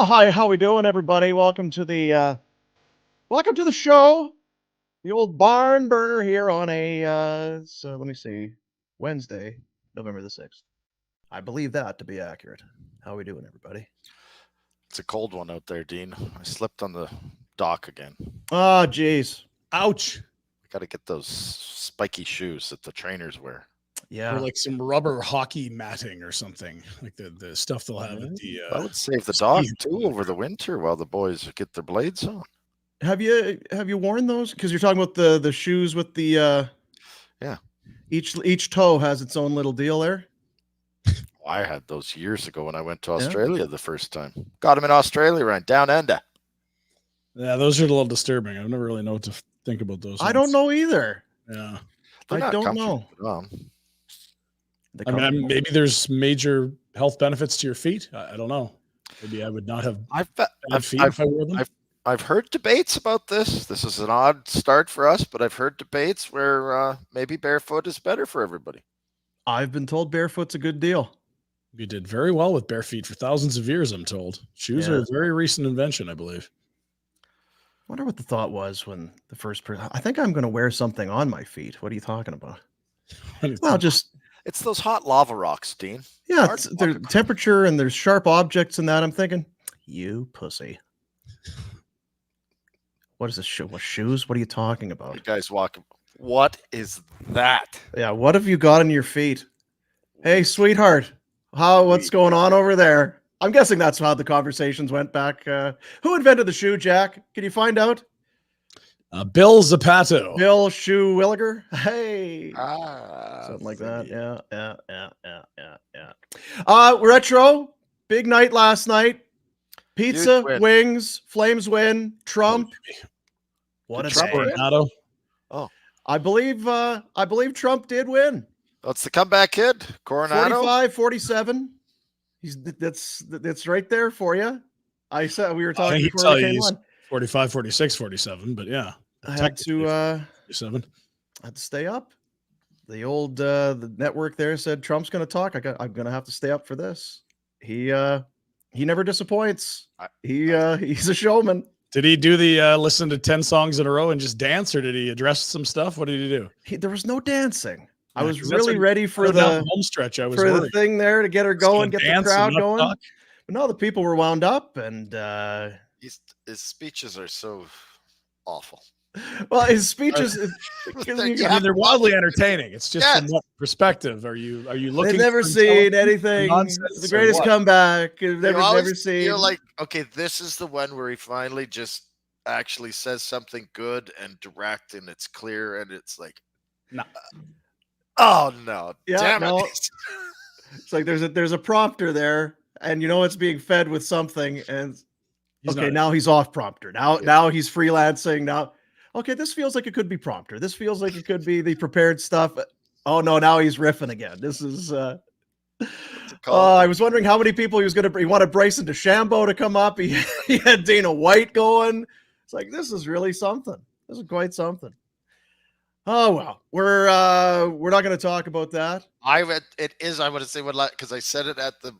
Hi, how we doing, everybody? Welcome to the show. The old barn burner here on let me see, Wednesday, November the 6th. I believe that to be accurate. How we doing, everybody? It's a cold one out there, Dean. I slipped on the dock again. Oh, jeez. Ouch. I got to get those spiky shoes that the trainers wear. Yeah. Or like some rubber hockey matting or something, like the stuff they'll have at the. I would save the dock too over the winter while the boys get their blades on. Have you worn those? Because you're talking about the shoes with the yeah. Each toe has its own little deal there. I had those years ago when I went to Australia the first time. Got them in Australia, right down under. Yeah, those are a little disturbing. I've never really know what to think about those. I don't know either. Yeah, I don't know. I mean, maybe there's major health benefits to your feet. I don't know. Maybe I would not have feet if I wore them. I've heard debates about this. This is an odd start for us, but I've heard debates where maybe barefoot is better for everybody. I've been told barefoot's a good deal. You did very well with bare feet for thousands of years, I'm told. Shoes are a very recent invention, I believe. I wonder what the thought was when the first person. I think I'm going to wear something on my feet. What are you talking about? Well, it's those hot lava rocks, Dean. Yeah, there's temperature and there's sharp objects in that. I'm thinking, you pussy. What is this? What shoes? What are you talking about? You guys walking. What is that? Yeah, what have you got on your feet? Hey, sweetheart, what's going on over there? I'm guessing that's how the conversations went back. Who invented the shoe, Jack? Can you find out? Bill Zapato. Bill Shoe Williger. Hey. Something like that. Yeah. Retro. Big night last night. Pizza, wings, Flames win. Trump. What a day. Coronato. Oh. I believe Trump did win. That's the comeback kid. Coronato. 45-47. That's right there for you. I said we were talking before we came on. 45, 46, 47, but yeah. I had to 47. I had to stay up. The old the network there said Trump's going to talk. I'm going to have to stay up for this. He never disappoints. He's a showman. Did he do the listen to 10 songs in a row and just dance, or did he address some stuff? What did he do? There was no dancing. I was really ready for the home stretch. I was for the thing there to get her going, get the crowd going. Talk. But no, the people were wound up, and his speeches are so awful. Well, his speeches, they're wildly entertaining. It's just from what perspective are you looking? They've never seen anything. The greatest comeback they've never seen. You're like, okay, this is the one where he finally just actually says something good and direct, and it's clear, and it's like, no. Oh no! Yeah, damn no. it! It's like there's a prompter there, and it's being fed with something, and now he's off prompter. Now he's freelancing. Now, okay, this feels like it could be prompter. This feels like it could be the prepared stuff. Oh no, now he's riffing again. This is. I was wondering how many people he wanted Bryson DeChambeau to come up. He had Dana White going. It's like this is really something. This is quite something. Oh well, we're not going to talk about that. It is. I want to say because I said it at the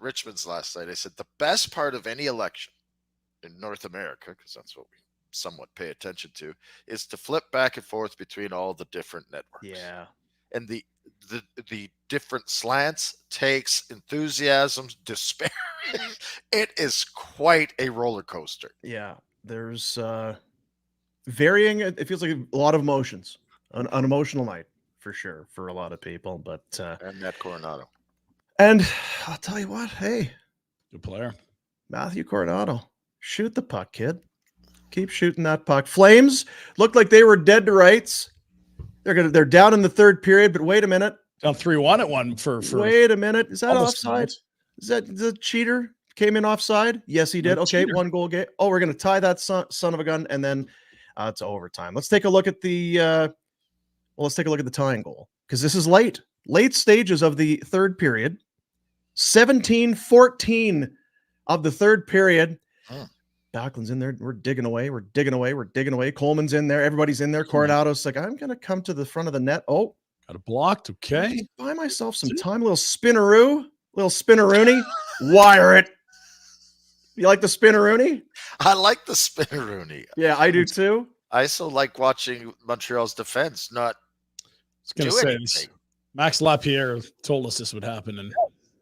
Richmonds last night. I said the best part of any election in North America, because that's what we somewhat pay attention to, is to flip back and forth between all the different networks. Yeah, and the different slants, takes, enthusiasms, despair. It is quite a roller coaster. Yeah, there's. Varying, it feels like a lot of emotions, an emotional night for sure for a lot of people. But and that Coronato, and I'll tell you what, hey, good player, Matthew Coronato, shoot the puck, kid, keep shooting that puck. Flames looked like they were dead to rights. They're down in the third period, but wait a minute, down 3-1 at one for. Wait a minute, is that offside? Is that the cheater came in offside? Yes, he did. Okay, cheater. 1 goal game. Oh, we're gonna tie that son of a gun, and then. It's overtime. Let's take a look at the tying goal, because this is late stages of the third period. 17-14 of the third period. Backlund's in there. We're digging away. Coleman's in there. Everybody's in there. Coronato's like, I'm going to come to the front of the net. Oh, got it blocked. Okay. Buy myself some time. Little spinaroonie. Wire it. You like the spinneroonie? I like the spinneroonie. Yeah, I do too. I also like watching Montreal's defense not do anything. Max Lapierre told us this would happen, and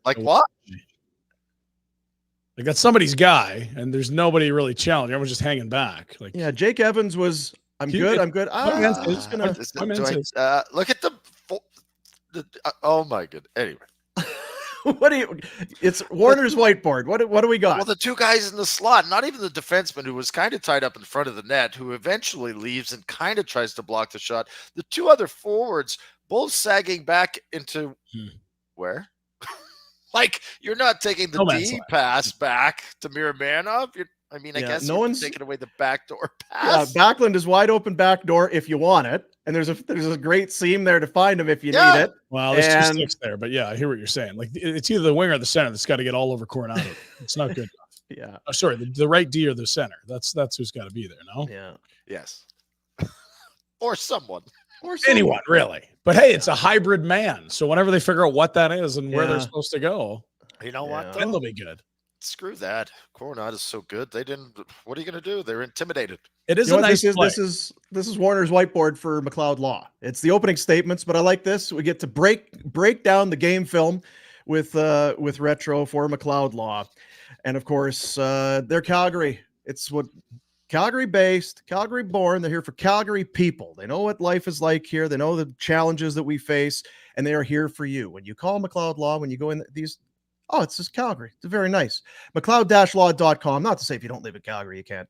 like what? Like that's somebody's guy, and there's nobody really challenging. Everyone's just hanging back. Like Jake Evans was. I'm good. Look at the oh my god. Anyway. It's Warner's whiteboard. What do we got? Well, the two guys in the slot, not even the defenseman who was kind of tied up in front of the net, who eventually leaves and kind of tries to block the shot. The two other forwards, both sagging back into where? Like, you're not taking the D pass back to Miramanov. I guess no one's taking away the backdoor pass. Yeah, Backlund is wide open backdoor if you want it. And there's a great seam there to find him if you need it. Well, there's 2 sticks there, but yeah, I hear what you're saying. Like it's either the winger or the center that's got to get all over Coronato. It's not good enough. Yeah. Oh, sorry, the right D or the center. That's who's got to be there. No. Yeah. Yes. Or someone. Anyone really. But hey, it's a hybrid man. So whenever they figure out what that is and where they're supposed to go, you know what? Then they'll be good. Screw that. Coronado is so good. They didn't. What are you going to do? They're intimidated. It is a nice play. This is Warner's whiteboard for McLeod Law. It's the opening statements, but I like this. We get to break down the game film with retro for McLeod Law, and of course they're Calgary. It's what Calgary based, Calgary born. They're here for Calgary people. They know what life is like here. They know the challenges that we face, and they are here for you. When you call McLeod Law, when you go in these. Oh, it's just Calgary. It's very nice. McLeod-law.com. Not to say if you don't live in Calgary, you can't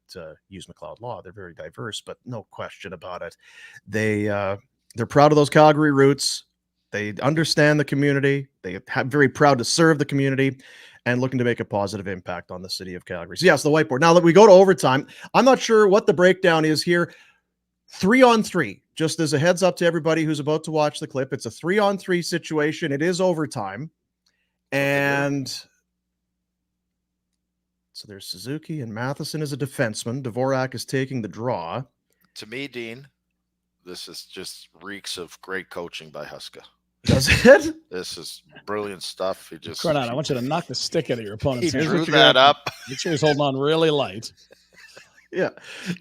use McLeod Law. They're very diverse, but no question about it. They're proud of those Calgary roots. They understand the community. They are very proud to serve the community and looking to make a positive impact on the city of Calgary. So yes, the whiteboard. Now that we go to overtime, I'm not sure what the breakdown is here. 3-on-3, just as a heads up to everybody who's about to watch the clip. It's a 3-on-3 situation. It is overtime. And so there's Suzuki and Matheson as a defenseman. Dvorak is taking the draw. To me, Dean, this is just reeks of great coaching by Huska. Does it? This is brilliant stuff. He just. Coronato, I want you to knock the stick out of your opponent's hand. He drew that up. Make sure he's holding on really light. Yeah.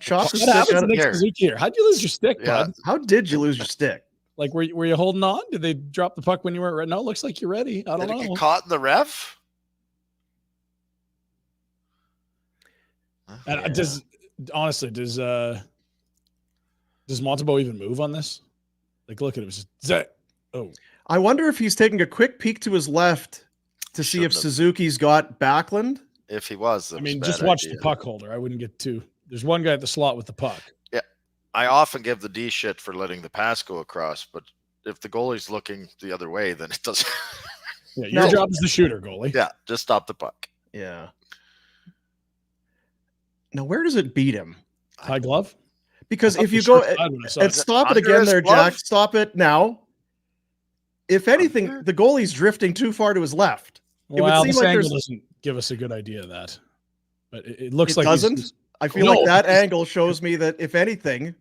Chop the stick out of here. How'd you lose your stick, bud? How did you lose your stick? Like, were you holding on? Did they drop the puck when you weren't ready? No, it looks like you're ready. I don't know. Did it get caught in the ref? And does Montembeault even move on this? Like, look at him. I wonder if he's taking a quick peek to his left to see if Suzuki's got Backlund. If he was, just watch the puck holder. I wouldn't get too. There's one guy at the slot with the puck. Yeah. I often give the D shit for letting the pass go across, but if the goalie's looking the other way, then it doesn't. Yeah, your job is the shooter, goalie. Yeah, just stop the puck. Yeah. Now, where does it beat him? High glove? Because if you go and stop it again there, Jack, stop it now. If anything, the goalie's drifting too far to his left. Well, this angle doesn't give us a good idea of that. But it looks like it doesn't. I feel like that angle shows me that, if anything,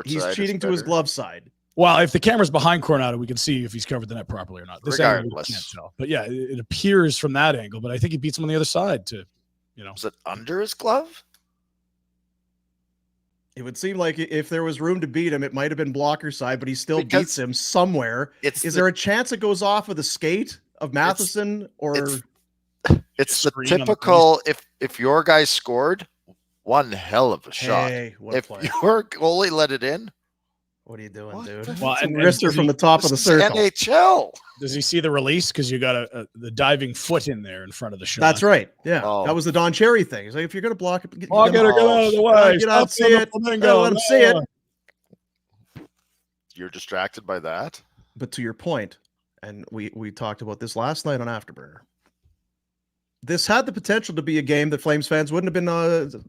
he's cheating to his glove side. Well, if the camera's behind Coronato, we can see if he's covered the net properly or not. This angle, we can't tell. But yeah, it appears from that angle. But I think he beats him on the other side to, Is it under his glove? It would seem like if there was room to beat him, it might have been blocker side, but he still beats him somewhere. Is there a chance it goes off of the skate of Matheson It's the typical if your guy scored, one hell of a shot. If your goalie let it in, what are you doing, dude? Well, and wrister from the top of the circle. NHL. Does he see the release? Because you got the diving foot in there in front of the shot. That's right. Yeah, that was the Don Cherry thing. He's like, if you're going to block it, get out of the way. Get out, see it. Let him see it. You're distracted by that. But to your point, and we talked about this last night on Afterburner. This had the potential to be a game that Flames fans wouldn't have been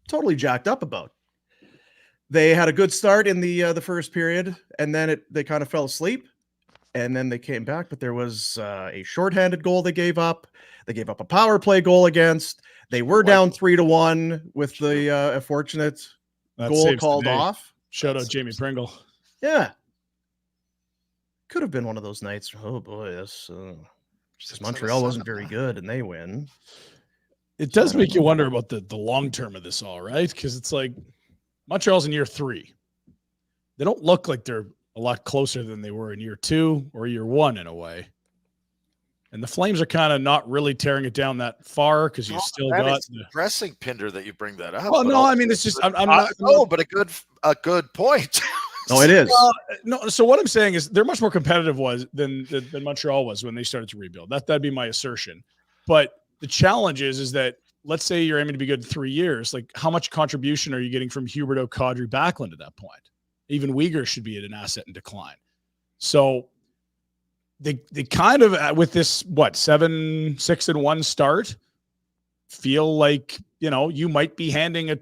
totally jacked up about. They had a good start in the first period, and then they kind of fell asleep, and then they came back. But there was a shorthanded goal they gave up. They gave up a power play goal against. They were down 3-1 with the fortunate goal called off. Shout out Jamie Pringle. Yeah, could have been one of those nights. Oh boy, Montreal wasn't very good, and they win. It does make you wonder about the long term of this all, right? Because it's like Montreal's in year 3. They don't look like they're a lot closer than they were in year 2 or year 1 in a way. And the Flames are kind of not really tearing it down that far because you still got pressing Pinder that you bring that up. Well, no, I mean it's just I'm not. No, but a good point. No, it is. No, so what I'm saying is they're much more competitive than Montreal was when they started to rebuild. That'd be my assertion. But the challenge is that let's say you're aiming to be good in 3 years. Like, how much contribution are you getting from Huberdeau, Kadri, Backlund at that point? Even Uyghur should be at an asset in decline. So they kind of, with this 7-6-1 start, feel like, you might be handing a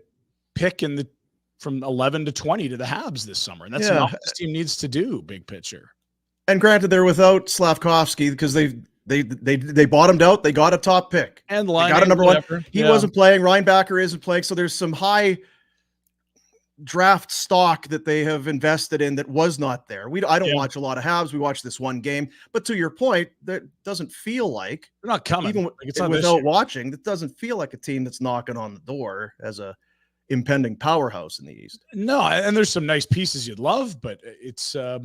pick from 11 to 20 to the Habs this summer, and that's not what this team needs to do. Big picture. And granted, they're without Slavkovsky because they bottomed out. They got a top pick and they got a number whatever. 1. He wasn't playing. Reinbacher isn't playing. So there's some high draft stock that they have invested in that was not there. I don't watch a lot of Habs. We watch this one game, but to your point, that doesn't feel like they're not coming. Even without watching, that doesn't feel like a team that's knocking on the door as a impending powerhouse in the East. No, and there's some nice pieces you'd love, but it's I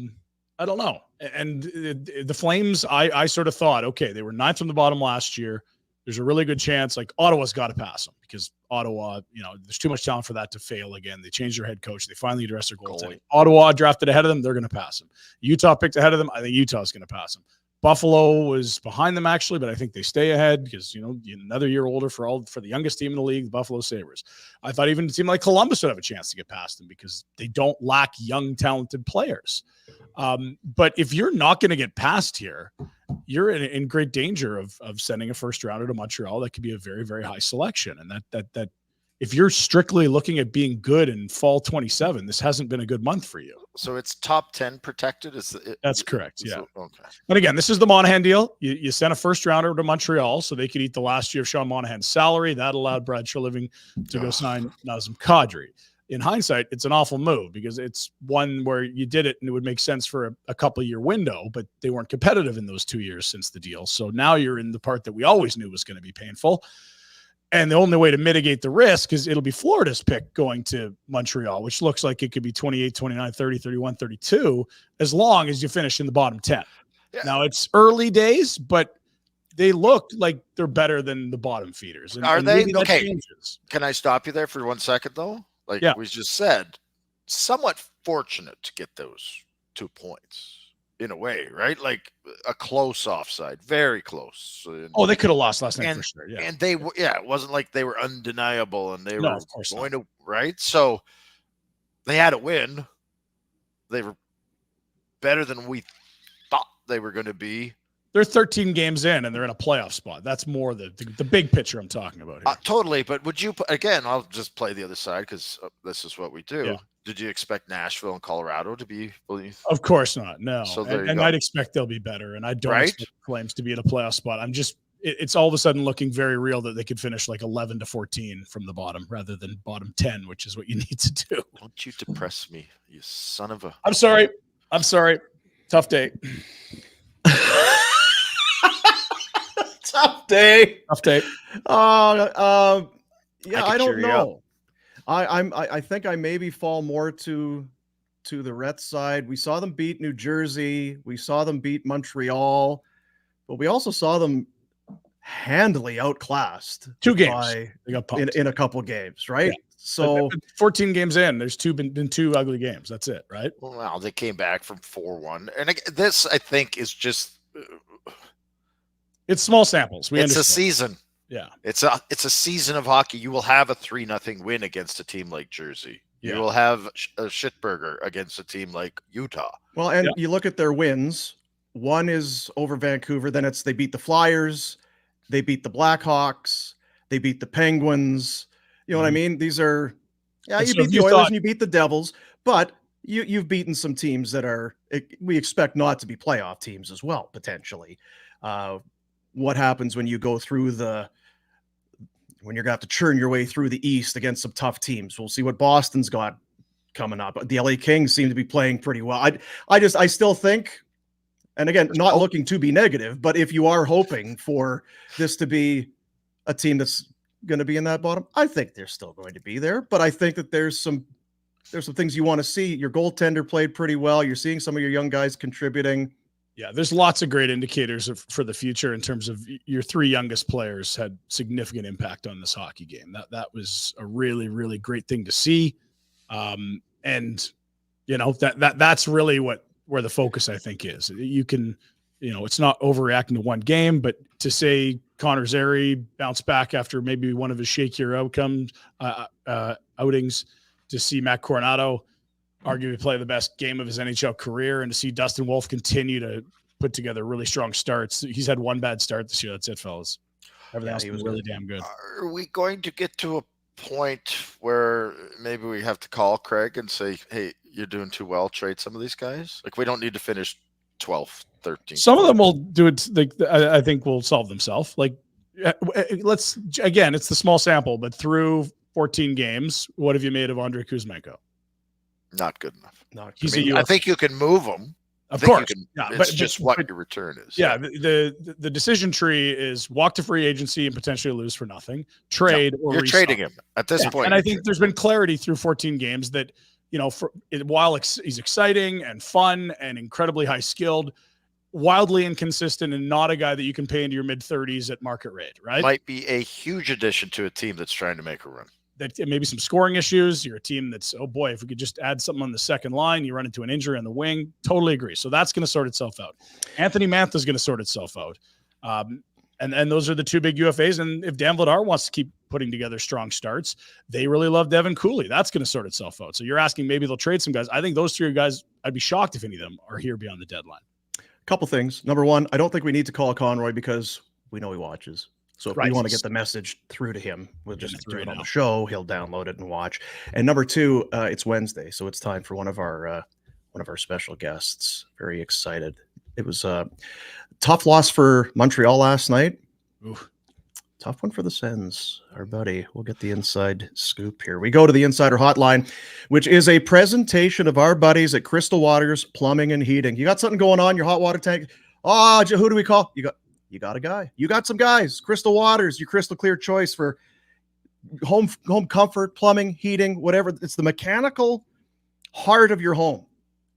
don't know. And the Flames, I sort of thought, okay, they were 9th from the bottom last year. There's a really good chance, like Ottawa's got to pass them because Ottawa, there's too much talent for that to fail again. They changed their head coach. They finally addressed their goaltending. Ottawa drafted ahead of them. They're going to pass them. Utah picked ahead of them. I think Utah's going to pass them. Buffalo was behind them actually, but I think they stay ahead because, another year older for the youngest team in the league, the Buffalo Sabres. I thought even a team like Columbus would have a chance to get past them because they don't lack young, talented players. But if you're not going to get past here, you're in great danger of sending a first rounder to Montreal. That could be a very, very high selection. And that if you're strictly looking at being good in fall 27, this hasn't been a good month for you. So it's top 10 protected. That's correct. Yeah. Okay. But again, this is the Monahan deal. You sent a first rounder to Montreal so they could eat the last year of Sean Monahan's salary. That allowed Brad Treliving to go sign Nazem Kadri. In hindsight, it's an awful move because it's one where you did it and it would make sense for a couple of year window, but they weren't competitive in those 2 years since the deal. So now you're in the part that we always knew was going to be painful. And the only way to mitigate the risk is it'll be Florida's pick going to Montreal, which looks like it could be 28, 29, 30, 31, 32, as long as you finish in the bottom 10. Yeah. Now it's early days, but they look like they're better than the bottom feeders. Are they? Okay. Can I stop you there for 1 second though? We just said, somewhat fortunate to get those 2 points in a way, right? Like a close offside, very close. They could have lost last night for sure. Yeah. And it wasn't like they were undeniable and they were going to, right? So they had a win. They were better than we thought they were going to be. They're 13 games in and they're in a playoff spot. That's more the big picture I'm talking about here. Totally. But would you, again, I'll just play the other side because this is what we do. Yeah. Did you expect Nashville and Colorado to be? Of course not. No. So and I'd expect they'll be better. And I don't expect Flames to be in a playoff spot. It's all of a sudden looking very real that they could finish like 11 to 14 from the bottom rather than bottom 10, which is what you need to do. Don't you depress me, you son of a. I'm sorry. Tough day. Tough day. Yeah, I don't know. I think I maybe fall more to the Rhett side. We saw them beat New Jersey. We saw them beat Montreal, but we also saw them handily outclassed 2 games. They got pumped in a couple games, right? Yeah. So 14 games in, there's been 2 ugly games. That's it, right? Well, they came back from 4-1, and this I think is just. It's small samples. It's a season. Yeah. It's a season of hockey. You will have a 3-0 win against a team like Jersey. Yeah. You will have a shitburger against a team like Utah. Well, and you look at their wins. One is over Vancouver. Then they beat the Flyers. They beat the Blackhawks. They beat the Penguins. You know what I mean? These are, you beat the Oilers and you beat the Devils, but you've beaten some teams that we expect not to be playoff teams as well, potentially. What happens when you go through when you're going to have to churn your way through the East against some tough teams? We'll see what Boston's got coming up. The LA Kings seem to be playing pretty well. I still think, and again, not looking to be negative, but if you are hoping for this to be a team that's going to be in that bottom? I think they're still going to be there, but I think that there's some things you want to see. Your goaltender played pretty well. You're seeing some of your young guys contributing. Yeah, there's lots of great indicators for the future in terms of your three youngest players had significant impact on this hockey game. That was a really, really great thing to see. And that's really where the focus, I think, is. You can, it's not overreacting to one game, but to say Connor Zary bounced back after maybe one of his shakier outings, to see Matt Coronato arguably play the best game of his NHL career, and to see Dustin Wolf continue to put together really strong starts. He's had one bad start this year. That's it, fellas. Everything else was really damn good. Are we going to get to a point where maybe we have to call Craig and say, hey, you're doing too well, trade some of these guys? Like, we don't need to finish 12th, 13th. Some of them will do it. I think will solve themselves. Like, it's the small sample, but through 14 games, what have you made of Andrei Kuzmenko? Not good enough. I think you can move them. Of course. It's just what your return is. Yeah. The decision tree is walk to free agency and potentially lose for nothing. Trade or you're trading him at this point. And I think there's been clarity through 14 games that, while he's exciting and fun and incredibly high skilled, wildly inconsistent and not a guy that you can pay into your mid-30s at market rate, right? Might be a huge addition to a team that's trying to make a run. That maybe some scoring issues. You're a team that's, oh boy, if we could just add something on the second line, you run into an injury on the wing. Totally agree. So that's going to sort itself out. Anthony Mantha is going to sort itself out. And those are the two big UFAs. And if Dan Vladar wants to keep putting together strong starts, they really love Devin Cooley. That's going to sort itself out. So you're asking maybe they'll trade some guys. I think those three guys, I'd be shocked if any of them are here beyond the deadline. Couple things. Number one, I don't think we need to call Conroy because we know he watches. So if we want to get the message through to him, we'll just do it on the show. He'll download it and watch. And number two, it's Wednesday, so it's time for one of our special guests. Very excited. It was a tough loss for Montreal last night. Ooh. Tough one for the Sens, our buddy. We'll get the inside scoop here. We go to the Insider Hotline, which is a presentation of our buddies at Crystal Waters Plumbing and Heating. You got something going on, your hot water tank? Oh, who do we call? You got a guy. You got some guys. Crystal Waters, your crystal clear choice for home comfort, plumbing, heating, whatever. It's the mechanical heart of your home.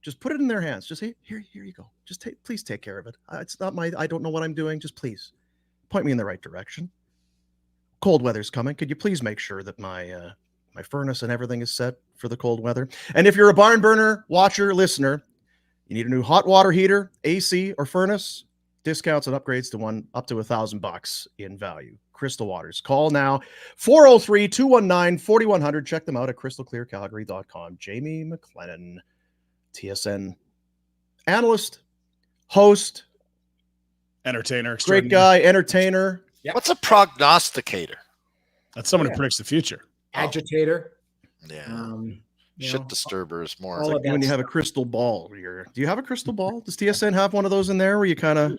Just put it in their hands. Just say, here you go. Just please take care of it. It's not I don't know what I'm doing. Just please point me in the right direction. Cold weather's coming. Could you please make sure that my furnace and everything is set for the cold weather? And if you're a barn burner watcher, listener, you need a new hot water heater, AC, or furnace, discounts and upgrades to one up to $1,000 in value. Crystal Waters. Call now, 403-219-4100. Check them out at crystalclearcalgary.com. Jamie McLennan, TSN analyst, host, entertainer, great guy, entertainer. Yep. What's a prognosticator? That's someone who predicts the future. Agitator. Yeah. Shit disturbers more. It's like when you have a crystal ball. Do you have a crystal ball? Does TSN have one of those in there where you kind of...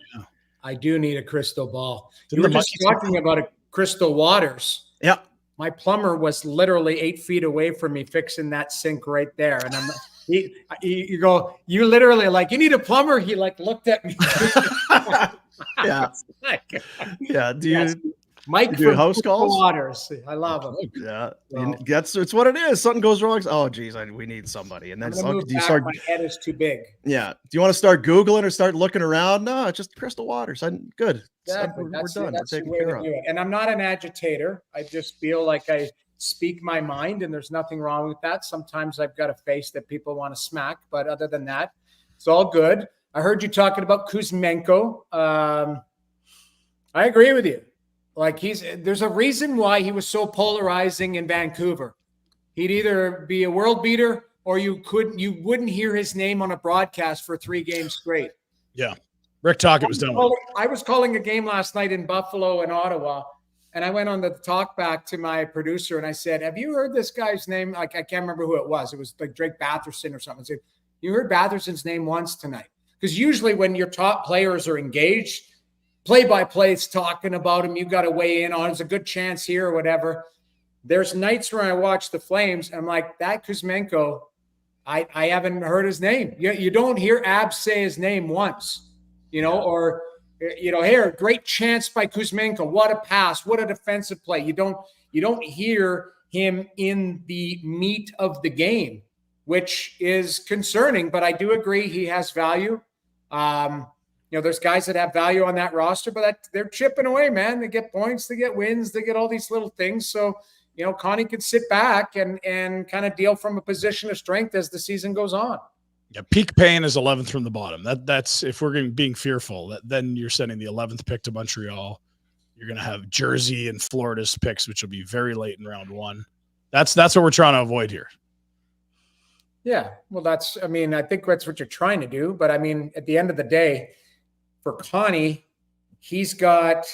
I do need a crystal ball. You were just talking about a Crystal Waters. Yeah. My plumber was literally 8 feet away from me fixing that sink right there. And you go, you literally like, you need a plumber? He like looked at me. Yeah. Yeah. Do you... Mike do house calls? Waters. I love him. Yeah, it's what it is. Something goes wrong. Oh, geez, we need somebody. And then do you start? My head is too big. Yeah. Do you want to start Googling or start looking around? No, it's just Crystal Waters. Good. Exactly. We're done. We're taking care of it. And I'm not an agitator. I just feel like I speak my mind, and there's nothing wrong with that. Sometimes I've got a face that people want to smack, but other than that, it's all good. I heard you talking about Kuzmenko. I agree with you. Like there's a reason why he was so polarizing in Vancouver. He'd either be a world beater or you wouldn't hear his name on a broadcast for 3 games straight. Yeah. Rick Tocchet was done. I was calling a game last night in Buffalo and Ottawa, and I went on the talk back to my producer and I said, have you heard this guy's name? Like, I can't remember who it was. It was like Drake Batherson or something. I said, you heard Batherson's name once tonight? Because usually when your top players are engaged, play-by-play is talking about him. You got to weigh in on. There's a good chance here or whatever. There's nights where I watch the Flames. And I'm like, that Kuzmenko, I haven't heard his name. You don't hear Abs say his name once, or Here, great chance by Kuzmenko. What a pass. What a defensive play. You don't hear him in the meat of the game, which is concerning, but I do agree he has value. There's guys that have value on that roster, but they're chipping away, man. They get points, they get wins, they get all these little things. So, Connie could sit back and kind of deal from a position of strength as the season goes on. Yeah, peak pain is 11th from the bottom. That's if we're being fearful, then you're sending the 11th pick to Montreal. You're going to have Jersey and Florida's picks, which will be very late in round 1. That's what we're trying to avoid here. Yeah, well, I think that's what you're trying to do. But at the end of the day, for Connie, he's got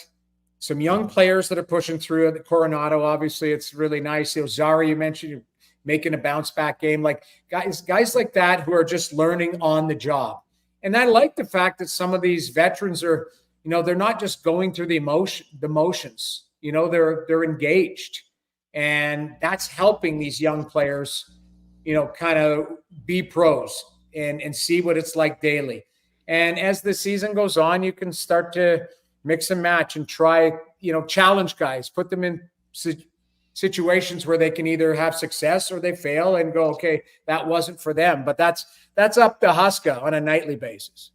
some young players that are pushing through at the Coronato. Obviously, it's really nice. Zara, you mentioned, making a bounce back game. Like guys like that who are just learning on the job. And I like the fact that some of these veterans are, they're not just going through the motions. They're engaged. And that's helping these young players, kind of be pros and see what it's like daily. And as the season goes on, you can start to mix and match and try, challenge guys, put them in situations where they can either have success or they fail and go, okay, that wasn't for them. But that's up to Huska on a nightly basis.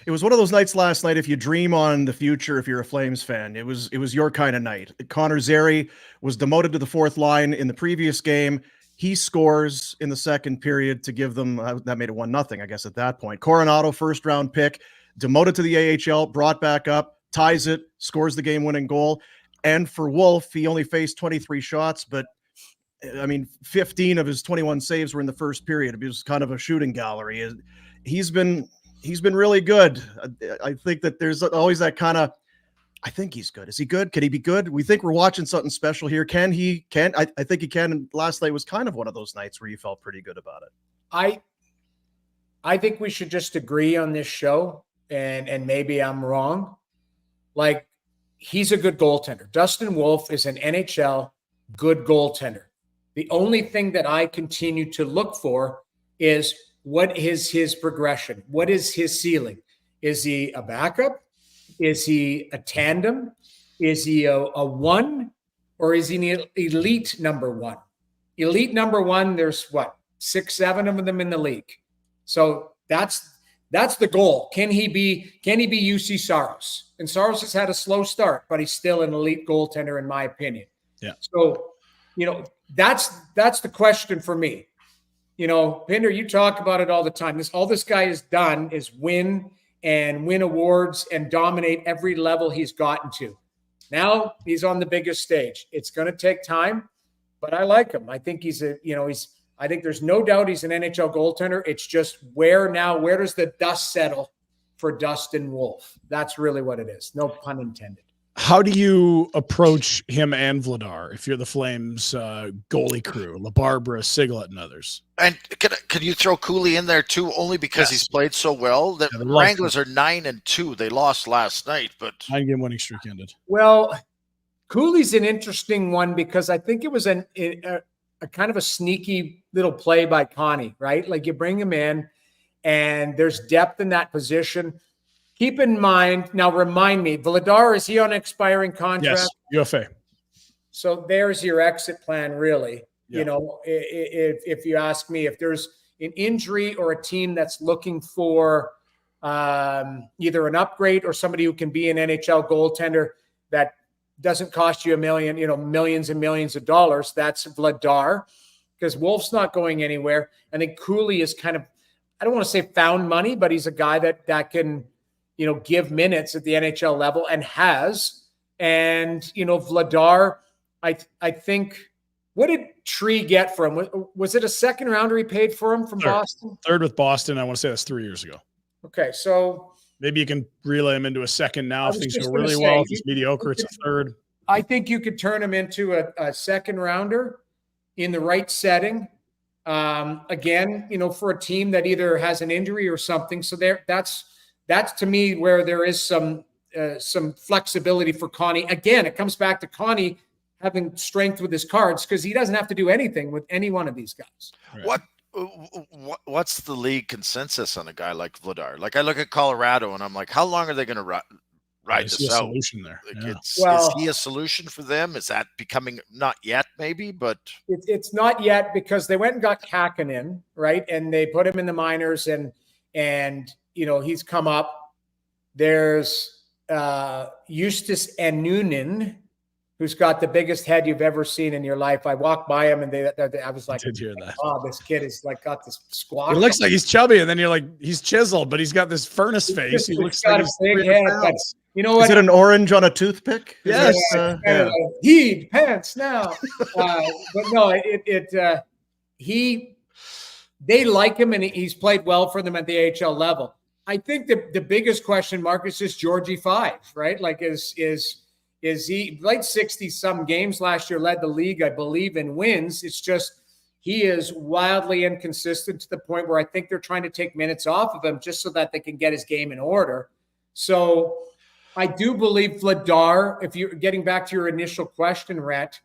It was one of those nights last night. If you dream on the future, if you're a Flames fan, it was your kind of night. Connor Zary was demoted to the 4th line in the previous game. He scores in the second period to give them that made it 1-0, I guess, at that point. Coronato, first-round pick, demoted to the AHL, brought back up, ties it, scores the game-winning goal. And for Wolf, he only faced 23 shots, but 15 of his 21 saves were in the first period. It was kind of a shooting gallery. He's been really good. I think that there's always that kind of, I think he's good. Is he good? Can he be good? We think we're watching something special here. Can he? I think he can. And last night was kind of one of those nights where you felt pretty good about it. I think we should just agree on this show, and maybe I'm wrong. Like, he's a good goaltender. Dustin Wolf is an NHL good goaltender. The only thing that I continue to look for is what is his progression? What is his ceiling? Is he a backup? Is he a tandem? Is he a 1? Or is he an elite number 1? Elite number 1, there's 6, 7 of them in the league. So that's the goal. Can he be UC Saros? And Saros has had a slow start, but he's still an elite goaltender, in my opinion. Yeah. So, that's the question for me. Pinder, you talk about it all the time. All this guy has done is win awards and dominate every level he's gotten to. Now he's on the biggest stage. It's going to take time, but I like him. I think I think there's no doubt he's an NHL goaltender. It's just where does the dust settle for Dustin Wolf? That's really what it is. No pun intended. How do you approach him and Vladar if you're the Flames goalie crew, LaBarbera, Siglet, and others? And can you throw Cooley in there too, only because he's played so well? The Wranglers are 9-2. They lost last night, but 9-game winning streak ended. Well, Cooley's an interesting one because I think it was a kind of a sneaky little play by Connie, right? Like, you bring him in and there's depth in that position. Keep in mind, now remind me, Vladar, is he on an expiring contract? Yes, UFA. So there's your exit plan, really. Yeah. If you ask me, if there's an injury or a team that's looking for either an upgrade or somebody who can be an NHL goaltender that doesn't cost you millions and millions of dollars, that's Vladar, because Wolf's not going anywhere. I think Cooley is kind of, I don't want to say found money, but he's a guy that can, give minutes at the NHL level and has. And, Vladar, I think, what did Tree get for him? Was it a second rounder he paid for him from Boston? Third with Boston. I want to say that's 3 years ago. Okay, so maybe you can relay him into a second now if things go really well. If it's mediocre, it's a third. I think you could turn him into a second rounder in the right setting. Again, for a team that either has an injury or something. So that's to me where there is some flexibility for Connie. Again, it comes back to Connie having strength with his cards because he doesn't have to do anything with any one of these guys. Right. What's the league consensus on a guy like Vladar? Like, I look at Colorado and I'm like, how long are they going to ride I this see a out. solution there. Like Yeah. is he a solution for them? Is that becoming, not yet maybe, but it's not yet, because they went and got Kakkonen, right? And they put him in the minors, and he's come up. There's Eustace and Noonan, who's got the biggest head you've ever seen in your life. I walked by him and I was like, I did hear that. oh, this kid is like got this squash. It looks like he's chubby, and then you're like, he's chiseled, but he's got this furnace face. He looks like he's big 300 head. But pounds. you know what? Is it an orange on a toothpick? Yes. Heed pants now. But no, they like him, and he's played well for them at the AHL level. I think the biggest question mark is just Georgie 5, right? Like is he played 60 some games last year, led the league, I believe, in wins. It's just he is wildly inconsistent to the point where I think they're trying to take minutes off of him just so that they can get his game in order. So I do believe Vladar, if you're getting back to your initial question, Rhett,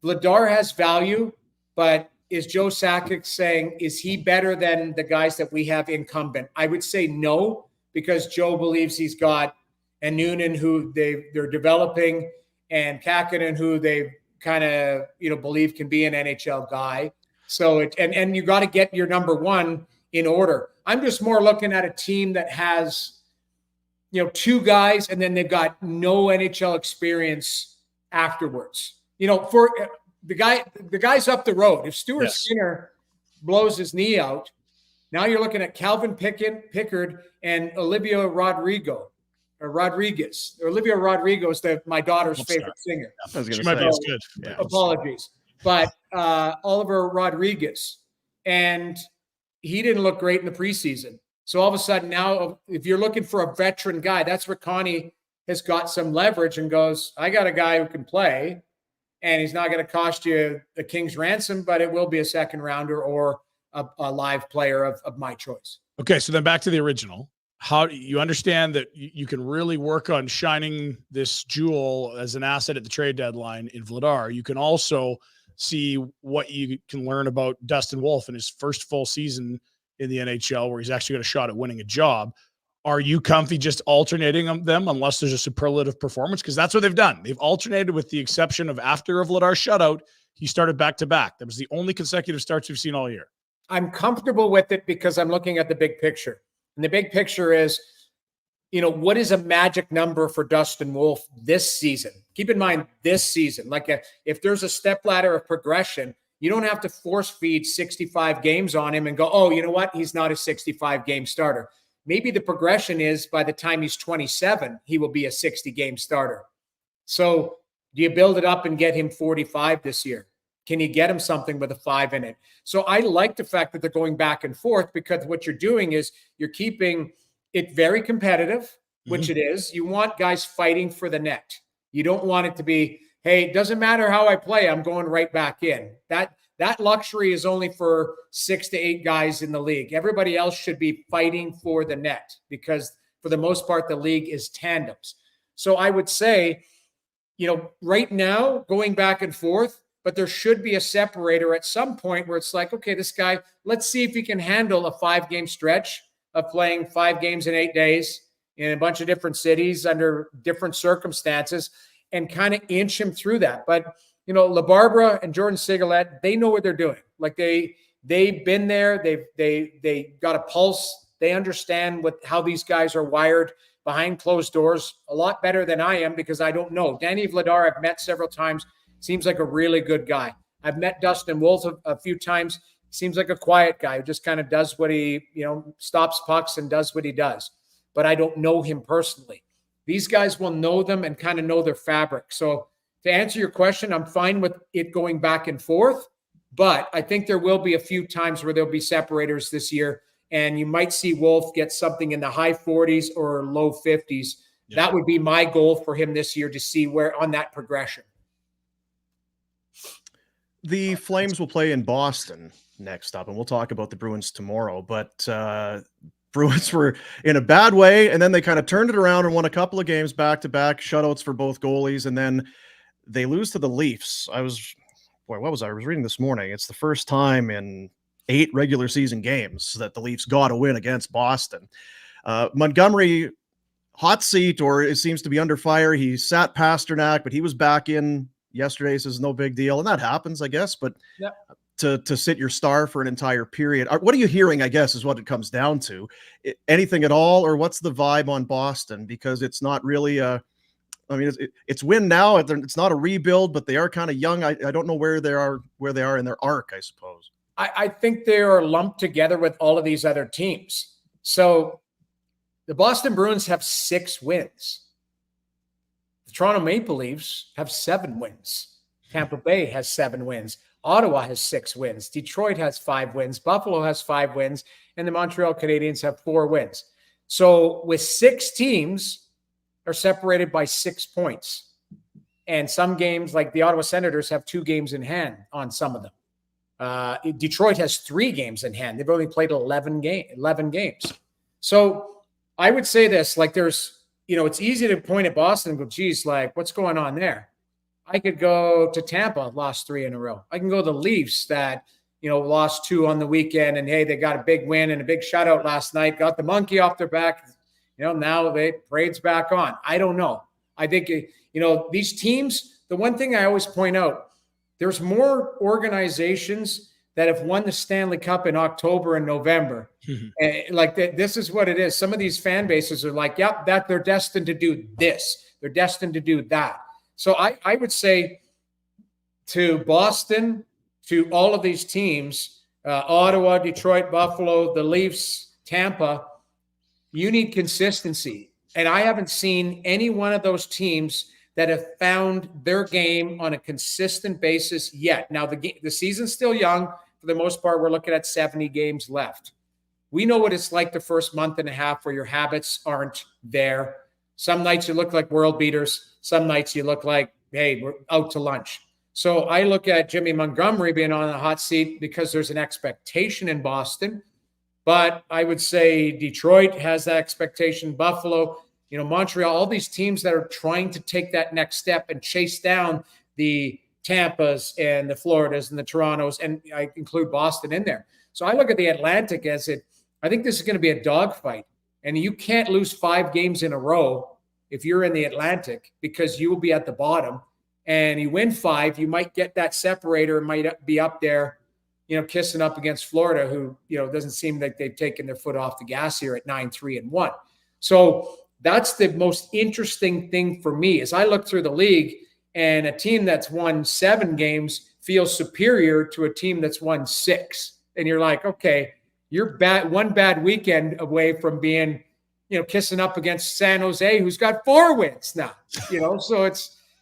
Vladar has value, but is Joe Sakic saying, is he better than the guys that we have incumbent? I would say no, because Joe believes he's got and Noonan, who they're developing, and Kakkonen, who they kind of believe can be an NHL guy. So and you got to get your number one in order. I'm just more looking at a team that has two guys, and then they've got no NHL experience afterwards. For the guys up the road. If Stuart Skinner blows his knee out, now you're looking at Calvin Pickard and Olivia Rodrigo. Olivia Rodrigo is my daughter's favorite singer. She might be as good. Yeah. Apologies. But Oliver Rodriguez, and he didn't look great in the preseason. So all of a sudden now, if you're looking for a veteran guy, that's where Connie has got some leverage and goes, I got a guy who can play, and he's not going to cost you the king's ransom, but it will be a second rounder or a live player of my choice. Okay, so then back to the original. How you understand that you can really work on shining this jewel as an asset at the trade deadline in Vladar. You can also see what you can learn about Dustin Wolf in his first full season in the NHL, where he's actually got a shot at winning a job. Are you comfy just alternating them unless there's a superlative performance? Because that's what they've done. They've alternated, with the exception of after a Vladar shutout, he started back-to-back. That was the only consecutive starts we've seen all year. I'm comfortable with it because I'm looking at the big picture. And the big picture is, what is a magic number for Dustin Wolf this season? Keep in mind this season, if there's a stepladder of progression, you don't have to force feed 65 games on him and go, oh, you know what? He's not a 65 game starter. Maybe the progression is by the time he's 27, he will be a 60 game starter. So do you build it up and get him 45 this year? Can you get him something with a 5 in it? So I like the fact that they're going back and forth, because what you're doing is you're keeping it very competitive, which it is. You want guys fighting for the net. You don't want it to be, hey, it doesn't matter how I play, I'm going right back in. That luxury is only for 6 to 8 guys in the league. Everybody else should be fighting for the net, because for the most part, the league is tandems. So I would say, right now, going back and forth, but there should be a separator at some point where it's like, okay, this guy, let's see if he can handle a 5-game stretch of playing 5 games in 8 days in a bunch of different cities under different circumstances, and kind of inch him through that. But, LaBarbera and Jordan Sigalet, they know what they're doing. Like they've been there. They got a pulse. They understand how these guys are wired behind closed doors a lot better than I am, because I don't know. Danny Vladar, I've met several times. Seems like a really good guy. I've met Dustin Wolf a few times. Seems like a quiet guy who just kind of does what he, stops pucks and does what he does. But I don't know him personally. These guys will know them and kind of know their fabric. So to answer your question, I'm fine with it going back and forth, but I think there will be a few times where there'll be separators this year, and you might see Wolf get something in the high 40s or low 50s. Yeah. That would be my goal for him this year, to see where on that progression. The Flames will play in Boston next up, and we'll talk about the Bruins tomorrow, but Bruins were in a bad way, and then they kind of turned it around and won a couple of games back-to-back, shutouts for both goalies, and then they lose to the Leafs. I was reading this morning. It's the first time in 8 regular season games that the Leafs got a win against Boston. Montgomery hot seat, or it seems to be under fire. He sat Pasternak, but he was back in yesterday, says no big deal. And that happens, I guess. But to sit your star for an entire period, what are you hearing, I guess, is what it comes down to. Anything at all, or what's the vibe on Boston? Because it's not really it's win now. It's not a rebuild, but they are kind of young. I don't know where they are in their arc, I suppose. I think they are lumped together with all of these other teams. So the Boston Bruins have 6 wins. The Toronto Maple Leafs have 7 wins. Tampa Bay has 7 wins. Ottawa has 6 wins. Detroit has 5 wins. Buffalo has 5 wins. And the Montreal Canadiens have 4 wins. So with 6 teams are separated by 6 points. And some games, like the Ottawa Senators, have 2 games in hand on some of them. Detroit has 3 games in hand. They've only played 11 games. So I would say this, like there's, it's easy to point at Boston and go, geez, like what's going on there? I could go to Tampa, lost 3 in a row. I can go to the Leafs that, lost 2 on the weekend, and hey, they got a big win and a big shutout last night, got the monkey off their back. Now Parade's back on. I don't know. I think, these teams, the one thing I always point out, there's more organizations that have won the Stanley Cup in October and November. This is what it is. Some of these fan bases are like, yep, that they're destined to do this. They're destined to do that. So I would say to Boston, to all of these teams, Ottawa, Detroit, Buffalo, the Leafs, Tampa, you need consistency. And I haven't seen any one of those teams that have found their game on a consistent basis yet. Now, the season's still young. For the most part, we're looking at 70 games left. We know what it's like the first month and a half where your habits aren't there. Some nights you look like world beaters. Some nights you look like, hey, we're out to lunch. So I look at Jimmy Montgomery being on the hot seat because there's an expectation in Boston. But I would say Detroit has that expectation. Buffalo, Montreal, all these teams that are trying to take that next step and chase down the Tampas and the Floridas and the Torontos, and I include Boston in there. So I look at the Atlantic as I think this is going to be a dogfight. And you can't lose 5 games in a row if you're in the Atlantic because you will be at the bottom. And you win 5, you might get that separator and might be up there, kissing up against Florida, who, doesn't seem like they've taken their foot off the gas here at 9-3-1. So that's the most interesting thing for me as I look through the league, and a team that's won 7 games feels superior to a team that's won 6. And you're like, okay, you're one bad weekend away from being, kissing up against San Jose, who's got 4 wins now, so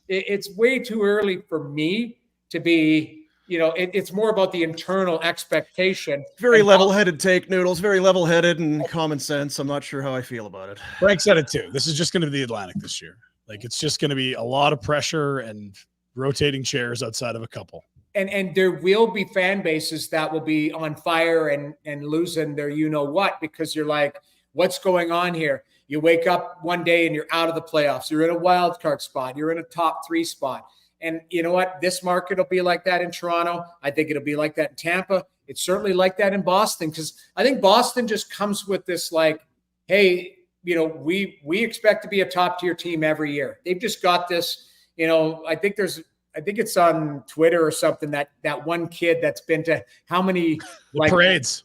it's way too early for me to be, it's more about the internal expectation. Very level-headed take, Noodles. Very level-headed and common sense. I'm not sure how I feel about it. Frank said it too. This is just going to be the Atlantic this year. Like it's just going to be a lot of pressure and rotating chairs outside of a couple. And there will be fan bases that will be on fire and losing their what, because you're like, what's going on here? You wake up one day and you're out of the playoffs. You're in a wild card spot. You're in a top 3 spot. And you know what? This market will be like that in Toronto. I think it'll be like that in Tampa. It's certainly like that in Boston, because I think Boston just comes with this like, hey, we expect to be a top tier team every year. They've just got this, I think it's on Twitter or something that one kid that's been to how many parades.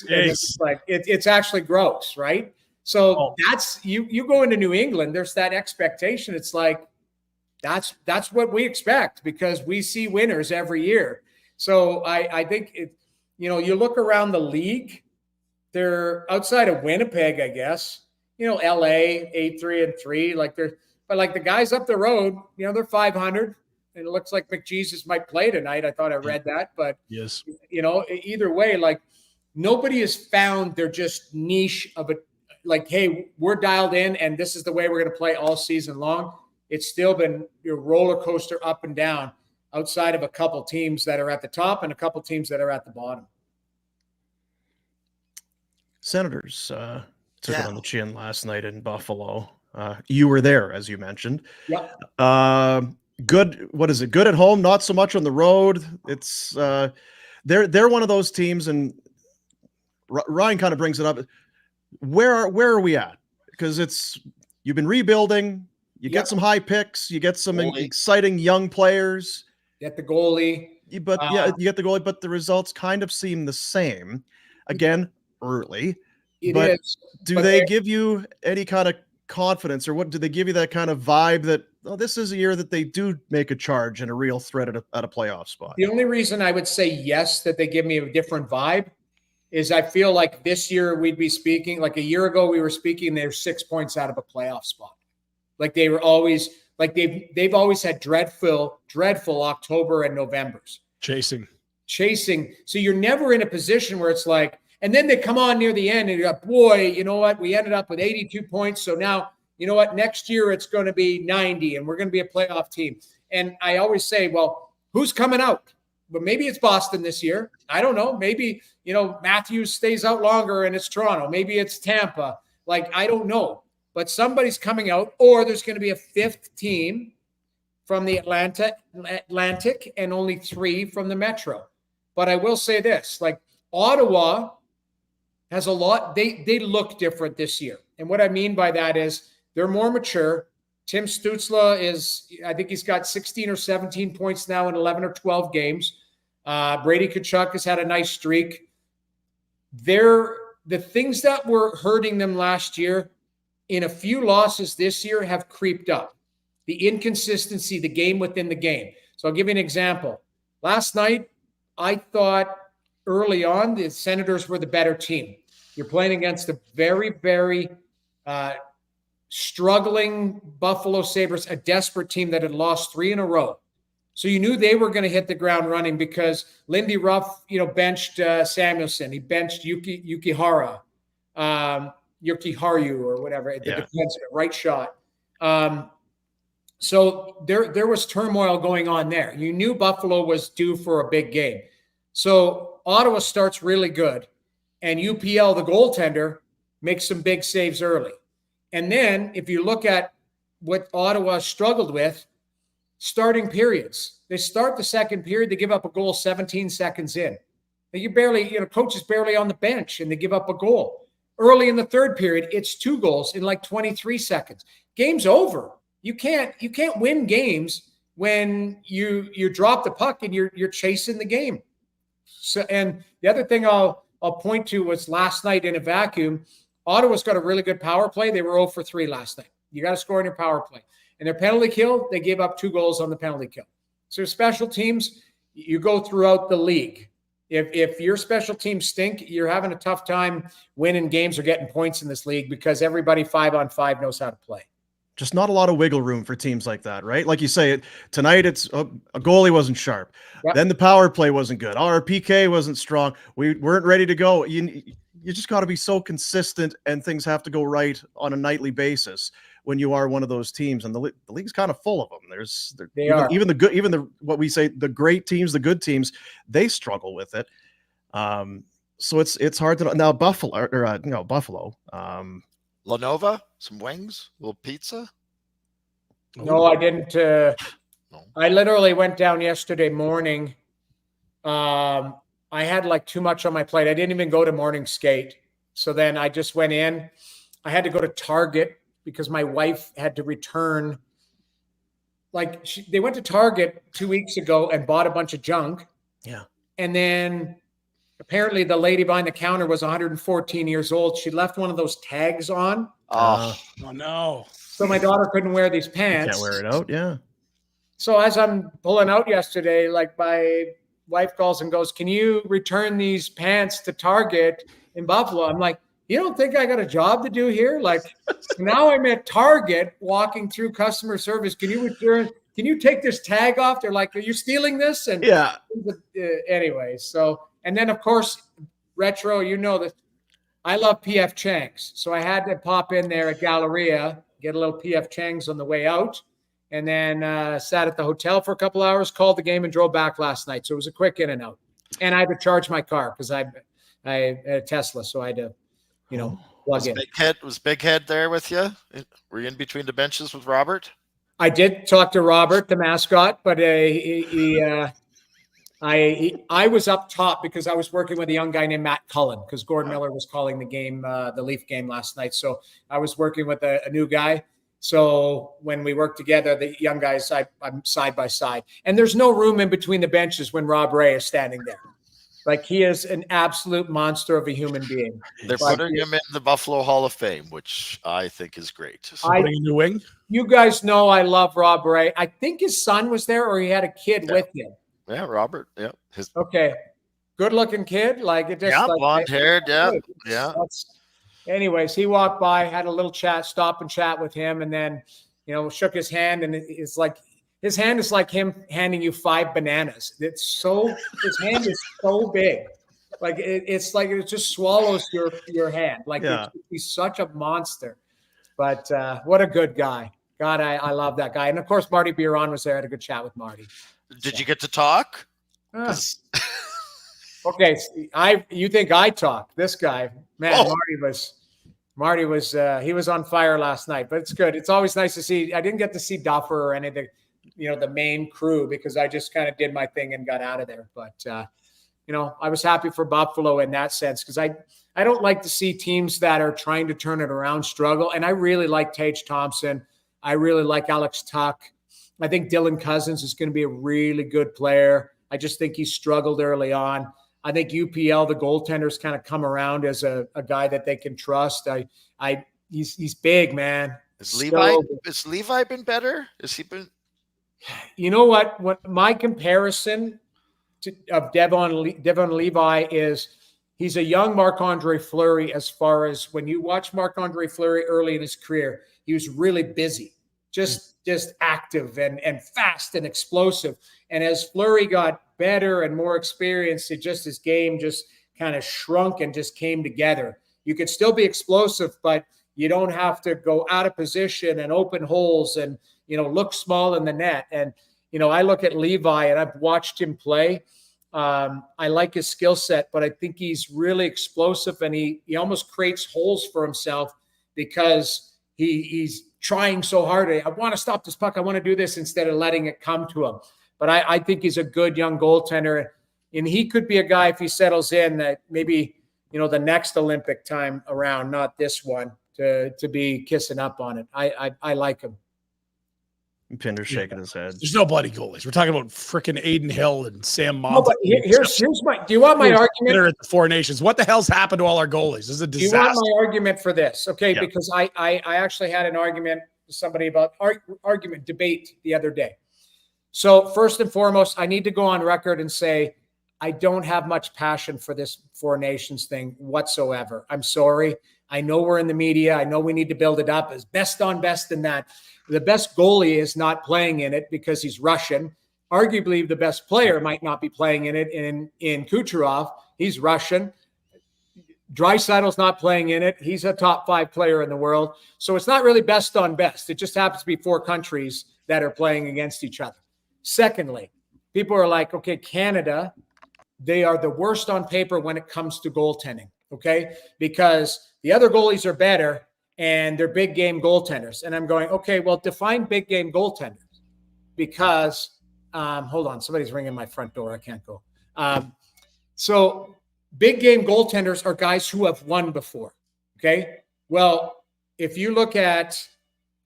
Yes. It's actually gross, right? So that's you go into New England, there's that expectation. It's like, that's what we expect because we see winners every year. So I think you look around the league, they're outside of Winnipeg, I guess, LA 8-3-3, but the guys up the road, they're 500 and it looks like McJesus might play tonight. I thought I read that, but yes, either way, nobody has found their just niche of it. Hey, we're dialed in and this is the way we're going to play all season long. It's still been a roller coaster up and down outside of a couple teams that are at the top and a couple teams that are at the bottom. Senators took it on the chin last night in Buffalo. You were there, as you mentioned. Yeah. Good. What is it? Good at home, not so much on the road. It's they're one of those teams, and Ryan kind of brings it up. Where are we at? because you've been rebuilding. You get some high picks. You get some exciting young players. Get the goalie. But you get the goalie, but the results kind of seem the same. Again, early. Do they give you any kind of confidence, or what do they give you that kind of vibe that this is a year that they do make a charge and a real threat at a playoff spot? The only reason I would say yes, that they give me a different vibe, is I feel like this year we'd be speaking, like a year ago we were speaking, they're 6 points out of a playoff spot. Like they were always, like they've always had dreadful October and Novembers. Chasing. So you're never in a position where it's like, and then they come on near the end and you're like, boy, you know what? We ended up with 82 points. So now, you know what? Next year it's going to be 90 and we're going to be a playoff team. And I always say, well, who's coming out? But maybe it's Boston this year. I don't know. Maybe, Matthews stays out longer and it's Toronto. Maybe it's Tampa. Like, I don't know. But somebody's coming out, or there's going to be a fifth team from the Atlantic and only 3 from the Metro. But I will say this, like Ottawa has a lot. They look different this year. And what I mean by that is they're more mature. Tim Stützle I think he's got 16 or 17 points now in 11 or 12 games. Brady Tkachuk has had a nice streak. The things that were hurting them last year in a few losses this year have creeped up. The inconsistency, the game within the game. So I'll give you an example. Last night, I thought early on the Senators were the better team. You're playing against a very, very struggling Buffalo Sabres, a desperate team that had lost 3 in a row. So you knew they were going to hit the ground running because Lindy Ruff, benched Samuelson. He benched Yukiharu or whatever, the defenseman, right shot. So there was turmoil going on there. You knew Buffalo was due for a big game. So Ottawa starts really good, and UPL, the goaltender, makes some big saves early. And then if you look at what Ottawa struggled with, starting periods. They start the second period, they give up a goal 17 seconds in. You barely, coach is barely on the bench, and they give up a goal. Early in the third period, it's 2 goals in like 23 seconds. Game's over. You can't win games when you drop the puck and you're chasing the game. So, and the other thing I'll point to was last night in a vacuum, Ottawa's got a really good power play. They were 0 for 3 last night. You got to score in your power play. And their penalty kill, they gave up 2 goals on the penalty kill. So special teams, you go throughout the league. If your special teams stink, you're having a tough time winning games or getting points in this league because everybody 5-on-5 knows how to play. Just not a lot of wiggle room for teams like that, right? Like you say, tonight it's a goalie wasn't sharp. Yep. Then the power play wasn't good. Our PK wasn't strong. We weren't ready to go. You just got to be so consistent, and things have to go right on a nightly basis when you are one of those teams. And the league's kind of full of them. Even the good, even the what we say the great teams, the good teams, they struggle with it. So it's hard to now Buffalo. Lanova, some wings, a little pizza. No, I didn't. I literally went down yesterday morning. I had like too much on my plate. I didn't even go to morning skate. So then I just went in. I had to go to Target because my wife had to return. Like they went to Target 2 weeks ago and bought a bunch of junk. Yeah. And then apparently the lady behind the counter was 114 years old. She left one of those tags on. Oh no. So my daughter couldn't wear these pants. Can't wear it out. Yeah. So as I'm pulling out yesterday, like my wife calls and goes, "Can you return these pants to Target in Buffalo?" I'm like, "You don't think I got a job to do here?" Like now I'm at Target walking through customer service. Can you take this tag off? They're like, "Are you stealing this?" And yeah. Anyway, so, and then of course, retro, that I love PF Chang's. So I had to pop in there at Galleria, get a little PF Chang's on the way out. And then sat at the hotel for a couple hours, called the game, and drove back last night. So it was a quick in and out. And I had to charge my car because I had a Tesla, so I had to, plug in. Was Big Head there with you? Were you in between the benches with Robert? I did talk to Robert, the mascot, but he I was up top because I was working with a young guy named Matt Cullen because Gordon Miller was calling the game, the Leaf game last night. So I was working with a new guy. So when we work together, the young guys, I'm side by side. And there's no room in between the benches when Rob Ray is standing there. Like, he is an absolute monster of a human being. They're putting him in the Buffalo Hall of Fame, which I think is great. So putting in the wing? You guys know I love Rob Ray. I think his son was there, or he had a kid with him. Yeah, Robert. Yeah. Okay. Good-looking kid. Like, it just blonde-haired. Yeah. Anyways, he walked by, had a little stop and chat with him, and then, shook his hand, and it's like his hand is like him handing you 5 bananas. His hand is so big. Like, it's like it just swallows your hand. Like, he's such a monster. But what a good guy. God, I love that guy. And of course, Marty Biron was there. I had a good chat with Marty. Did you get to talk? Okay, you think I talk? This guy, man, Marty was he was on fire last night. But it's good. It's always nice to see. I didn't get to see Duffer or any of the main crew because I just kind of did my thing and got out of there. But I was happy for Buffalo in that sense because I don't like to see teams that are trying to turn it around struggle. And I really like Tage Thompson. I really like Alex Tuck. I think Dylan Cousins is going to be a really good player. I just think he struggled early on. I think UPL, the goaltenders, kind of come around as a guy that they can trust. He's big, man. Has Levi been better? Has he been? You know what? What my comparison of Devon Levi is, he's a young Marc-Andre Fleury. As far as when you watch Marc-Andre Fleury early in his career, he was really busy, just active and fast and explosive. And as Fleury got better and more experienced, his game just kind of shrunk and just came together. You could still be explosive, but you don't have to go out of position and open holes and, look small in the net. And, I look at Levi and I've watched him play. I like his skill set, but I think he's really explosive and he almost creates holes for himself because he's trying so hard. I want to stop this puck. I want to do this instead of letting it come to him. But I think he's a good young goaltender. And he could be a guy, if he settles in, that maybe, the next Olympic time around, not this one, to be kissing up on it. I like him. Pinder's shaking his head. There's no bloody goalies. We're talking about freaking Adin Hill and Sam Monson. No, but here's my. Do you want my argument? At the Four Nations. What the hell's happened to all our goalies? This is a disaster. Do you want my argument for this? Okay, yeah. Because I actually had an argument with somebody about debate the other day. So first and foremost, I need to go on record and say I don't have much passion for this Four Nations thing whatsoever. I'm sorry. I know we're in the media. I know we need to build it up as best on best in that. The best goalie is not playing in it because he's Russian. Arguably, the best player might not be playing in it in Kucherov. He's Russian. Draisaitl's not playing in it. He's a top 5 player in the world. So it's not really best on best. It just happens to be 4 countries that are playing against each other. Secondly, people are like, okay, Canada, they are the worst on paper when it comes to goaltending, okay? Because the other goalies are better and they're big game goaltenders. And I'm going, okay, well, define big game goaltenders because, hold on, somebody's ringing my front door. I can't go. So big game goaltenders are guys who have won before, okay? Well, if you look at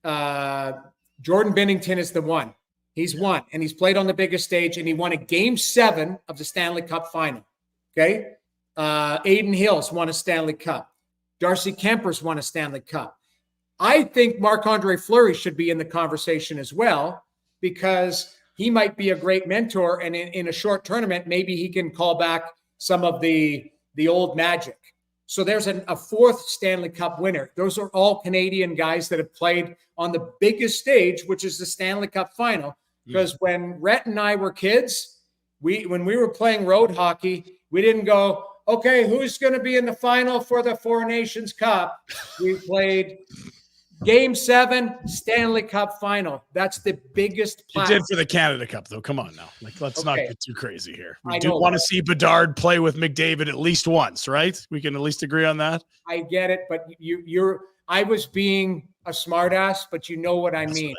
Jordan Binnington is the one. He's won, and he's played on the biggest stage, and he won a Game 7 of the Stanley Cup final, okay? Adin Hill's won a Stanley Cup. Darcy Kemper's won a Stanley Cup. I think Marc-Andre Fleury should be in the conversation as well because he might be a great mentor, and in a short tournament, maybe he can call back some of the old magic. So there's a 4th Stanley Cup winner. Those are all Canadian guys that have played on the biggest stage, which is the Stanley Cup final. Because when Rhett and I were kids, when we were playing road hockey, we didn't go, okay, who's going to be in the final for the Four Nations Cup? We played Game 7, Stanley Cup final. That's the biggest platform. You did for the Canada Cup, though. Come on now. Let's not get too crazy here. We do want to see Bedard play with McDavid at least once, right? We can at least agree on that. I get it, but I was being a smartass, but you know what I mean.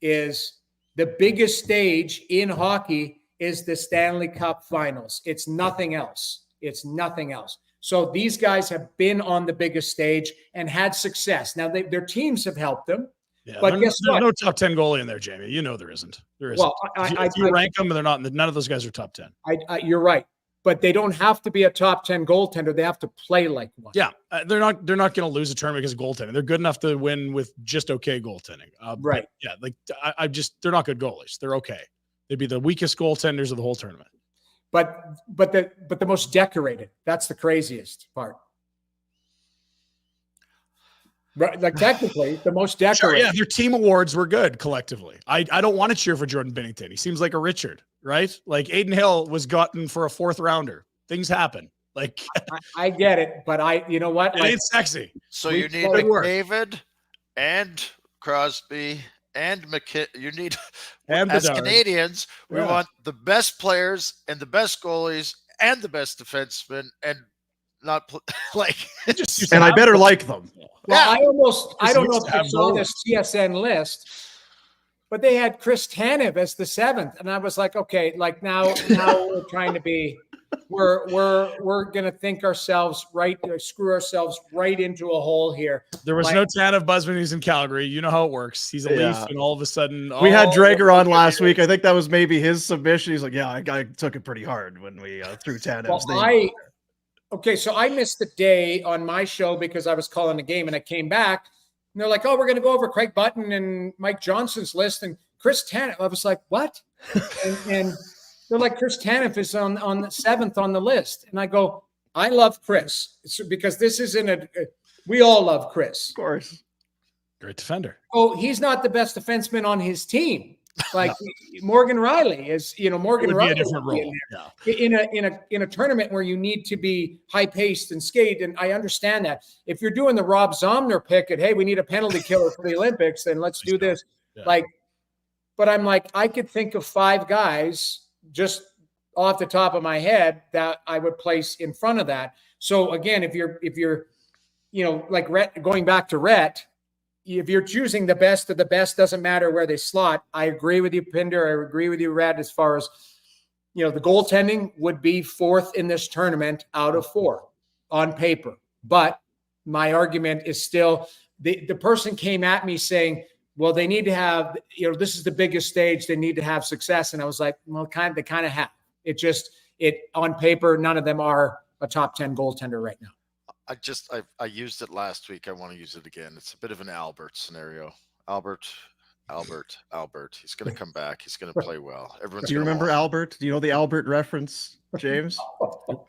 Is the biggest stage in hockey is the Stanley Cup Finals. It's nothing else. It's nothing else. So these guys have been on the biggest stage and had success. Now, their teams have helped them. Yeah, but guess what? There's no top 10 goalie in there, Jamie. You know there isn't. There isn't. Well, if you rank them, they're not. None of those guys are top 10. You're right. But they don't have to be a top 10 goaltender. They have to play like one. Yeah, they're not going to lose a tournament because of goaltending. They're good enough to win with just okay goaltending. Right. Yeah, like they're not good goalies. They're okay. They'd be the weakest goaltenders of the whole tournament. But the most decorated. That's the craziest part. Right, like technically the most decorated. Sure, yeah, their team awards were good collectively. I don't want to cheer for Jordan Binnington. He seems like a Richard, right? Like Adin Hill was gotten for a 4th rounder. Things happen. Like I get it, but you know what? Like, it's sexy. So you need McDavid and Crosby and You need, and as Bedard. Canadians, we want the best players and the best goalies and the best defensemen and not like. And I better like them. Well, I don't know if you saw this TSN list, but they had Chris Tanev as the 7th, and I was like, okay, like now we're trying to be, we're gonna think ourselves screw ourselves right into a hole here. There was no Tanev Busman. He's in Calgary. You know how it works. He's a Leaf, and all of a sudden, we had Drager on last week. I think that was maybe his submission. He's like, yeah, I took it pretty hard when we threw Tanev's name. Okay, so I missed the day on my show because I was calling the game, and I came back, and they're like, "Oh, we're going to go over Craig Button and Mike Johnson's list and Chris Tanev." I was like, "What?" and they're like, "Chris Tanev is on the 7th on the list," and I go, "I love Chris because this isn't we all love Chris, of course, great defender. Oh, he's not the best defenseman on his team." Like Morgan Riley is, Morgan Riley be a different role. In a tournament where you need to be high paced and skate. And I understand that if you're doing the Rob Zomner pick at, hey, we need a penalty killer for the Olympics, then let's do this. Yeah. But I'm like, I could think of 5 guys just off the top of my head that I would place in front of that. So again, if you're, like Rhett, going back to Rhett, if you're choosing the best of the best, doesn't matter where they slot. I agree with you, Pinder. I agree with you, Rhett, as far as, the goaltending would be 4th in this tournament out of 4 on paper. But my argument is still the person came at me saying, well, they need to have, this is the biggest stage. They need to have success. And I was like, well, they kind of have. It on paper, none of them are a top 10 goaltender right now. I used it last week. I want to use it again. It's a bit of an Albert scenario. Albert. He's going to come back. He's going to play well. Do you remember Albert? Do you know the Albert reference, James?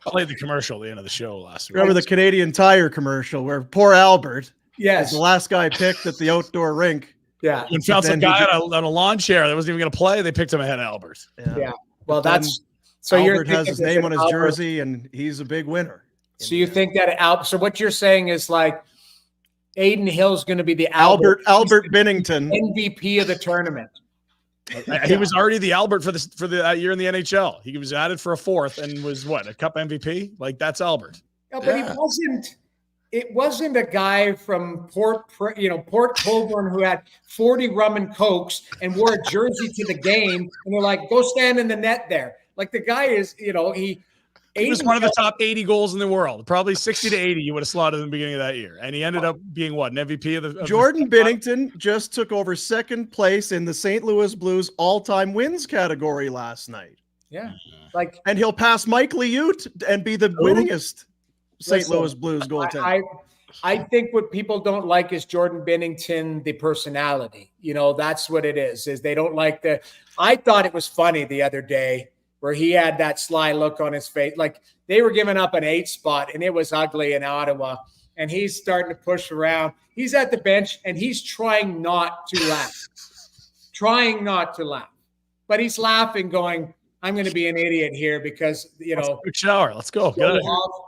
Played the commercial at the end of the show last week. Remember the Canadian Tire commercial where poor Albert was the last guy picked at the outdoor rink. Yeah. When found some guy on a lawn chair that wasn't even going to play, they picked him ahead of Albert. Yeah. Well, so Albert has his name on his jersey, and he's a big winner. So you think that so what you're saying is like Adin Hill's going to be the Albert Binnington MVP of the tournament. He was already the Albert for that year in the NHL. He was added for a 4th and was a Cup MVP. Like that's Albert. Yeah, but it wasn't a guy from Port Colborne who had 40 rum and cokes and wore a jersey to the game. And they're like, go stand in the net there. Like the guy is, he was one of the top 80 goals in the world. Probably 60 to 80 you would have slotted in the beginning of that year. And he ended up being an MVP of the Jordan Binnington just took over 2nd place in the St. Louis Blues all-time wins category last night. Yeah. And he'll pass Mike Liut and be the winningest St. Louis Blues goaltender. I think what people don't like is Jordan Binnington, the personality. That's what it is they don't like I thought it was funny the other day where he had that sly look on his face. Like they were giving up an 8 spot and it was ugly in Ottawa. And he's starting to push around. He's at the bench and he's trying not to laugh. But he's laughing going, I'm going to be an idiot here because, quick shower. Let's go.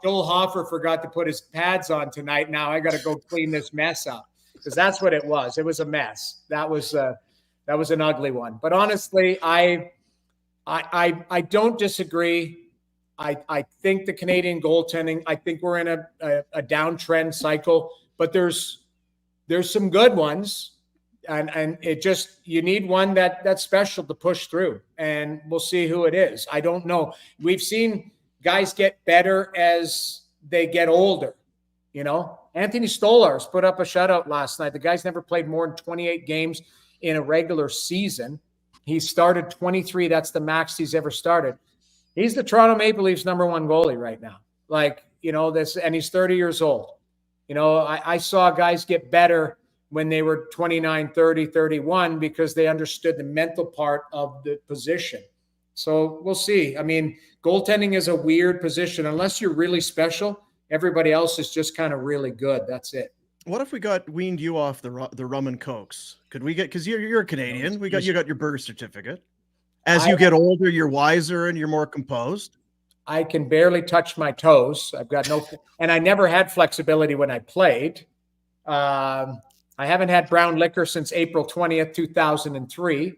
Joel Hofer forgot to put his pads on tonight. Now I got to go clean this mess up because that's what it was. It was a mess. That was an ugly one. But honestly, I don't disagree. I think the Canadian goaltending, I think we're in a downtrend cycle, but there's some good ones. And it just, you need one that's special to push through, and we'll see who it is. I don't know. We've seen guys get better as they get older. You know, Anthony Stolarz put up a shutout last night. The guy's never played more than 28 games in a regular season. He started 23. That's the max he's ever started. He's the Toronto Maple Leafs #1 goalie right now. Like, you know, this, and he's 30 years old. You know, I saw guys get better when they were 29, 30, 31, because they understood the mental part of the position. So we'll see. I mean, goaltending is a weird position. Unless you're really special, everybody else is just kind of really good. That's it. What if we weaned you off the rum and cokes? Could we get, because you're a Canadian, you got your birth certificate. As you get older, you're wiser and you're more composed. I can barely touch my toes. I've got no, and I never had flexibility when I played. I haven't had brown liquor since April 20th, 2003.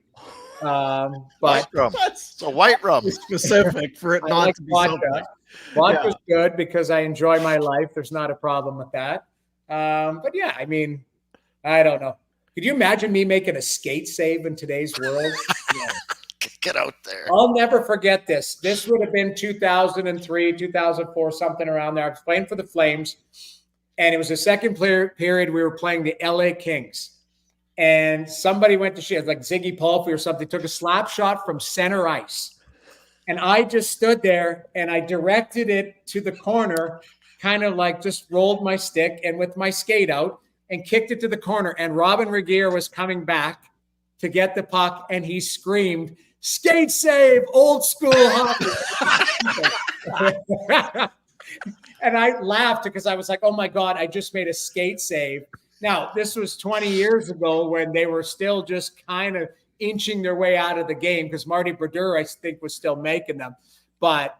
But it's a white rum. Specific for it not like to be vodka. something. Vodka's good because I enjoy my life. There's not a problem with that. But yeah, I mean, I don't know. Could you imagine me making a skate save in today's world? Yeah. Get out there. I'll never forget this. This would have been 2003, 2004, something around there. I was playing for the Flames, and it was the second period. We were playing the LA Kings, and somebody went to shit, like Ziggy Palfy or something, took a slap shot from center ice. And I just stood there and I directed it to the corner, kind of like just rolled my stick and with my skate out and kicked it to the corner. And Robin Regeer was coming back to get the puck, and he screamed, "Skate save, old school hockey." And I laughed because I was like, oh my God, I just made a skate save. Now, this was 20 years ago when they were still just kind of inching their way out of the game, because Marty Brodeur, I think, was still making them. But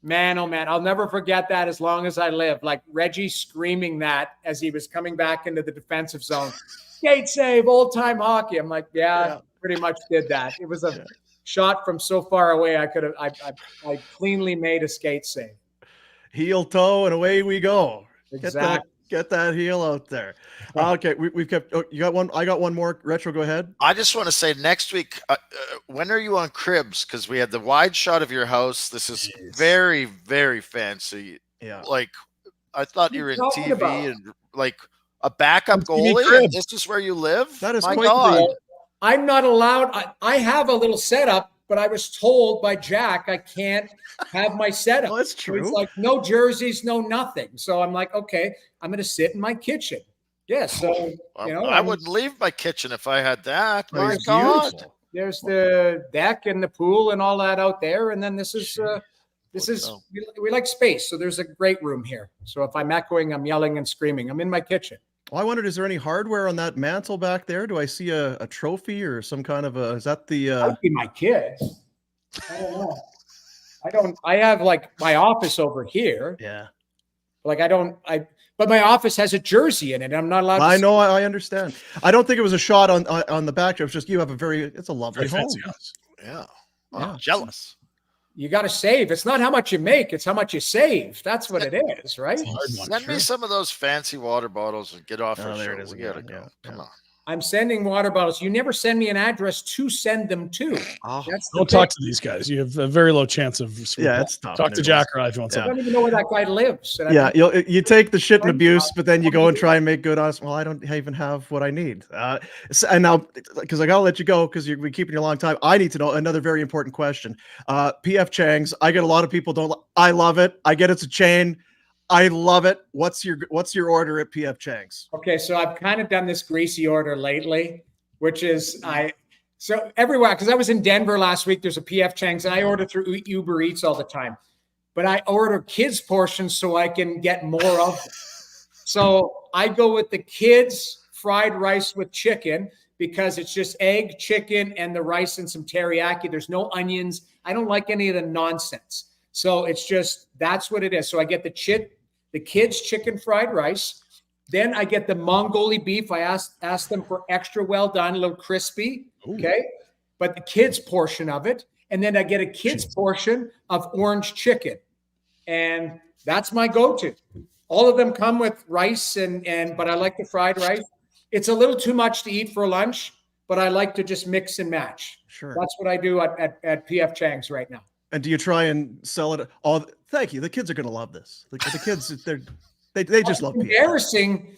man, oh man, I'll never forget that as long as I live. Like Reggie screaming that as he was coming back into the defensive zone. Skate save, old time hockey. I'm like, yeah, pretty much did that. It was a shot from so far away. I cleanly made a skate save. Heel toe and away we go. Exactly. Get that heel out there. Okay, we've kept. Oh, you got one. I got one more. Retro, go ahead. I just want to say, next week, when are you on Cribs? Because we had the wide shot of your house. This is very, very fancy. Yeah. Like, I thought you were in TV about? and like a backup goalie. And this is where you live. That is my quite God. I'm not allowed. I have a little setup, but I was told by Jack I can't have my setup. Well, that's true. It's like no jerseys, no nothing. So I'm like, okay, I'm going to sit in my kitchen. Yeah, so you know, I wouldn't leave my kitchen if I had that. Oh, My it's God. beautiful. there's the deck and the pool and all that out there, and then this is we like space. So there's a great room here. So if I'm echoing, I'm yelling and screaming. I'm in my kitchen. Well, I wondered, is there any hardware on that mantle back there? Do I see a trophy or some kind of a? Is that the? Might be my kids. I don't know. I have like my office over here. Yeah. Like but my office has a jersey in it. I'm not allowed to. I know. I understand. I don't think it was a shot on the back. It was just you have it's a lovely Very home. fancy house. Yeah. Yeah. I'm jealous. You got to save. It's not how much you make. It's how much you save. That's what it is, right? It's a hard one, Send me some of those fancy water bottles and get off our there show. it is We gotta again. go. Yeah. Come on. I'm sending water bottles. You never send me an address to send them to. Oh, That's the Don't talk to these guys. You have a very low chance of. Yeah, it's tough. Talk to Jack or I if you want Yeah. I something. don't even know where that guy lives. And Yeah, you take the shit and abuse, but then you go and try and make good on us. Well, I don't even have what I need. And now, because I gotta let you go because you've been keeping you a long time. I need to know another very important question. PF Chang's. I get a lot of people don't. I love it. I get it's a chain. I love it. What's your order at PF Chang's? Okay, so I've kind of done this greasy order lately, which is so everywhere, because I was in Denver last week. There's a PF Chang's, and I order through Uber Eats all the time. But I order kids portions so I can get more of them. So I go with the kids fried rice with chicken because it's just egg, chicken, and the rice and some teriyaki. There's no onions. I don't like any of the nonsense. So it's just, that's what it is. So I get the kids chicken fried rice. Then I get the Mongoli beef. I asked them for extra well done, a little crispy. Ooh. Okay. But the kids portion of it. And then I get a kids portion of orange chicken. And that's my go-to. All of them come with rice but I like the fried rice. It's a little too much to eat for lunch, but I like to just mix and match. Sure. That's what I do at PF Chang's right now. And do you try and sell it? Oh, thank you. The kids are going to love this. The kids, they just love PF. Embarrassing.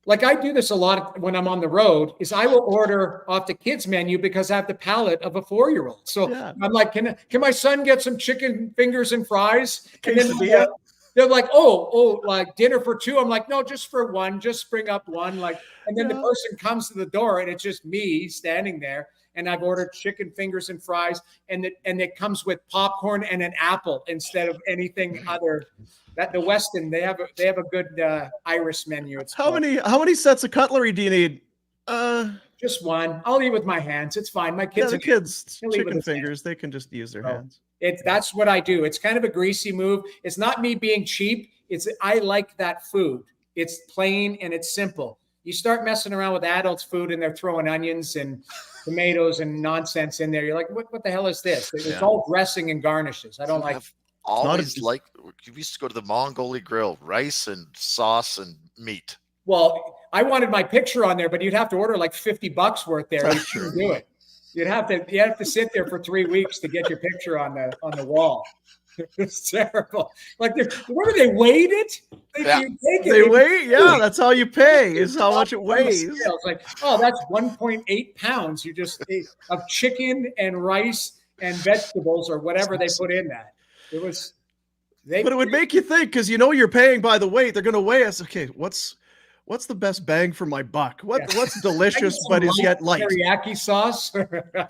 Like I do this a lot when I'm on the road, is I will order off the kids menu because I have the palate of a 4-year-old. So yeah. I'm like, can my son get some chicken fingers and fries? And then they're like, oh, like dinner for 2. I'm like, no, just for 1, just bring up 1. Like, and then the person comes to the door and it's just me standing there. And I've ordered chicken fingers and fries, and it comes with popcorn and an apple instead of anything other. That the Westin, they have a good Irish menu. It's how many sets of cutlery do you need? Just 1. I'll eat with my hands. It's fine. My kids, the kids chicken fingers, they can just use their hands. That's what I do. It's kind of a greasy move. It's not me being cheap. I like that food. It's plain and it's simple. You start messing around with adults' food and they're throwing onions and tomatoes and nonsense in there. You're like, what the hell is this? It's all dressing and garnishes. I don't like. Always like we used to go to the Mongolian grill, rice and sauce and meat. Well, I wanted my picture on there, but you'd have to order like $50 worth there. You shouldn't do it. You have to sit there for 3 weeks to get your picture on the wall. It's terrible. Like, what do they weigh it? They weigh? Yeah, that's how you pay. Is how much it weighs. It's like, oh, that's 1.8 pounds. You just ate of chicken and rice and vegetables or whatever they put in that. It was. But it would make you think because you're paying by the weight. They're going to weigh us. Okay, what's the best bang for my buck? What's delicious but is yet light? Teriyaki sauce.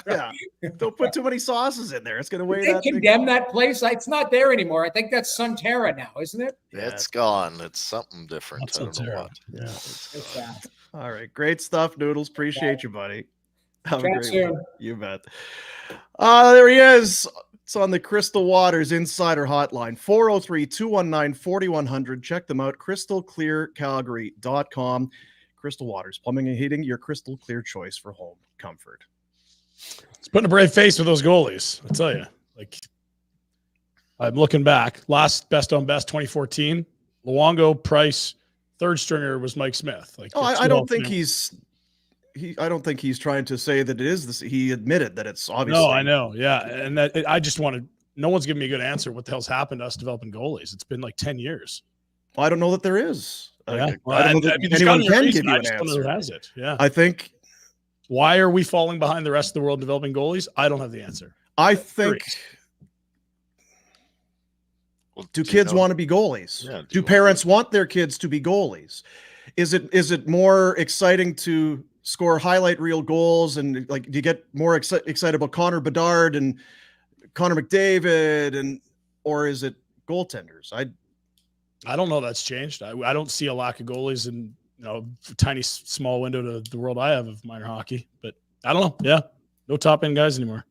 Yeah, don't put too many sauces in there. It's going to weigh. They condemn that place. It's not there anymore. I think that's Sunterra now, isn't it? Yeah, it's gone. It's something different. I don't know what. Yeah. It's bad. All right, great stuff, Noodles. Appreciate you, buddy. Have a great one. You bet. There he is. It's on the Crystal Waters Insider Hotline, 403-219-4100. Check them out, crystalclearcalgary.com. Crystal Waters, plumbing and heating, your crystal clear choice for home comfort. It's putting a brave face with those goalies, I tell you. Like, I'm looking back. Last best on best, 2014. Luongo, Price, third stringer was Mike Smith. Like, I don't think I don't think he's trying to say that it is this. He admitted that it's obviously. No, I know. Yeah. And I just wanted, no one's giving me a good answer. What the hell's happened to us developing goalies? It's been like 10 years. I don't know that there is. Yeah. I don't know that anyone can give you an answer. Has it. Yeah. I think. Why are we falling behind the rest of the world developing goalies? I don't have the answer. I think. Well, do kids want to be goalies? Yeah, do parents want their kids to be goalies? Is it more exciting to score highlight reel goals and like do you get more excited about Connor Bedard and Connor McDavid or is it goaltenders? I don't know. That's changed. I don't see a lack of goalies in tiny small window to the world I have of minor hockey, but I don't know. Yeah, no top end guys anymore.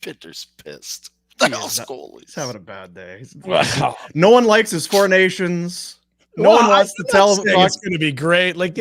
Pinter's pissed. Goalies. He's having a bad day. Wow. No one likes his Four Nations. No one wants to tell him it's going to be great. Like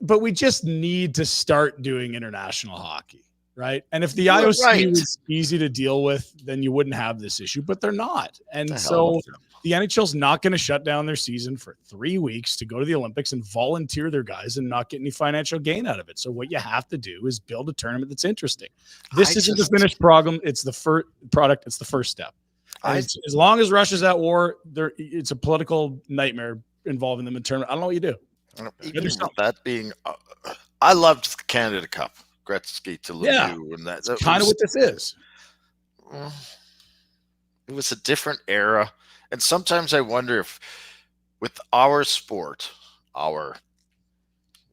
but we just need to start doing international hockey, right? And if the IOC was easy to deal with, then you wouldn't have this issue, but they're not. And so the NHL's not going to shut down their season for 3 weeks to go to the Olympics and volunteer their guys and not get any financial gain out of it. So what you have to do is build a tournament that's interesting. This isn't the finished problem. It's the first product. It's the first step. As long as Russia's at war, it's a political nightmare involving them in tournament. I don't know what you do. Even that being, I loved the Canada Cup, Gretzky to Lemieux, and that's kind of what this is. It was a different era, and sometimes I wonder if, with our sport, we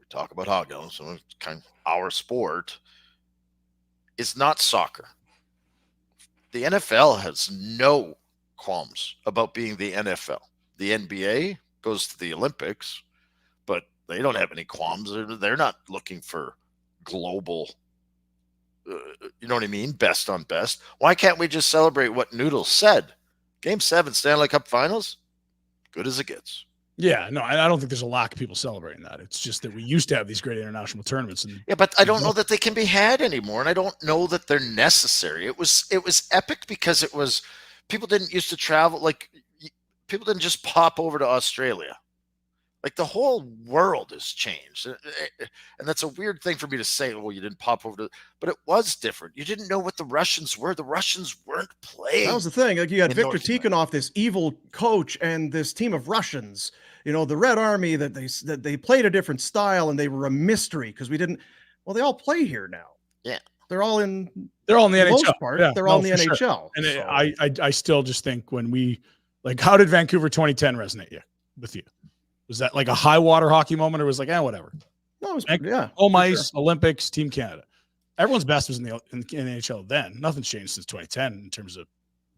talk about hockey, so it's kind of our sport is not soccer. The NFL has no qualms about being the NFL. The NBA goes to the Olympics, but they don't have any qualms. They're not looking for global, you know what I mean? Best on best. Why can't we just celebrate what Noodles said? Game 7, Stanley Cup Finals, good as it gets. Yeah, no, I don't think there's a lack of people celebrating that. It's just that we used to have these great international tournaments. Yeah, but I don't know that they can be had anymore, and I don't know that they're necessary. It was epic because it was people didn't used to travel like. People didn't just pop over to Australia. Like the whole world has changed. And that's a weird thing for me to say. Well, you didn't pop over to, but it was different. You didn't know what the Russians were. The Russians weren't playing. That was the thing. Like you had in Viktor North America. Tikhonov, this evil coach, and this team of Russians, the Red Army that they played a different style and they were a mystery because we didn't, well, they all play here now. Yeah. They're all in the NHL. Most part, Yeah, they're all in the for NHL. Sure. And so. I still just think when we, like, how did Vancouver 2010 resonate with you? Was that like a high water hockey moment, or was like, whatever? No, it was, yeah. Home ice, sure. Olympics, Team Canada. Everyone's best was in the NHL then. Nothing's changed since 2010 in terms of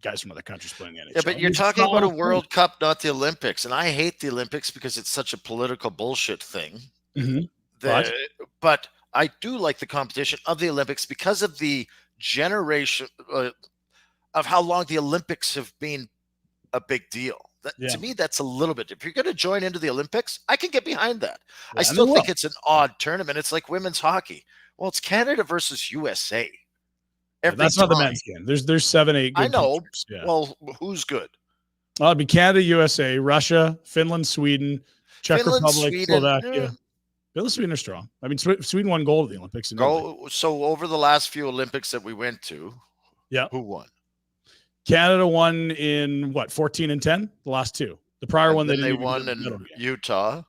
guys from other countries playing the NHL. Yeah, but you're talking about a World Cup, not the Olympics. And I hate the Olympics because it's such a political bullshit thing. Mm-hmm. But I do like the competition of the Olympics because of the generation of how long the Olympics have been a big deal. To me, that's a little bit. If you're going to join into the Olympics, I can get behind that. Yeah, I still think it's an odd tournament. It's like women's hockey. Well, it's Canada versus USA. That's not the men's game. There's 7-8. I know. Yeah. Well, who's good? Well, it'd be Canada, USA, Russia, Finland, Sweden, Czech Republic, Sweden, Slovakia. Finland, Sweden are strong. I mean, Sweden won gold at the Olympics. So over the last few Olympics that we went to, who won? Canada won in 14 and 10, the last two. The prior one they won in Utah.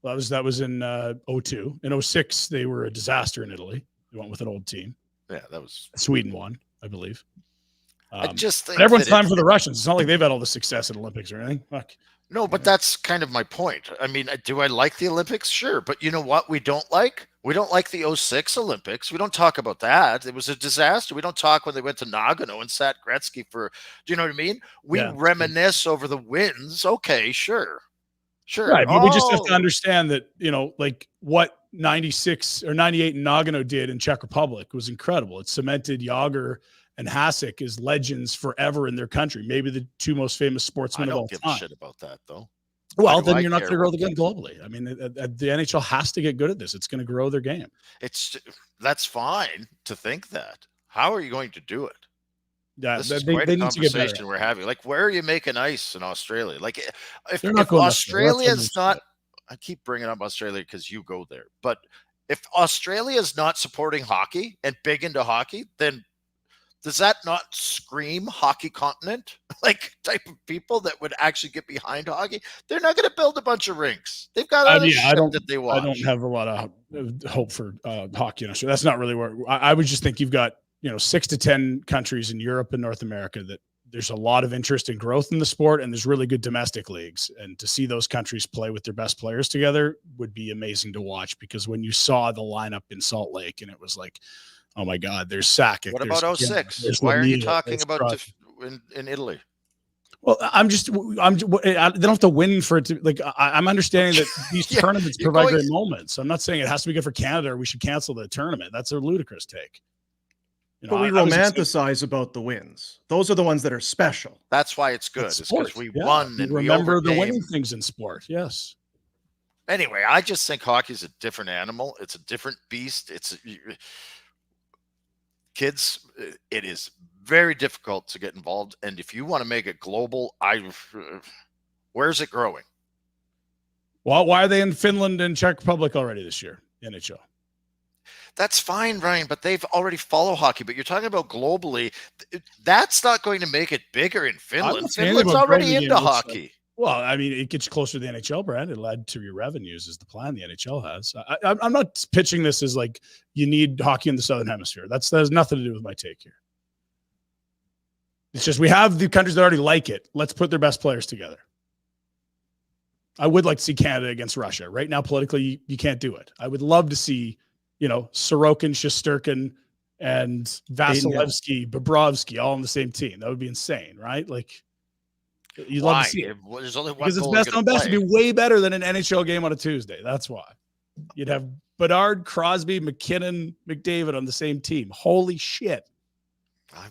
Well, that was in 2002. In 2006, they were a disaster in Italy. They went with an old team. Yeah, that was Sweden won, I believe. I just think everyone's time for the Russians. It's not like they've had all the success at Olympics or anything. Fuck. No, but that's kind of my point. I mean, do I like the Olympics? Sure. But you know what we don't like? We don't like the 2006 Olympics. We don't talk about that. It was a disaster. We don't talk when they went to Nagano and sat Gretzky for, do you know what I mean? We reminisce over the wins. Okay, sure. Right. But we just have to understand that, like what 96 or 98 in Nagano did in Czech Republic was incredible. It cemented Jágr and Hasek as legends forever in their country. Maybe the two most famous sportsmen of all time. I don't give a shit about that, though. Well, then you're not going to grow the game globally. I mean, the NHL has to get good at this. It's going to grow their game. That's fine to think that. How are you going to do it? Yeah, this is quite a conversation we're having. Like, where are you making ice in Australia? Like, if Australia's not, I keep bringing up Australia because you go there. But if Australia is not supporting hockey and big into hockey, then does that not scream hockey continent? Like type of people that would actually get behind hockey? They're not going to build a bunch of rinks. They've got other shit that they watch. I don't have a lot of hope for hockey in Australia. That's not really where I would just think you've got 6 to 10 countries in Europe and North America that there's a lot of interest and growth in the sport, and there's really good domestic leagues. And to see those countries play with their best players together would be amazing to watch, because when you saw the lineup in Salt Lake and it was like, oh my God, there's Sakic. What about 2006? Why are you talking about in Italy? Well, they don't have to win for it to, like, I'm understanding that these tournaments provide great moments. I'm not saying it has to be good for Canada or we should cancel the tournament. That's a ludicrous take. But we romanticize about the wins. Those are the ones that are special. That's why it's good. It's because we won and remember the winning things in sport. Yes. Anyway, I just think hockey is a different animal. It's a different beast. Kids, it is very difficult to get involved. And if you want to make it global, where's it growing? Well, why are they in Finland and Czech Republic already this year? NHL. That's fine, Ryan, but they've already followed hockey. But you're talking about globally. That's not going to make it bigger in Finland. Finland's already into hockey. Well, I mean, it gets you closer to the NHL, Brad. It'll add to your revenues is the plan the NHL has. I'm not pitching this as like you need hockey in the Southern Hemisphere. That has nothing to do with my take here. It's just we have the countries that already like it. Let's put their best players together. I would like to see Canada against Russia. Right now, politically, you can't do it. I would love to see, Sorokin, Shesterkin, and Vasilevsky, Bobrovsky all on the same team. That would be insane, right? Like, you'd love to see it. There's only one because it's best on best. It'd be way better than an NHL game on a Tuesday. That's why. You'd have Bedard, Crosby, McKinnon, McDavid on the same team. Holy shit. I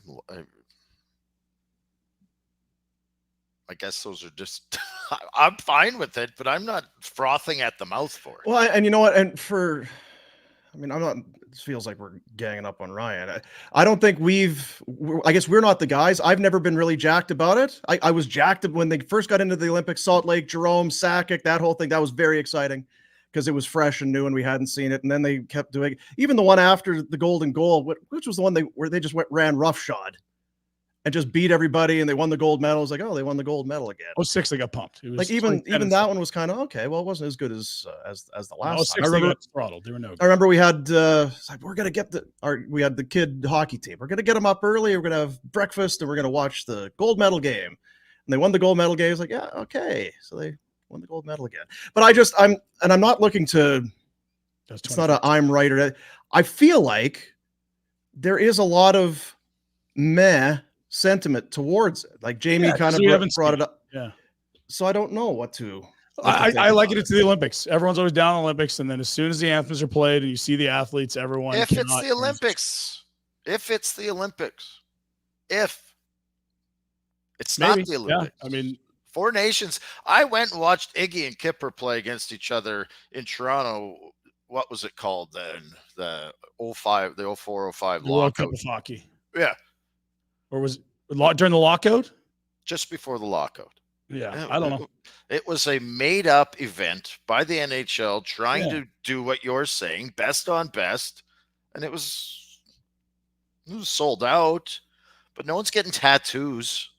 guess those are just I'm fine with it, but I'm not frothing at the mouth for it. Well, and you know what? And I mean, I'm not. It feels like we're ganging up on Ryan. I don't think I guess we're not the guys. I've never been really jacked about it. I was jacked when they first got into the Olympics. Salt Lake, Jerome, Sakic, that whole thing. That was very exciting because it was fresh and new and we hadn't seen it. And then they kept doing even the one after the golden goal, which was the one where they just ran roughshod and just beat everybody and they won the gold medal. It was like, oh, they won the gold medal again. 06, they got pumped. It was like even that one was kind of okay. Well, it wasn't as good as the last time. I remember throttled. They were no good. I remember we had we're gonna get we had the kid hockey team. We're gonna get them up early. We're gonna have breakfast and we're gonna watch the gold medal game. And they won the gold medal game. It's like, yeah, okay. So they won the gold medal again. But I'm not looking to. It's not I'm right or I feel like there is a lot of meh sentiment towards it. Like Jamie kind of brought it up. Yeah. So I don't know what to. I liken it to the Olympics. Everyone's always down on the Olympics, and then as soon as the anthems are played and you see the athletes, everyone. If it's the Olympics, it's not the Olympics. Yeah. I mean, Four Nations. I went and watched Iggy and Kipper play against each other in Toronto. What was it called then? The 04, 05 World Cup lockout. of hockey. Yeah. Or was it during the lockout? Just before the lockout. Yeah, I don't know. It was a made-up event by the NHL trying to do what you're saying, best on best, and it was sold out, but no one's getting tattoos,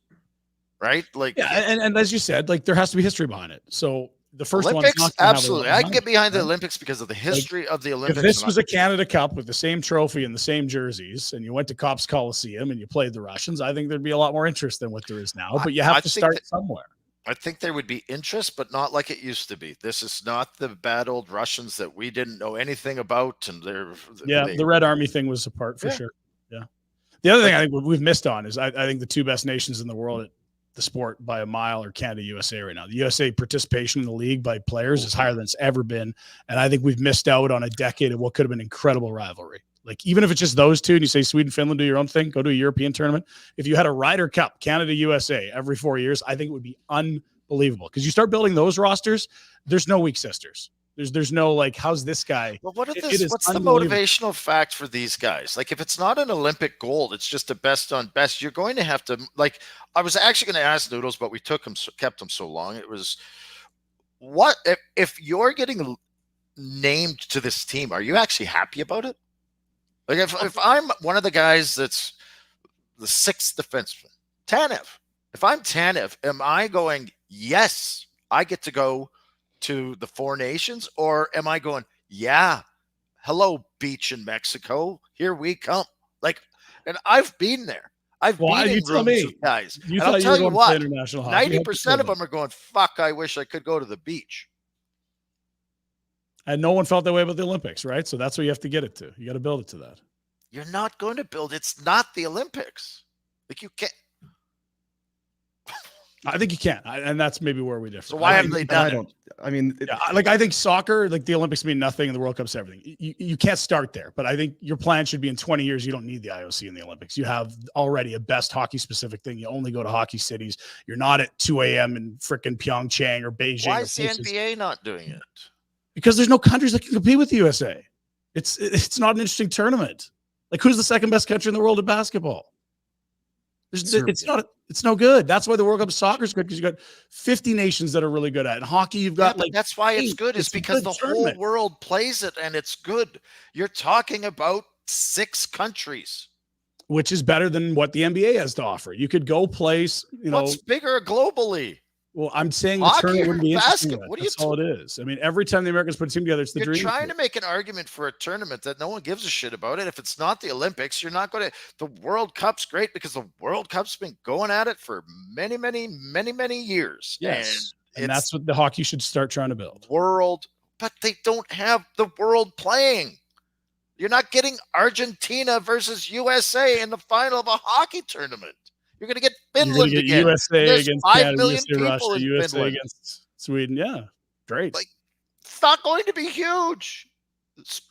right? Like, yeah, and as you said, like there has to be history behind it. So the first Olympics, one, absolutely. I can get behind the Olympics because of the history of the Olympics. If this was a Canada Cup with the same trophy and the same jerseys, and you went to Copps Coliseum and you played the Russians, I think there'd be a lot more interest than what there is now. But you have to start somewhere. I think there would be interest, but not like it used to be. This is not the bad old Russians that we didn't know anything about. And the Red Army thing was a part for sure. Yeah. The other thing I think we've missed on is I think the two best nations in the world at the sport by a mile are Canada, USA right now. The USA participation in the league by players is higher than it's ever been. And I think we've missed out on a decade of what could have been incredible rivalry. Like, even if it's just those two and you say Sweden, Finland, do your own thing, go to a European tournament. If you had a Ryder Cup, Canada, USA, every 4 years, I think it would be unbelievable. Because you start building those rosters, there's no weak sisters. There's no, like, how's this guy? Well, what's the motivational fact for these guys? Like, if it's not an Olympic gold, it's just a best on best. You're going to have to, like, I was actually going to ask Noodles, but we kept him so long. It was, what if you're getting named to this team, are you actually happy about it? Like, if I'm one of the guys that's the sixth defenseman, Tanev, if I'm Tanev, am I going, yes, I get to go to the Four Nations? Or am I going, yeah, hello, beach in Mexico, here we come? Like, and I've been there. I've been in rooms with guys. And I'll tell you what, 90% of them are going, fuck, I wish I could go to the beach. And no one felt that way about the Olympics, right? So that's what you have to get it to. You got to build it to that. You're not going to build. It's not the Olympics. Like, you can't. I think you can. And that's maybe where we differ. So why haven't they done it? I mean, I think soccer, like the Olympics mean nothing and the World Cup's everything. You can't start there. But I think your plan should be in 20 years, you don't need the IOC in the Olympics. You have already a best hockey specific thing. You only go to hockey cities. You're not at 2 a.m. in frickin' Pyeongchang or Beijing. Why is the NBA not doing it? Because there's no countries that can compete with the USA. It's not an interesting tournament. Like, who's the second best country in the world at basketball? It's no good. That's why the World Cup of soccer is good, because you got 50 nations that are really good at it. In hockey, you've got that's why it's good. It's because the whole world plays it and it's good. You're talking about 6 countries, which is better than what the NBA has to offer. You could go place, what's bigger globally? Well, I'm saying the tournament wouldn't be interesting. That's all it is. I mean, every time the Americans put a team together, it's the dream. You're trying to make an argument for a tournament that no one gives a shit about it. If it's not the Olympics, you're not going to. The World Cup's great because the World Cup's been going at it for many, many, many, many years. Yes, and that's what the hockey should start trying to build. But they don't have the world playing. You're not getting Argentina versus USA in the final of a hockey tournament. You're going to get Finland again. USA There's against 5 Canada, million USA, people Russia, in USA Finland. against Sweden. Yeah, great. Like, it's not going to be huge.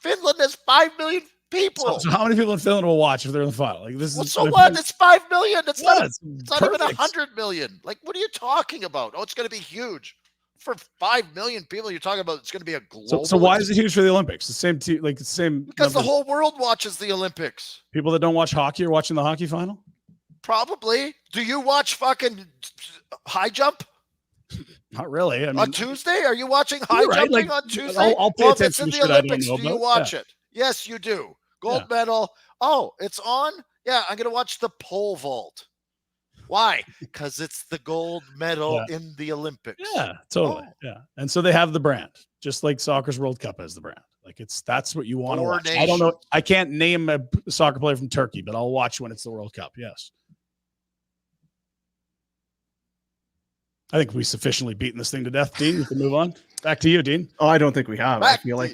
Finland has 5 million people. So how many people in Finland will watch if they're in the final? Like, this is so what? It's 5 million. It's not even perfect. 100 million. Like, what are you talking about? Oh, it's going to be huge. for 5 million people. You're talking about it's going to be a global. So why is it huge for the Olympics? The same Because the whole world watches the Olympics. People that don't watch hockey are watching the hockey final? Probably. Do you watch fucking high jump? Not really. I mean, on Tuesday? Are you watching high jumping on Tuesday? I'll pay attention to the shit Olympics, I don't know do you about. watch it? Yes, you do. Gold medal. Oh, it's on? Yeah, I'm going to watch the pole vault. Why? Because it's the gold medal in the Olympics. Yeah, totally. Oh. Yeah. And so they have the brand, just like Soccer's World Cup has the brand. Like that's what you want to watch. I don't know. I can't name a soccer player from Turkey, but I'll watch when it's the World Cup. Yes. I think we sufficiently beaten this thing to death, Dean. We can move on. Back to you, Dean. Oh, I don't think we have. I feel like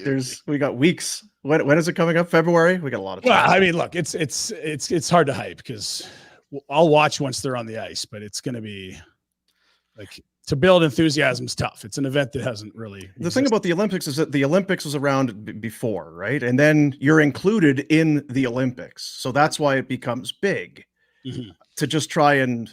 we got weeks. When is it coming up? February? We got a lot of time. Well, I mean, look, it's hard to hype because I'll watch once they're on the ice, but it's going to be like to build enthusiasm is tough. It's an event that hasn't really. The thing about the Olympics is that the Olympics was around before, right? And then you're included in the Olympics, so that's why it becomes big to just try and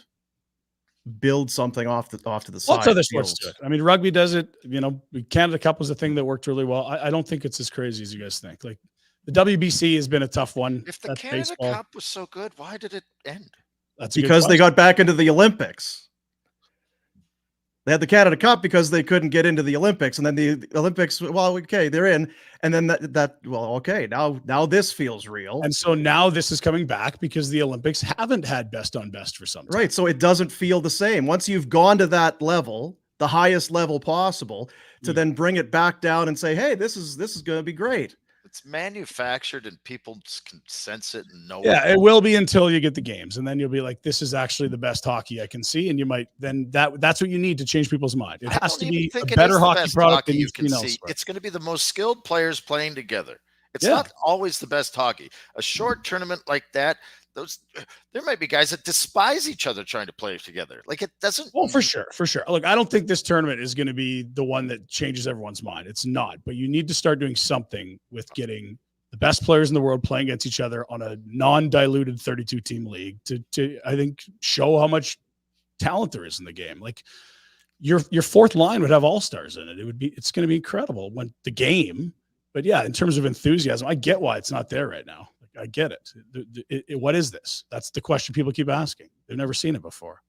build something off to the side. Lots of other sports do it. I mean, rugby does it. You know, Canada Cup was a thing that worked really well. I don't think it's as crazy as you guys think. Like the WBC has been a tough one. If the Canada Cup was so good, why did it end? That's because they got back into the Olympics. They had the Canada Cup because they couldn't get into the Olympics, and then the Olympics. Well, okay, they're in, and then okay, now this feels real, and so now this is coming back because the Olympics haven't had best on best for some time. Right, so it doesn't feel the same once you've gone to that level, the highest level possible, to then bring it back down and say, hey, this is going to be great. It's manufactured and people can sense it and know. Yeah, it will be until you get the games, and then you'll be like, "This is actually the best hockey I can see," and you might then that's what you need to change people's mind. It has to be a better hockey product than you can see. It's going to be the most skilled players playing together. It's not always the best hockey. A short tournament like that, there might be guys that despise each other trying to play together. Like it doesn't. Oh, for sure. Look, I don't think this tournament is going to be the one that changes everyone's mind. It's not. But you need to start doing something with getting the best players in the world playing against each other on a non-diluted 32-team league to I think show how much talent there is in the game. Like your fourth line would have all-stars in it. It's going to be incredible when the game. But yeah, in terms of enthusiasm, I get why it's not there right now. Like, I get it. What is this? That's the question people keep asking. They've never seen it before.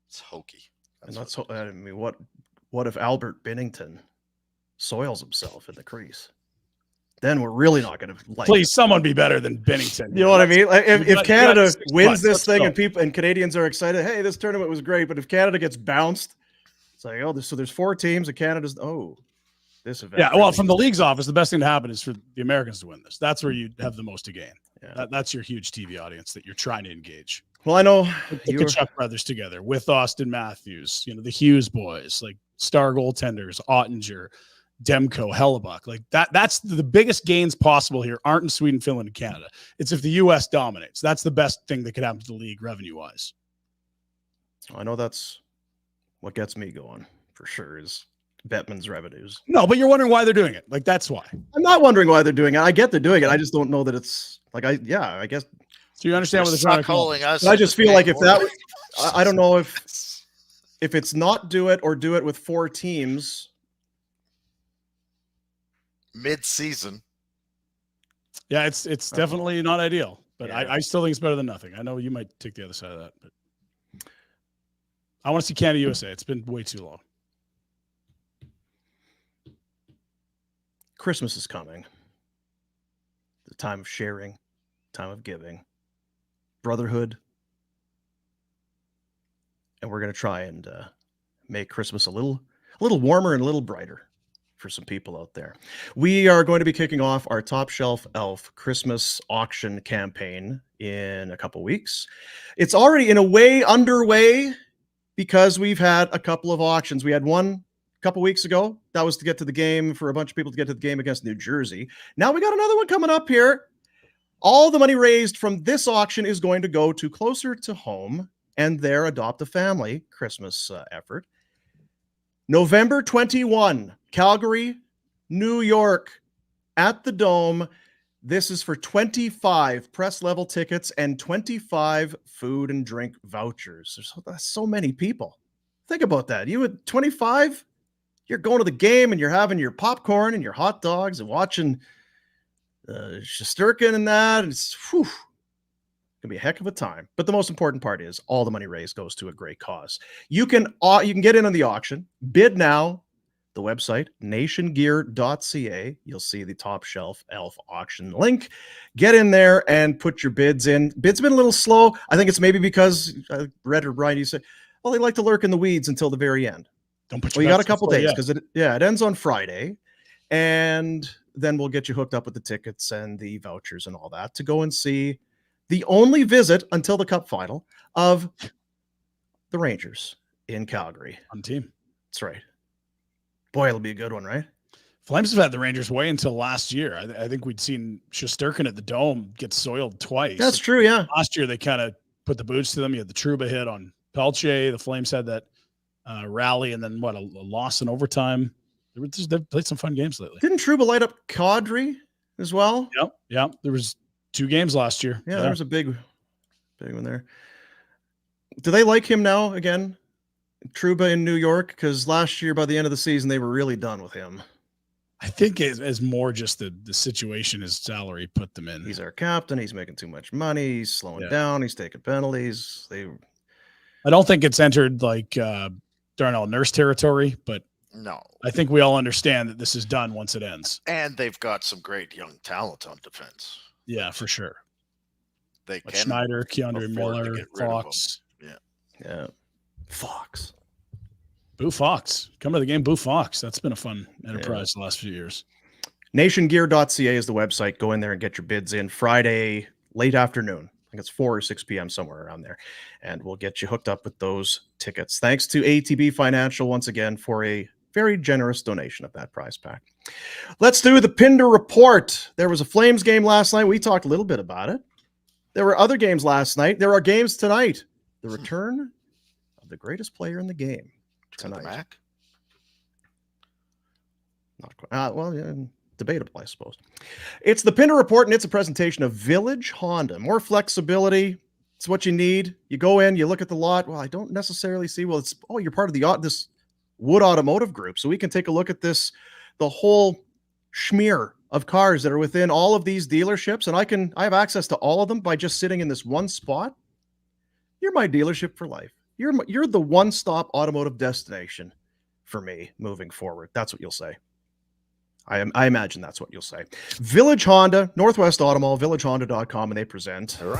It's hokey. I mean, what if Albert Binnington soils himself in the crease? Then we're really not going to like. Please, someone be better than Binnington. You know what I mean? Like, if Canada wins this thing and people and Canadians are excited, hey, this tournament was great. But if Canada gets bounced, it's like, oh, so there's 4 teams and Canada's this event. Yeah, well, from the league's office, the best thing to happen is for the Americans to win this. That's where you have the most to gain. Yeah. That's your huge TV audience that you're trying to engage. Well, I know put the Chuck brothers together with Austin Matthews, the Hughes boys, like star goaltenders, Ottinger, Demko, Hellebuck. Like that's the biggest gains possible here aren't in Sweden, Finland, and Canada. It's if the U.S. dominates. That's the best thing that could happen to the league revenue-wise. I know that's what gets me going for sure is Bettman's revenues. No, but you're wondering why they're doing it. Like, that's why. I'm not wondering why they're doing it. I get they're doing it. I just don't know that it's like, I guess. So you understand what they're trying to call us. I just feel like if that, I don't know if it's not do it or do it with 4 teams. Mid-season. Yeah, it's definitely not ideal, but I still think it's better than nothing. I know you might take the other side of that, but I want to see Canada USA. It's been way too long. Christmas is coming. The time of sharing, time of giving, brotherhood. And we're going to try and make Christmas a little warmer and a little brighter for some people out there. We are going to be kicking off our Top Shelf Elf Christmas auction campaign in a couple weeks. It's already in a way underway because we've had a couple of auctions. We had one couple weeks ago. That was to get to the game for a bunch of people to get to the game against New Jersey. Now we got another one coming up here. All the money raised from this auction is going to go to Closer to Home and their Adopt a Family Christmas effort. November 21, Calgary, New York, at the Dome. This is for 25 press level tickets and 25 food and drink vouchers. There's so many people. Think about that. You at 25, you're going to the game and you're having your popcorn and your hot dogs and watching Shesterkin and that. And it's gonna be a heck of a time. But the most important part is all the money raised goes to a great cause. You can get in on the auction. Bid now. The website, nationgear.ca. You'll see the top shelf elf auction link. Get in there and put your bids in. Bids been a little slow. I think it's maybe because Rhett or Brian, you said, well, they like to lurk in the weeds until the very end. Don't put you got a couple days because it ends on Friday. And then we'll get you hooked up with the tickets and the vouchers and all that to go and see the only visit until the cup final of the Rangers in Calgary. On team. That's right. Boy, it'll be a good one, right? Flames have had the Rangers way until last year. I think we'd seen Shesterkin at the Dome get soiled twice. That's true, yeah. Last year, they kind of put the boots to them. You had the Trouba hit on Pelche. The Flames had that rally, and then, a loss in overtime. They've played some fun games lately. Didn't Trouba light up Kadri as well? Yep. There was 2 games last year. Yeah, there was a big one there. Do they like him now again? Trouba in New York, because last year by the end of the season they were really done with him. I think it's more just the situation his salary put them in. He's our captain. He's making too much money. He's slowing down. He's taking penalties. I don't think it's entered like Darnell Nurse territory, but no, I think we all understand that this is done once it ends. And they've got some great young talent on defense. Yeah, for sure. They can Schneider, Keandre Miller, Fox. Yeah. Fox. Boo Fox. Come to the game, Boo Fox. That's been a fun enterprise the last few years. Nationgear.ca is the website. Go in there and get your bids in Friday, late afternoon. I think it's 4 or 6 p.m. somewhere around there. And we'll get you hooked up with those tickets. Thanks to ATB Financial once again for a very generous donation of that prize pack. Let's do the Pinder Report. There was a Flames game last night. We talked a little bit about it. There were other games last night. There are games tonight. The return the greatest player in the game tonight. Back? Not quite. Well, yeah, debatable, I suppose. It's the Pinder Report, and it's a presentation of Village Honda. More flexibility. It's what you need. You go in, you look at the lot. Well, I don't necessarily see. Well, you're part of this Wood Automotive Group, so we can take a look at this, the whole schmear of cars that are within all of these dealerships, and I have access to all of them by just sitting in this one spot. You're my dealership for life. You're the one-stop automotive destination for me moving forward. That's what you'll say. I imagine that's what you'll say. Village Honda, Northwest Auto Mall, villagehonda.com, and they present the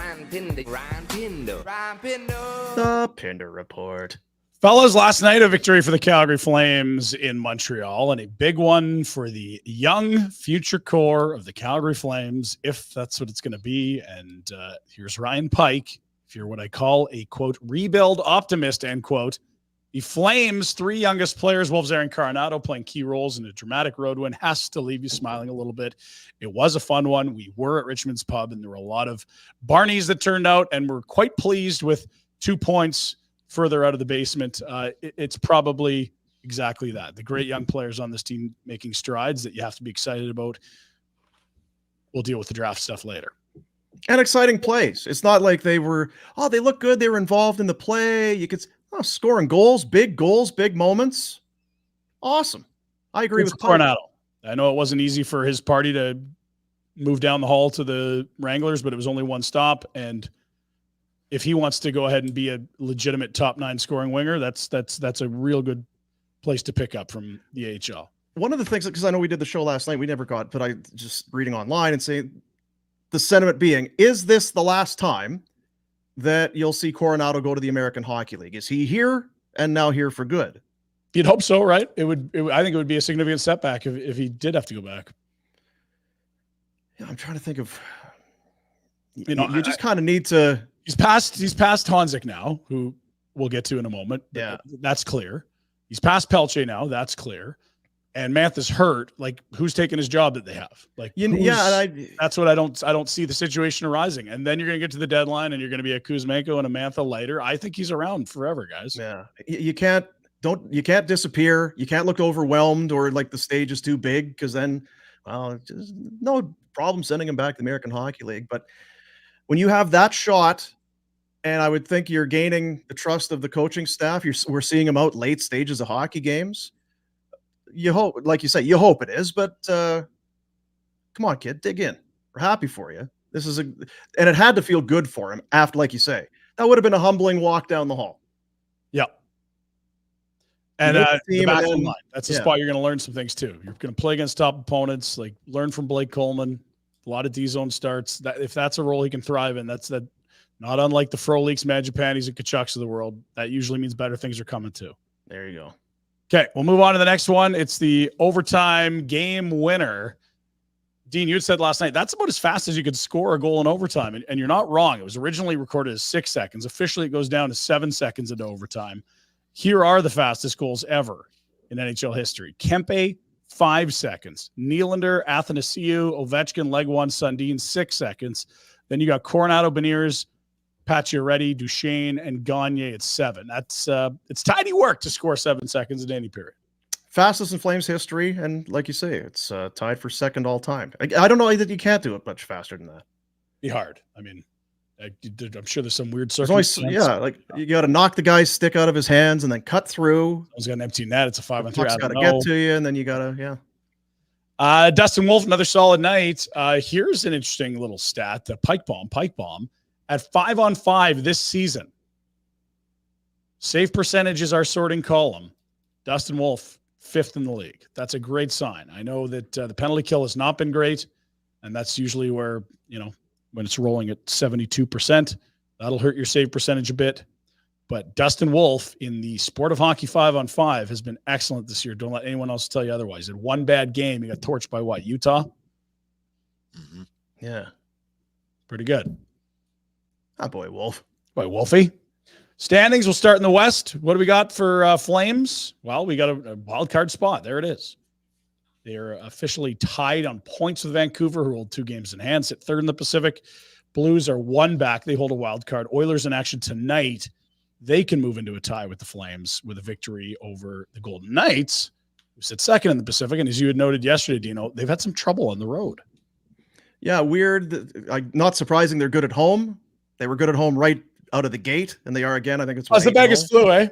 Pinder Report. Fellas, last night a victory for the Calgary Flames in Montreal, and a big one for the young future core of the Calgary Flames, if that's what it's going to be. And here's Ryan Pike. If you're what I call a, quote, rebuild optimist, end quote, the Flames' 3 youngest players, Wolves and Coronato, playing key roles in a dramatic road win, has to leave you smiling a little bit. It was a fun one. We were at Richmond's Pub, and there were a lot of Barneys that turned out, and we're quite pleased with 2 points further out of the basement. It's probably exactly that. The great young players on this team making strides that you have to be excited about. We'll deal with the draft stuff later. And exciting plays. It's not like they look good. They were involved in the play. You could scoring goals, big moments. Awesome. I agree with Coronato. I know it wasn't easy for his party to move down the hall to the Wranglers, but it was only one stop. And if he wants to go ahead and be a legitimate top 9 scoring winger, that's a real good place to pick up from the AHL. One of the things, because I know we did the show last night, we never got, but I just reading online and saying, the sentiment being, is this the last time that you'll see Coronato go to the American Hockey League? Is he here and now here for good? You'd hope so, right? I think it would be a significant setback if he did have to go back. Yeah, I'm trying to think of, you just kind of need to. He's past Honzik now, who we'll get to in a moment. Yeah, that's clear. He's past Pelche now. That's clear. And Mantha's hurt. Like, who's taking his job that they have? Like, that's what I don't see the situation arising. And then you're going to get to the deadline, and you're going to be a Kuzmenko and a Mantha later. I think he's around forever, guys. Yeah, you can't disappear. You can't look overwhelmed or like the stage is too big, because then, just no problem sending him back to the American Hockey League. But when you have that shot And I would think you're gaining the trust of the coaching staff. We're seeing them out late stages of hockey games. You hope, like you say, you hope it is, but come on, kid, dig in. We're happy for you. And it had to feel good for him after, like you say, that would have been a humbling walk down the hall. Yeah. And the back line, that's the spot you're going to learn some things too. You're going to play against top opponents, like learn from Blake Coleman. A lot of D-zone starts. If that's a role he can thrive in, that's not unlike the Froleaks, Mangiapanis, and Kachucks of the world. That usually means better things are coming too. There you go. Okay, we'll move on to the next one. It's the overtime game winner. Dean, you had said last night, that's about as fast as you could score a goal in overtime. And you're not wrong. It was originally recorded as 6 seconds. Officially, it goes down to 7 seconds into overtime. Here are the fastest goals ever in NHL history. Kempe, 5 seconds. Nylander, Athanasiou, Ovechkin, Legwand, Sundin, 6 seconds. Then you got Coronato, Beniers, Pacioretty, Duchesne, and Gagne at 7. That's it's tidy work to score 7 seconds in any period. Fastest in Flames history, and like you say, it's tied for second all time. I don't know that you can't do it much faster than that. Be hard. I mean, I'm sure there's some weird circumstances. Like you got to knock the guy's stick out of his hands and then cut through. He's got an empty net. It's a 5-on-3. Puck's got to get to you, and then you got to, Dustin Wolf, another solid night. Here's an interesting little stat. The pike bomb at 5-on-5 this season. Save percentage is our sorting column. Dustin Wolf, 5th in the league. That's a great sign. I know that the penalty kill has not been great, and that's usually where, when it's rolling at 72%, that'll hurt your save percentage a bit. But Dustin Wolf in the sport of hockey 5-on-5 has been excellent this year. Don't let anyone else tell you otherwise. In one bad game, he got torched by what, Utah? Mm-hmm. Yeah. Pretty good. Oh, boy, Wolf. Boy, Wolfie. Standings will start in the West. What do we got for Flames? Well, we got a wild card spot. There it is. They're officially tied on points with Vancouver, who hold 2 games in hand, sit 3rd in the Pacific. Blues are 1 back. They hold a wild card. Oilers in action tonight. They can move into a tie with the Flames with a victory over the Golden Knights, who sit 2nd in the Pacific. And as you had noted yesterday, Dino, they've had some trouble on the road. Yeah, weird. Not surprising they're good at home. They were good at home right out of the gate, and they are again. I think it's the Vegas flu, eh?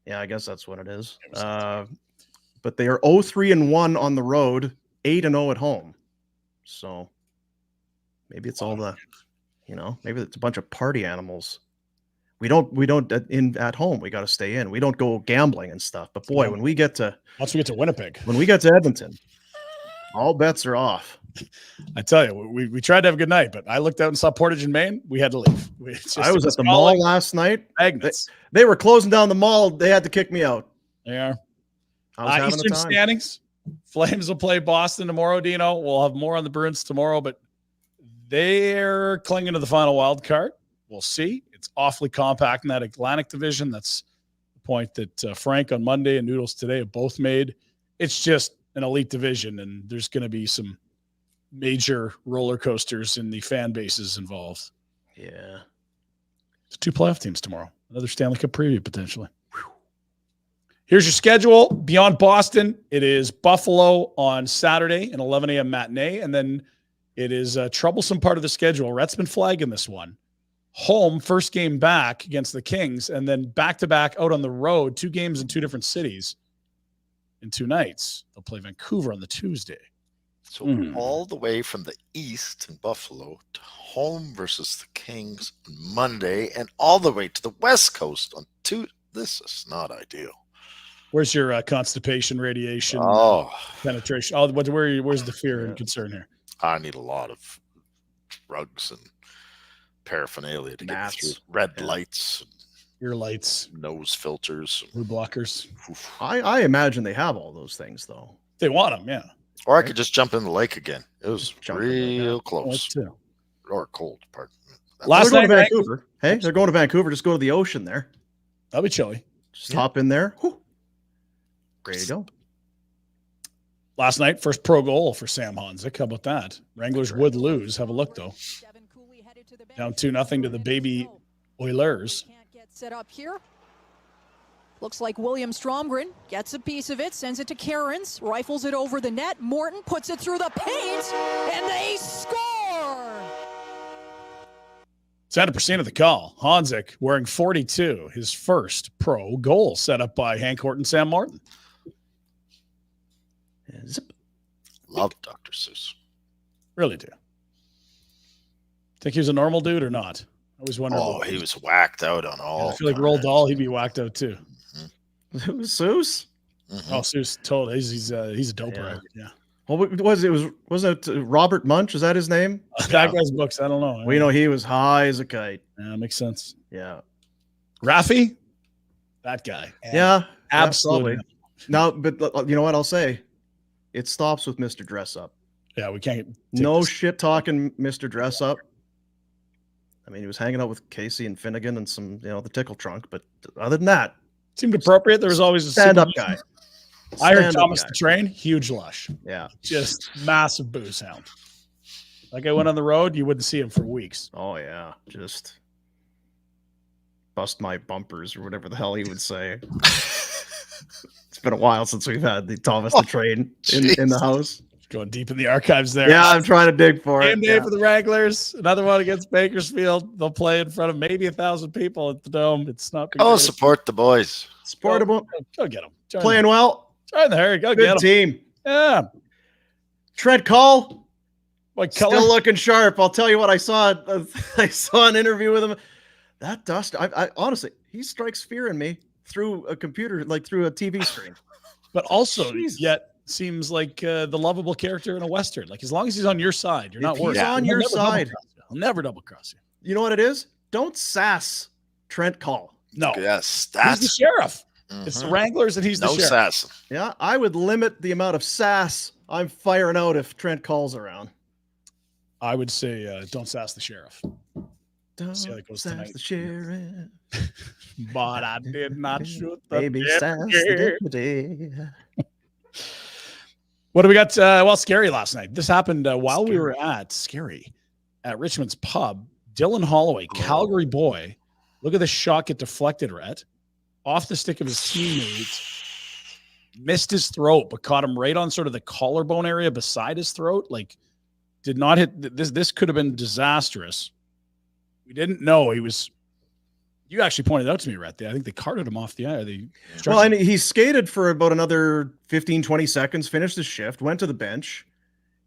Yeah, I guess that's what it is. But they are 0-3-1 on the road, 8-0 at home. So maybe it's all maybe it's a bunch of party animals. We don't at home. We got to stay in. We don't go gambling and stuff. But boy, once we get to Winnipeg, when we get to Edmonton, all bets are off. I tell you, we tried to have a good night, but I looked out and saw Portage in Maine. We had to leave. I was at the mall last night. Magnets. They were closing down the mall. They had to kick me out. They are. I was having Eastern a time. standings. Flames will play Boston tomorrow, Dino. We'll have more on the Bruins tomorrow, but they're clinging to the final wild card. We'll see. It's awfully compact in that Atlantic division. That's the point that Frank on Monday and Noodles today have both made. It's just an elite division, and there's going to be some major roller coasters in the fan bases involved. Yeah. It's 2 playoff teams tomorrow. Another Stanley Cup preview potentially. Whew. Here's your schedule. Beyond Boston, it is Buffalo on Saturday, an 11 a.m. matinee, and then it is a troublesome part of the schedule. Rhett's been flagging this one. Home, first game back against the Kings, and then back-to-back out on the road, 2 games in 2 different cities in 2 nights. They'll play Vancouver on the Tuesday. So all the way from the east in Buffalo to home versus the Kings on Monday, and all the way to the West Coast on Tuesday. This is not ideal. Where's your constipation, radiation, penetration? Where's the fear and concern here? I need a lot of drugs and paraphernalia to get through. Red lights, ear lights, nose filters, blue blockers. I imagine they have all those things though. They want them, yeah. Or I could just jump in the lake again. It was real close. Or cold, pardon. Last night, Vancouver. Hey, they're going to Vancouver. Just go to the ocean there. That'll be chilly. Just hop in there. Whew. Ready to go. Last night, first pro goal for Sam Honzik. How about that? Wranglers would lose. Have a look, though. Down 2-0 to the baby Oilers. Can't get set up here. Looks like William Stromgren gets a piece of it, sends it to Cairns, rifles it over the net. Morton puts it through the paint, and they score! Center percent of the call. Honzik wearing 42, his first pro goal set up by Hank Horton, Sam Martin. Zip. Love Dr. Seuss. Really do. Think he was a normal dude or not? I always wondered. Oh, he was whacked out on all. I feel like Roald Dahl, he'd be whacked out too. It was Seuss. Mm-hmm. Oh, Seuss, totally. He's a dope writer. Yeah. Well, what was it? Was it Robert Munch? Is that his name? That guy's books. I don't know. Well, you know, he was high as a kite. Yeah, makes sense. Yeah. Rafi, that guy. Yeah. Absolutely. Yeah, now, but you know what I'll say? It stops with Mr. Dress Up. Yeah, we can't. No shit talking Mr. Dress Up. I mean, he was hanging out with Casey and Finnegan and some, the tickle trunk. But other than that, seemed appropriate. There was always a stand-up guy. I heard Thomas the Train, huge lush. Yeah. Just massive booze hound. Like I went on the road, you wouldn't see him for weeks. Oh, yeah. Just bust my bumpers or whatever the hell he would say. It's been a while since we've had the Thomas the Train in the house. Going deep in the archives there. Yeah, I'm trying to dig for it. Game day for the Wranglers. Another one against Bakersfield. They'll play in front of maybe 1,000 people at the Dome. It's not. Support the boys. Support them. Go get them. Playing well. Join the Harry. Go Good get them. team. Yeah. Trent Call. What color? Still looking sharp. I'll tell you what I saw. I saw an interview with him. That Dustin, I honestly, he strikes fear in me through a computer, like through a TV screen. But also, yet seems like the lovable character in a Western. Like as long as he's on your side, you're not worried. He's on your side. I'll never double cross you. You know what it is? Don't sass Trent Call. No. Yes, he's the sheriff. Mm-hmm. It's the Wranglers and he's the sheriff. No sass. Yeah, I would limit the amount of sass I'm firing out if Trent Call's around. I would say don't sass the sheriff. Don't see how that goes sass tonight. the sheriff. But I did not shoot the baby sass the deputy. What do we got? Scary last night. This happened while we were at Richmond's pub. Dylan Holloway, Calgary boy. Look at the shot get deflected, Rhett. Off the stick of his teammate. Missed his throat, but caught him right on sort of the collarbone area beside his throat. Like, did not hit. This could have been disastrous. We didn't know he was. You actually pointed out to me, Rhett. I think they carted him off the eye. Well, and he skated for about another 15, 20 seconds, finished his shift, went to the bench,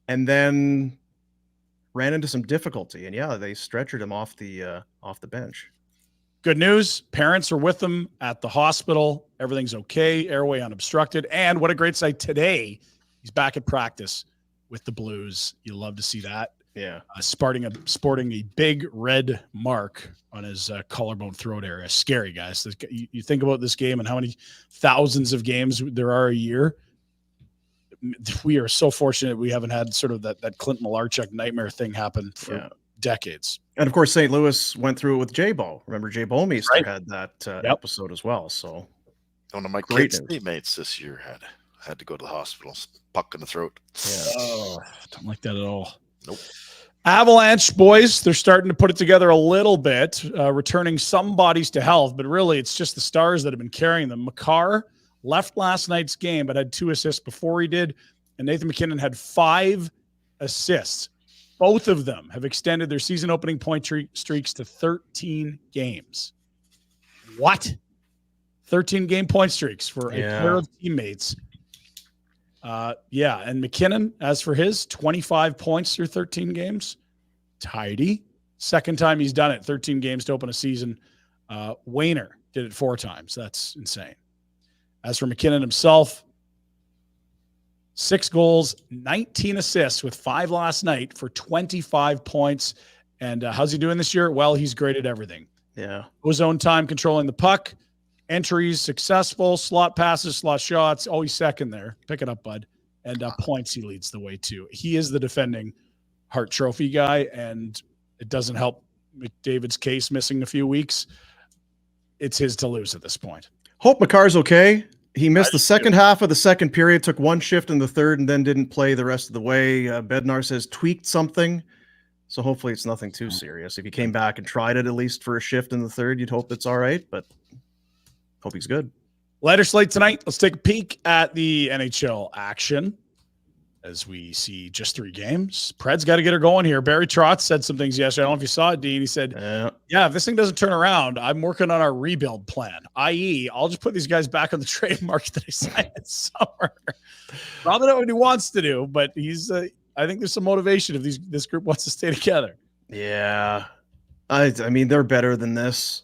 and then ran into some difficulty. And yeah, they stretchered him off the bench. Good news. Parents are with him at the hospital. Everything's okay. Airway unobstructed. And what a great sight today. He's back at practice with the Blues. You love to see that. Yeah. Sporting a big red mark on his collarbone throat area. Scary, guys. You think about this game and how many thousands of games there are a year. We are so fortunate we haven't had sort of that Clint Malarchuk nightmare thing happen for decades. And of course, St. Louis went through it with J-Bo. Remember, Jay Bowmeister had that episode as well. So one of my kids' teammates this year had to go to the hospital, puck in the throat. Yeah. Oh, don't like that at all. Nope. Avalanche boys, they're starting to put it together a little bit, returning some bodies to health, but really it's just the stars that have been carrying them. Makar left last night's game, but had 2 assists before he did, and Nathan McKinnon had 5 assists. Both of them have extended their season-opening point streaks to 13 games. What? 13-game point streaks for a pair of teammates. And McKinnon, as for his 25 points through 13 games, tidy. Second time he's done it, 13 games to open a season. Wayner did it 4 times. That's insane. As for McKinnon himself, 6 goals, 19 assists with 5 last night for 25 points. And how's he doing this year? Well, he's great at everything. Yeah. His own time controlling the puck. Entries successful, slot passes, slot shots, always second there. Pick it up, bud. And points he leads the way to. He is the defending Hart Trophy guy, and it doesn't help McDavid's case missing a few weeks. It's his to lose at this point. Hope Makar's okay. He missed the second half of the second period, took 1 shift in the third, and then didn't play the rest of the way. Bednar says tweaked something, so hopefully it's nothing too serious. If he came back and tried it at least for a shift in the third, you'd hope it's all right, but hope he's good. Lighter slate tonight. Let's take a peek at the NHL action. as we see just 3 games. Pred's got to get her going here. Barry Trotz said some things yesterday. I don't know if you saw it, Dean. He said, yeah, if this thing doesn't turn around, I'm working on our rebuild plan, i.e. I'll just put these guys back on the trade market that I signed in summer. Probably not what he wants to do, but he's I think there's some motivation if this group wants to stay together. Yeah. I mean, they're better than this.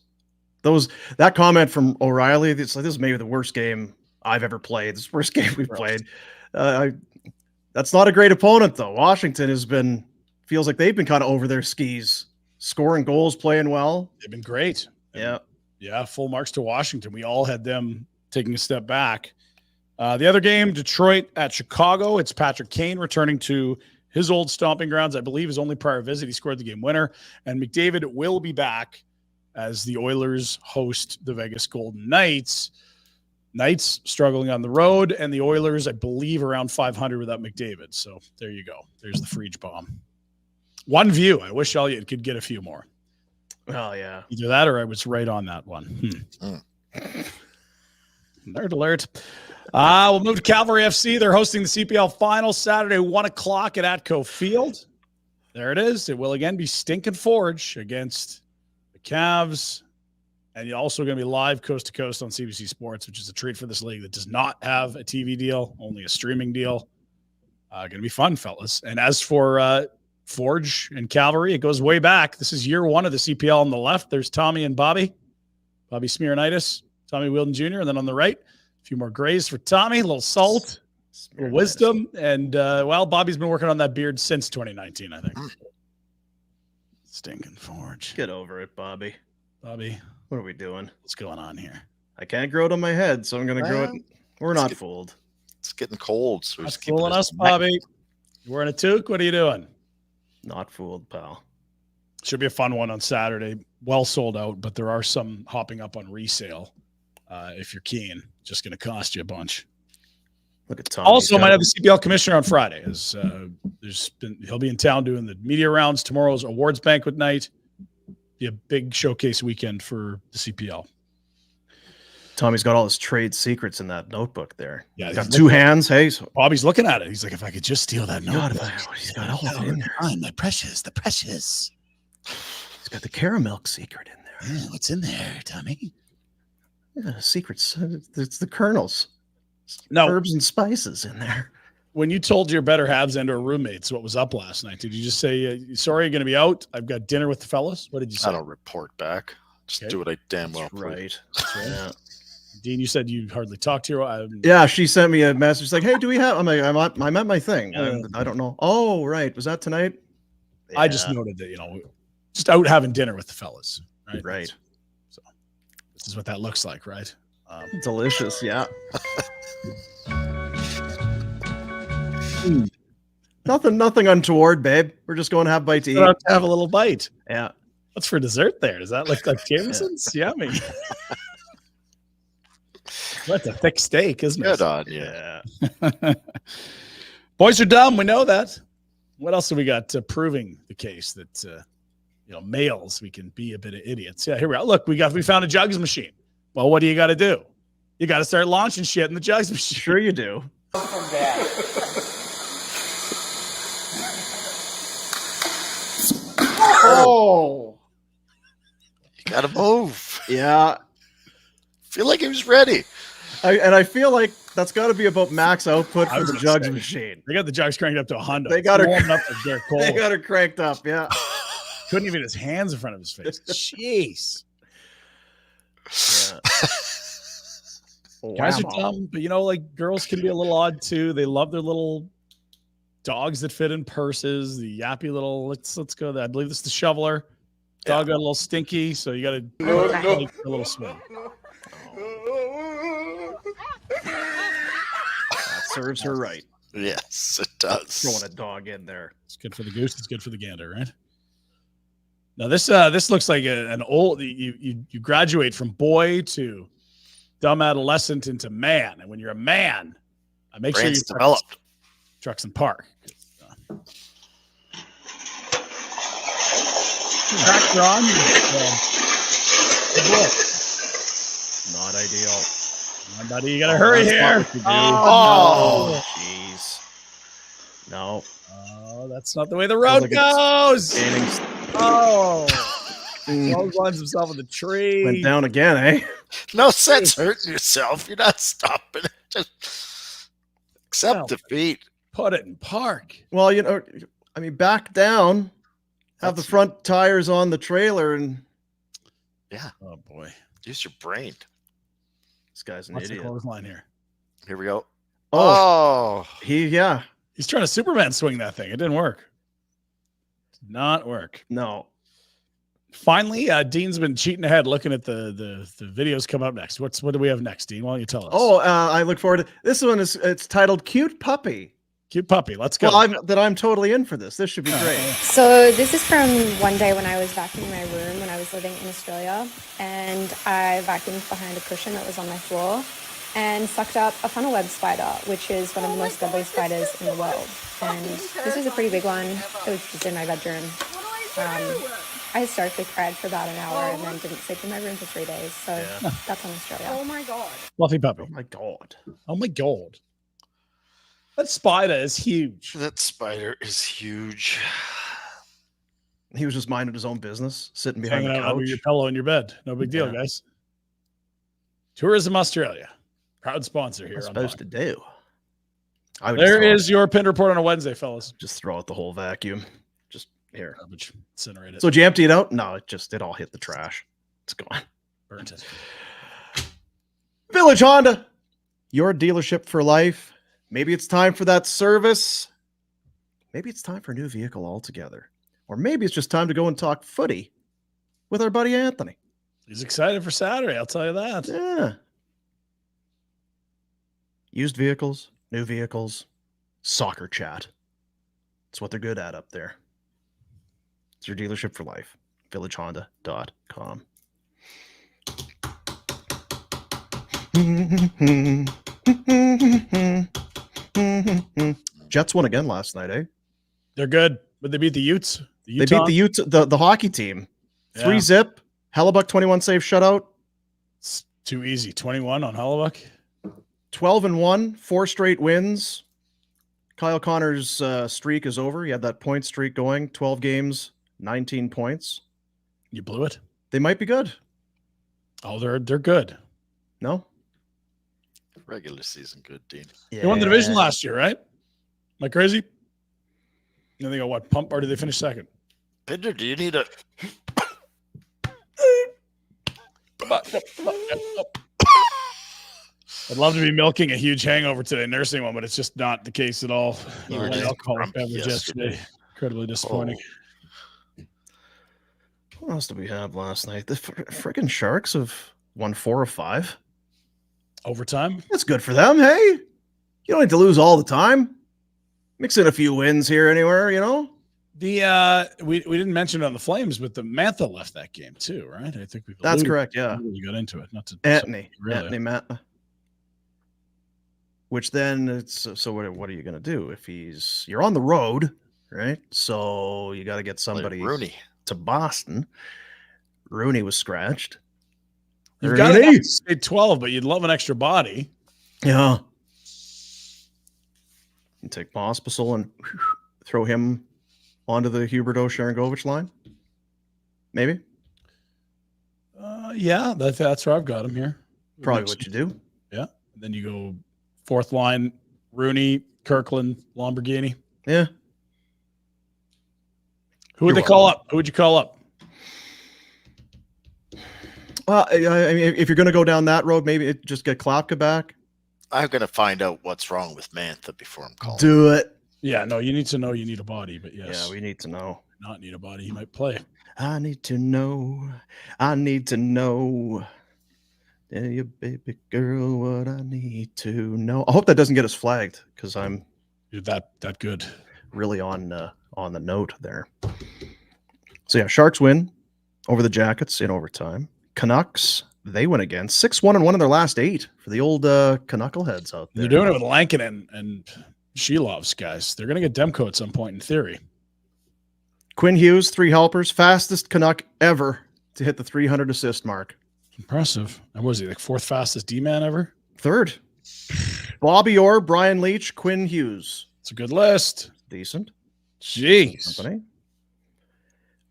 That comment from O'Reilly, it's like, this is maybe the worst game I've ever played. This is the worst game we've played. That's not a great opponent, though. Washington feels like they've been kind of over their skis, scoring goals, playing well. They've been great. Yeah. Yeah, full marks to Washington. We all had them taking a step back. The other game, Detroit at Chicago. It's Patrick Kane returning to his old stomping grounds. I believe his only prior visit, he scored the game winner. And McDavid will be back as the Oilers host the Vegas Golden Knights. Knights struggling on the road, and the Oilers, I believe, around 500 without McDavid. So there you go. There's the Freege bomb. One view. I wish Elliott could get a few more. Oh, yeah. Either that or I was right on that one. Nerd alert. We'll move to Calgary FC. They're hosting the CPL final Saturday, 1 o'clock at Atco Field. There it is. It will again be Stinkin' Forge against the Cavs. And you're also going to be live coast to coast on CBC Sports, which is a treat for this league that does not have a TV deal, only a streaming deal. Going to be fun, fellas. And as for Forge and Calvary, it goes way back. This is year 1 of the CPL on the left. There's Tommy and Bobby Smearnitis, Tommy Wilden Jr. And then on the right, a few more grays for Tommy, a little salt, a little wisdom. And, Bobby's been working on that beard since 2019, I think. Stinking Forge. Get over it, Bobby. Bobby. What are we doing? What's going on here? I can't grow it on my head, so I'm going to grow it. We're not fooled. It's getting cold. So not fooling us, Bobby. You're wearing a toque? What are you doing? Not fooled, pal. Should be a fun one on Saturday. Well sold out, but there are some hopping up on resale. If you're keen, just going to cost you a bunch. Look at Tom. Also, might have the CPL commissioner on Friday. He'll be in town doing the media rounds. Tomorrow's awards banquet night. Be a big showcase weekend for the CPL. Tommy's got all his trade secrets in that notebook there. Yeah, he's got 2 hands. Hey, so Bobby's looking at it. He's like, if I could just steal that notebook. He's got all of it in there. The precious. He's got the caramel secret in there. Yeah, what's in there, Tommy? Yeah, secrets. It's the kernels. No herbs and spices in there. When you told your better halves and or roommates what was up last night, did you just say, sorry, you're going to be out? I've got dinner with the fellas. What did you say? I don't report back. Just do what I damn well please. Right. Yeah. Dean, you said you hardly talked to your. Yeah, she sent me a message like, "Hey, do we have?" I'm like, "I'm at my thing. I don't know." Oh, right. Was that tonight? Yeah. I just noted that just out having dinner with the fellas. Right. So this is what that looks like, right? Delicious. Yeah. Nothing untoward, babe. We're just going to have a bite to eat. Have a little bite. Yeah. What's for dessert there? Does that look like Jameson's? Yummy. That's a thick steak, isn't it? Good on you. Yeah. Boys are dumb. We know that. What else have we got proving the case that males, we can be a bit of idiots? Yeah, here we are. Look, we found a jugs machine. Well, what do you got to do? You got to start launching shit in the jugs machine. Sure you do. Oh. You got to move. Yeah. Feel like he was ready. I feel like that's got to be about max output for the jugs machine. They got the jugs cranked up to a Honda. They got her cranked up. Yeah. Couldn't even his hands in front of his face. Jeez. Yeah. Guys are dumb, but girls can be a little odd too. They love their little dogs that fit in purses. The yappy little. Let's go there. I believe this is the shoveler. Dog got a little stinky, so you got to make a little swim. That serves her right. Yes, it does. Throwing a dog in there. It's good for the goose. It's good for the gander, right? Now this looks like an old. You graduate from boy to dumb adolescent into man, and when you're a man, make sure you developed. Trucks and Park. Tractor on. Not ideal. Buddy, you gotta hurry here. Oh, jeez. No. Oh, that's not the way the road goes. Oh. Clotheslines himself in the tree. Went down again, eh? No sense hurting yourself. You're not stopping it. Just accept defeat. Put it in park. Well, I mean, back down, have the front tires on the trailer, and yeah. Oh boy, use your brain. This guy's an What's idiot. the clothesline here? Here we go. Oh, he's trying to Superman swing that thing. It didn't work. Did not work. No. Finally, Dean's been cheating ahead, looking at the videos coming up next. What do we have next, Dean? Why don't you tell us? Oh, I look forward to this one. It's titled "Cute Puppy." Cute puppy. Let's go. Well, I'm totally in for this. This should be great. So this is from one day when I was vacuuming my room when I was living in Australia, and I vacuumed behind a cushion that was on my floor and sucked up a funnel web spider, which is one of the most deadly spiders in the world. And this was a pretty big one. It was just in my bedroom. I hysterically cried for about an hour and then didn't sleep in my room for 3 days. So that's on Australia. Oh my God. Fluffy puppy. Oh my God. Oh my God. That spider is huge. That spider is huge. He was just minding his own business, sitting behind Hanging the out couch. under your pillow in your bed. No big deal, guys. Tourism Australia. Proud sponsor here. What's supposed to do? There is your Pinder Report on a Wednesday, fellas. Just throw out the whole vacuum. Just here. Garbage. Incinerate it. So did you empty it out? No, it all hit the trash. It's gone. Burnt it. Village Honda, your dealership for life. Maybe it's time for that service. Maybe it's time for a new vehicle altogether. Or maybe it's just time to go and talk footy with our buddy Anthony. He's excited for Saturday, I'll tell you that. Yeah. Used vehicles, new vehicles, soccer chat. That's what they're good at up there. It's your dealership for life. VillageHonda.com. Jets won again last night, eh? They're good, but they beat the Utes. They beat the Utes, the hockey team. 3-0. Hellebuck 21 save shutout. It's too easy. 21 on Hellebuck. 12-1, 4 straight wins. Kyle Connor's streak is over. He had that point streak going. 12 games, 19 points. You blew it. They might be good. Oh, they're good. No? Regular season good, Dean. Yeah. They won the division last year, right? Am I crazy? And they go what? Pump or did they finish second? Pinder, do you need a I'd love to be milking a huge hangover today, nursing one, but it's just not the case at all. You were just Alcoholic grumpy beverage yesterday. Incredibly disappointing. What else did we have last night? The friggin' Sharks have won 4 of 5. Overtime? That's good for them, hey? You don't need to lose all the time. Mix in a few wins here anywhere, you know? The we didn't mention it on the Flames, but the Mantha left that game too, right? I think we've That's correct, yeah. We got into it. Not to Anthony really. Which then it's so what are you gonna do if you're on the road, right? So you got to get somebody like Rooney to Boston. Rooney was scratched. You've got to say 12, but you'd love an extra body. Yeah. You take Pospisil and throw him onto the Huberdeau Sharangovich line? Maybe. Yeah, that's where I've got him here. Probably what you do. Yeah. And then you go fourth line, Rooney, Kirkland, Lamborghini. Yeah. Who would they call up? Who would you call up? Well, I mean, if you're going to go down that road, maybe just get Klapka back. I'm going to find out what's wrong with Mantha before I'm calling. Do it. Yeah, no, you need to know you need a body, but yes. Yeah, we need to know. Not need a body. He might play. I need to know. I need to know. Tell you, baby girl, what I need to know. I hope that doesn't get us flagged because You're that good. Really on the note there. So yeah, Sharks win over the Jackets in overtime. Canucks, they win again. 6-1 in their last 8 for the old Canuckleheads out there. They're doing it with Lankinen and Shilov's guys. They're going to get Demko at some point in theory. Quinn Hughes, 3 helpers, fastest Canuck ever to hit the 300 assist mark. Impressive. And was he like 4th fastest D-man ever? 3rd. Bobby Orr, Brian Leach, Quinn Hughes. It's a good list. Decent. Jeez. Company.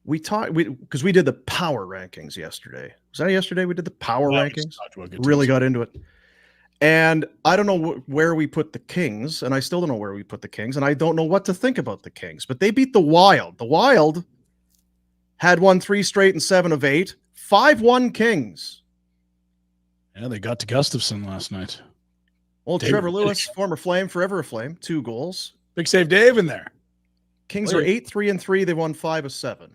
We because we did the power rankings yesterday. Was that yesterday? We did the power rankings. Really got into it. And I don't know where we put the Kings, and I still don't know where we put the Kings, and I don't know what to think about the Kings. But they beat the Wild. The Wild had won 3 straight and 7 of 8. 5-1 Kings. Yeah, they got to Gustafsson last night. Old David Trevor Lewis, former Flame, forever a Flame, 2 goals. Big save Dave in there. Kings are 8-3-3. They won 5 of 7.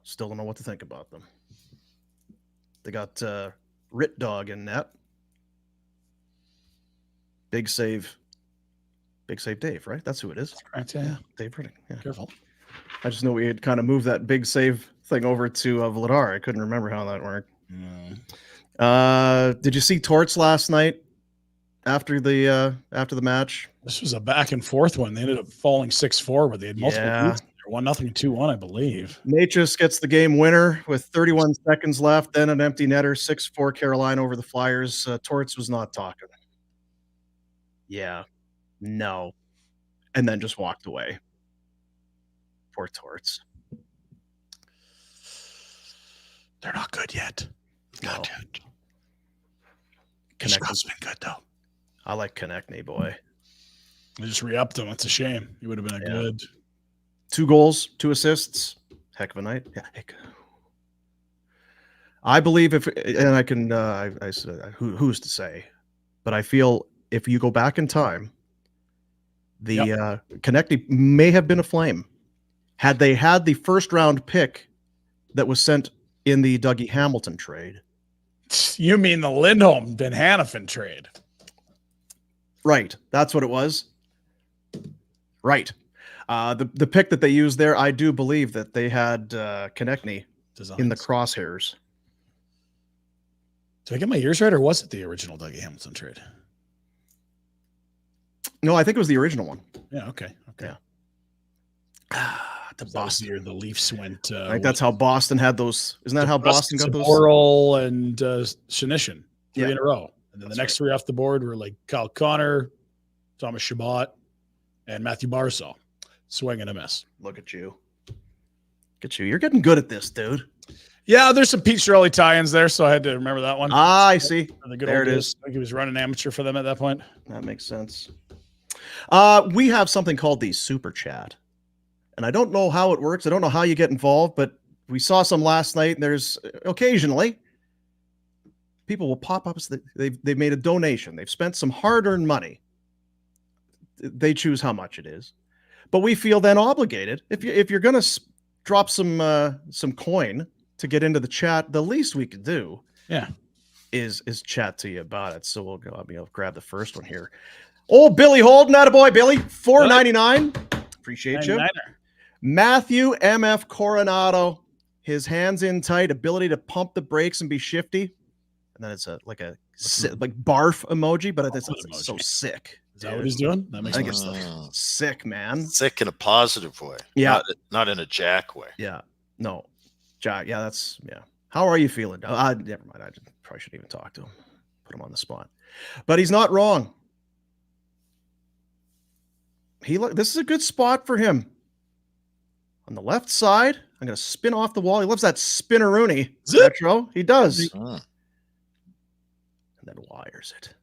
Still don't know what to think about them. They got Rhett Dog in net. Big save Dave, right? That's who it is. Right, yeah. Dave Riddick. Yeah. Careful. I just know we had kind of moved that big save thing over to Vladar. I couldn't remember how that worked. Did you see Torts last night after the match? This was a back and forth one. They ended up falling 6-4, but they had multiple leads. 1-0 and 2-1, I believe. Natchez gets the game winner with 31 seconds left. Then an empty netter, 6-4 Carolina over the Flyers. Torts was not talking. Yeah, no, and then just walked away. Poor Torts. They're not good yet. Not yet. Konechny's been good though. I like Konechny, boy. They just re-upped him. It's a shame. He would have been a good 2 goals, 2 assists. Heck of a night. Yeah. I believe and I can, I said, who's to say, but I feel if you go back in time, the Konechny may have been a Flame had they had the first round pick that was sent in the Dougie Hamilton trade. You mean the Lindholm Van Hanifin trade? Right. That's what it was. Right. The pick that they used there, I do believe that they had Konechny in the crosshairs. Did I get my years right, or was it the original Dougie Hamilton trade? No, I think it was the original one. Yeah, okay. Yeah. To Boston. Year the Leafs went. I think that's how Boston had those. Isn't that how Boston got those? Oral and Shinishin 3 in a row. And then the next 3 off the board were like Kyle Connor, Thomas Chabot, and Matthew Barzal. Swing and a miss. Look at you. You're getting good at this, dude. Yeah, there's some Pete Shirley tie-ins there, so I had to remember that one. I see. There it is. I think he was running amateur for them at that point. That makes sense. We have something called the Super Chat. And I don't know how it works. I don't know how you get involved, but we saw some last night, and there's occasionally people will pop up. They've made a donation. They've spent some hard-earned money. They choose how much it is. But we feel then obligated. If you're going to drop some coin to get into the chat, the least we could do is chat to you about it. So I'll grab the first one here. Oh, Billy Holden, attaboy, Billy. $4.99. Appreciate you. Matthew MF Coronato, his hands in tight, ability to pump the brakes and be shifty. And then it's like barf emoji, but it's so sick. Is that what he's doing? That makes sense. It's sick, man. Sick in a positive way. Yeah. Not in a Jack way. Yeah. No. Jack. Yeah, How are you feeling? Never mind. I probably shouldn't even talk to him. Put him on the spot. But he's not wrong. This is a good spot for him. On the left side, I'm going to spin off the wall. He loves that spinneroonie. Retro. He does. And then wires it.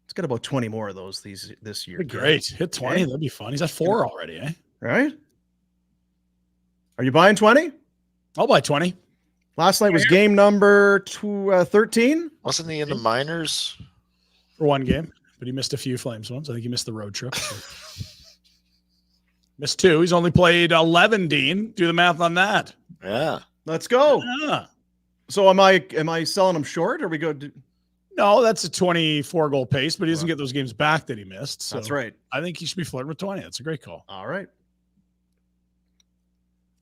Let's get about 20 more of those this year. Great. Hit 20. Okay. That'd be fun. He's at 4 already, eh? Right? Are you buying 20? I'll buy 20. Last night was game number 13. Wasn't he in the minors? For one game, but he missed a few Flames ones. I think he missed the road trip. Missed 2. He's only played 11, Dean. Do the math on that. Yeah. Let's go. Yeah. So am I selling him short? Or are we good? No, that's a 24-goal pace, but he doesn't get those games back that he missed. So that's right. I think he should be flirting with 20. That's a great call. All right.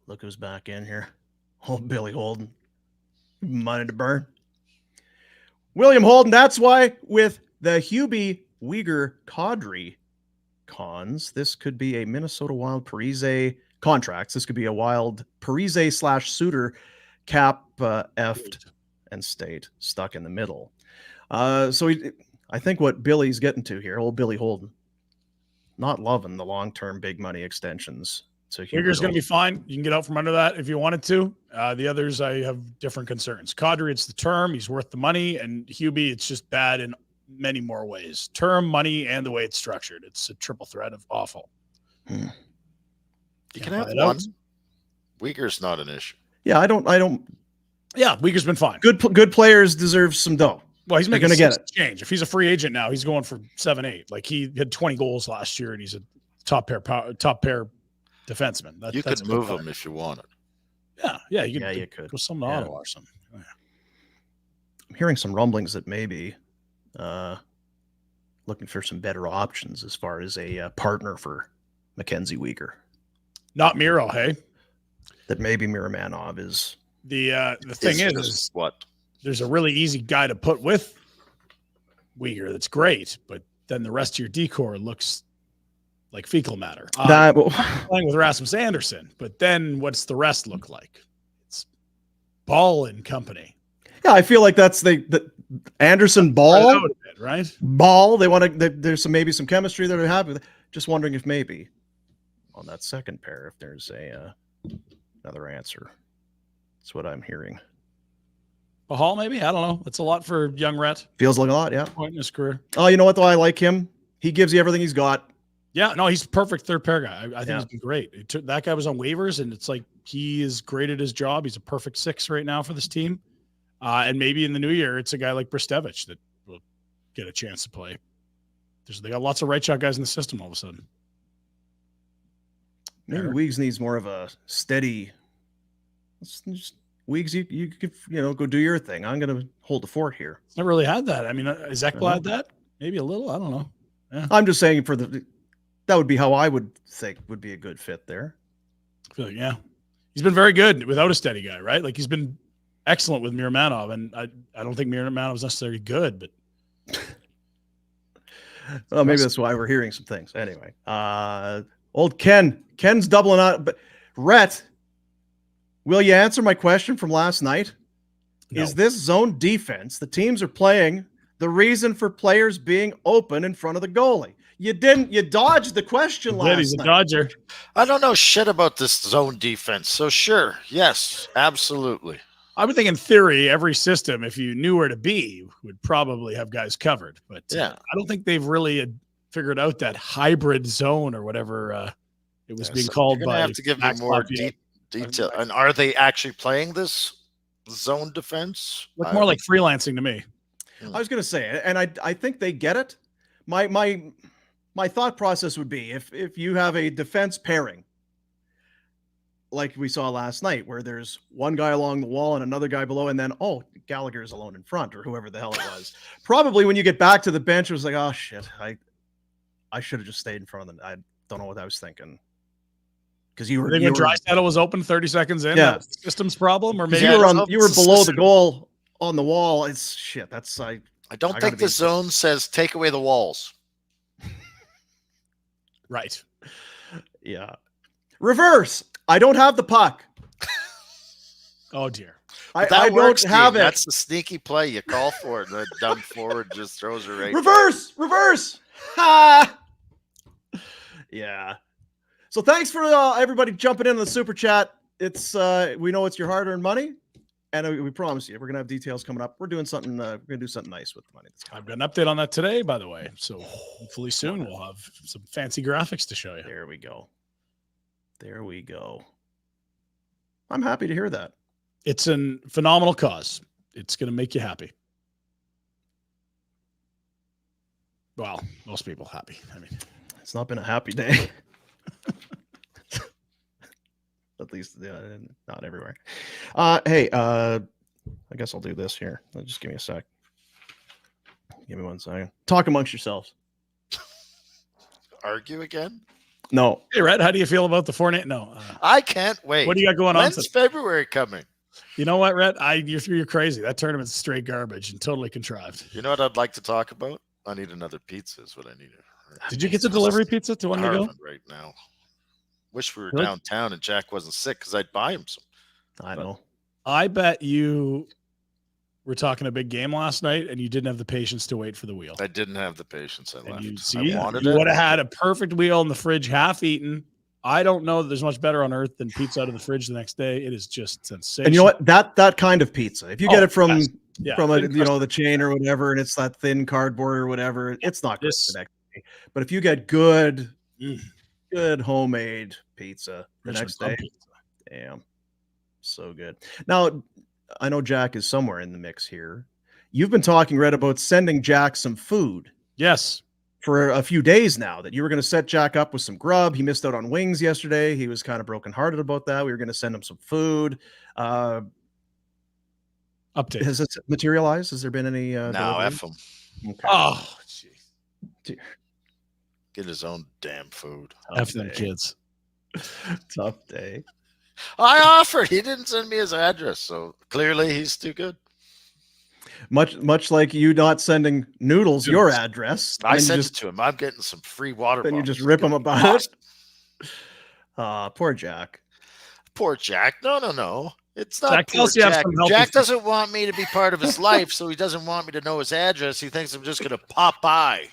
Look who's back in here. Oh, Billy Holden. Money to burn. William Holden, that's why with the Hubie Uyghur Kadri cons, this could be a Minnesota Wild Parise contracts. This could be a Wild Parise / Suter cap effed and state stuck in the middle. I think what Billy's getting to here, old Billy Holden, not loving the long-term big money extensions. So Uyghur's going to be fine. You can get out from under that if you wanted to. The others, I have different concerns. Kadri, it's the term. He's worth the money. And Hubie, it's just bad in many more ways. Term, money, and the way it's structured. It's a triple threat of awful. You can have one. Uyghur's not an issue. Yeah, I don't. Yeah, Uyghur's been fine. Good players deserve some dough. Well, he's making going to get it. Change. If he's a free agent now, he's going for 7-8. Like he had 20 goals last year, and he's a top pair defenseman. You could move him if you wanted. Yeah, you could go some to Ottawa or something. Yeah. I'm hearing some rumblings that maybe looking for some better options as far as a partner for Mackenzie Uyghur. Not Miro, hey? That maybe Miramanov is. The thing is what? There's a really easy guy to put with Uyghur that's great, but then the rest of your decor looks like fecal matter. Playing with Rasmus Anderson, but then what's the rest look like? It's Ball and company. Yeah, I feel like that's the Anderson Ball, right? Ball. They want to. There's maybe some chemistry that they're happy with. Just wondering if maybe on that second pair, if there's another answer. That's what I'm hearing. Hall, maybe? I don't know. It's a lot for young Rhett. Feels like a lot, yeah. Point in his career. Oh, you know what, though? I like him. He gives you everything he's got. Yeah, no, he's perfect third pair guy. I think he's been great. That guy was on waivers, and it's like he is great at his job. He's a perfect 6 right now for this team. And maybe in the new year, it's a guy like Bristevich that will get a chance to play. They got lots of right shot guys in the system all of a sudden. Maybe Weeks needs more of a steady. Weeks, you could go do your thing. I'm going to hold the fort here. It's never really had that. I mean, is Ekblad had that? Maybe a little. I don't know. Yeah. I'm just saying that would be how I would think would be a good fit there. I feel like, yeah, he's been very good without a steady guy, right? Like he's been excellent with Miramanov, and I don't think Miramanov is necessarily good, but well, maybe that's why we're hearing some things. Anyway, old Ken's doubling out, but Rhett. Will you answer my question from last night? No. Is this zone defense the teams are playing the reason for players being open in front of the goalie? You didn't. You dodged the question last night. He's a dodger. I don't know shit about this zone defense. So sure. Yes, absolutely. I would think in theory, every system, if you knew where to be, would probably have guys covered. But I don't think they've really figured out that hybrid zone or whatever it was being called by. You have to give me more detail. And are they actually playing this zone defense? Look more like freelancing to me. I was going to say, and I think they get it. My thought process would be if you have a defense pairing, like we saw last night, where there's one guy along the wall and another guy below, and then Gallagher's alone in front, or whoever the hell it was. Probably when you get back to the bench, it was like, oh shit, I should have just stayed in front of them. I don't know what I was thinking. Because when Draisaitl was open 30 seconds in, that's the system's problem, or maybe you were below the goal on the wall. It's shit. That's I don't think the zone says take away the walls. Right. Yeah. Reverse. I don't have the puck. Oh dear. I don't have it. That's the sneaky play. You call for it, and the dumb forward just throws it right. Reverse. Ha. Yeah. So thanks for everybody jumping into the super chat. It's we know it's your hard-earned money, and we promise you we're gonna have details coming up. We're doing something. We're gonna do something nice with the money. I've got an update on that today, by the way. So hopefully soon we'll have some fancy graphics to show you. There we go. I'm happy to hear that. It's a phenomenal cause. It's gonna make you happy. Well, most people happy. I mean, it's not been a happy day. At least not everywhere. Hey, I guess I'll do this here. Just give me a sec. Give me 1 second. Talk amongst yourselves. Argue again? No. Hey, Rhett, how do you feel about the Fournette? No. I can't wait. What do you got going on? When's February coming? You know what, Rhett? You're crazy. That tournament's straight garbage and totally contrived. You know what I'd like to talk about? I need another pizza is what I need. Did you get the delivery pizza to one to go? Right now. Wish we were downtown and Jack wasn't sick because I'd buy him some. I know. I bet you were talking a big game last night, and you didn't have the patience to wait for the wheel. I didn't have the patience. I left. You see, I wanted you it. would have had a perfect wheel in the fridge, half eaten. I don't know that there's much better on earth than pizza out of the fridge the next day. It is just sensational. And you know what? That kind of pizza, if you get it from the chain or whatever, and it's that thin cardboard or whatever, it's not good the next day. But if you get good homemade pizza the next day, damn, so good. Now, I know Jack is somewhere in the mix here. You've been talking, Rhett, about sending Jack some food. Yes. For a few days now, that you were going to set Jack up with some grub. He missed out on wings yesterday. He was kind of brokenhearted about that. We were going to send him some food. Update. Has it materialized? Has there been any? No, F him. Okay. Oh, geez. Get his own damn food. F them kids. Tough day. I offered. He didn't send me his address, so clearly he's too good. Much like you not sending Noodles your address. I sent it to him. I'm getting some free water. Then you just rip him about it. Poor Jack. Poor Jack. No. It's not Jack poor Jack. Jack doesn't want me to be part of his life, so he doesn't want me to know his address. He thinks I'm just going to pop by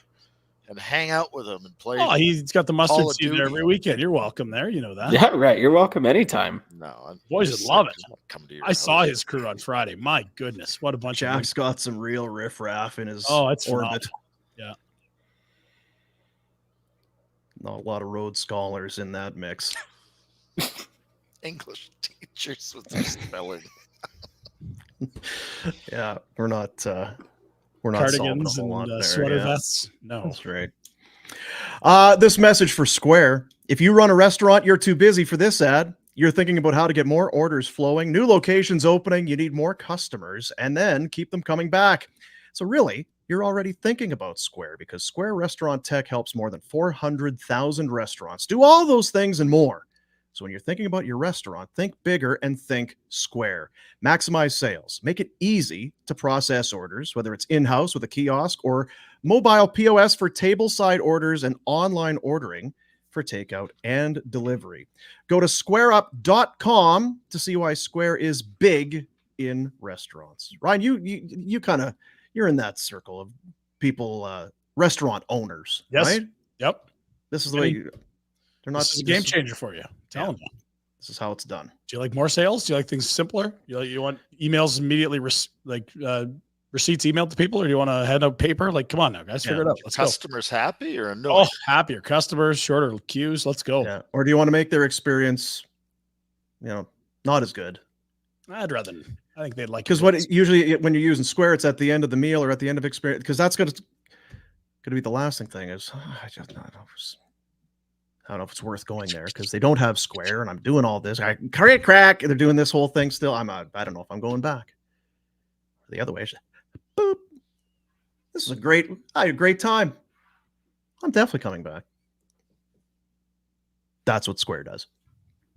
and hang out with him and play. Oh, he's got the mustard seed there every weekend. You're welcome there. You know that. Yeah, right. You're welcome anytime. No, boys would love it. I house. saw his crew on Friday. My goodness, what a bunch of Jack's got some real riffraff in his it's orbit. phenomenal. Yeah. Not a lot of Rhodes scholars in that mix. English teachers with their spelling. Yeah, we're not cardigans and sweater vests. No, that's right. This message for Square: if you run a restaurant, you're too busy for this ad. You're thinking about how to get more orders flowing, new locations opening, you need more customers, and then keep them coming back. So really, you're already thinking about Square, because Square Restaurant Tech helps more than 400,000 restaurants do all those things and more. So when you're thinking about your restaurant, think bigger and think Square. Maximize sales. Make it easy to process orders, whether it's in-house with a kiosk or mobile POS for tableside orders and online ordering for takeout and delivery. Go to squareup.com to see why Square is big in restaurants. Ryan, you're in that circle of people, restaurant owners, right? Yep. This is the way they're not. This is a game changer for you. Tell them. This is how it's done. Do you like more sales? Do you like things simpler? You want emails immediately, receipts emailed to people, or do you want to hand out paper? Like, come on now, guys, figure it out. Let's customers go. Happy or no? Oh, happier customers, shorter queues. Let's go. Yeah. Or do you want to make their experience, not as good? I think they'd like, because what usually when you're using Square, it's at the end of the meal or at the end of experience, because that's going to be the lasting thing. Is I don't know if it's worth going there because they don't have Square, and I'm doing all this. Crack. They're doing this whole thing still. I don't know if I'm going back. The other way, boop. This is I had a great time. I'm definitely coming back. That's what Square does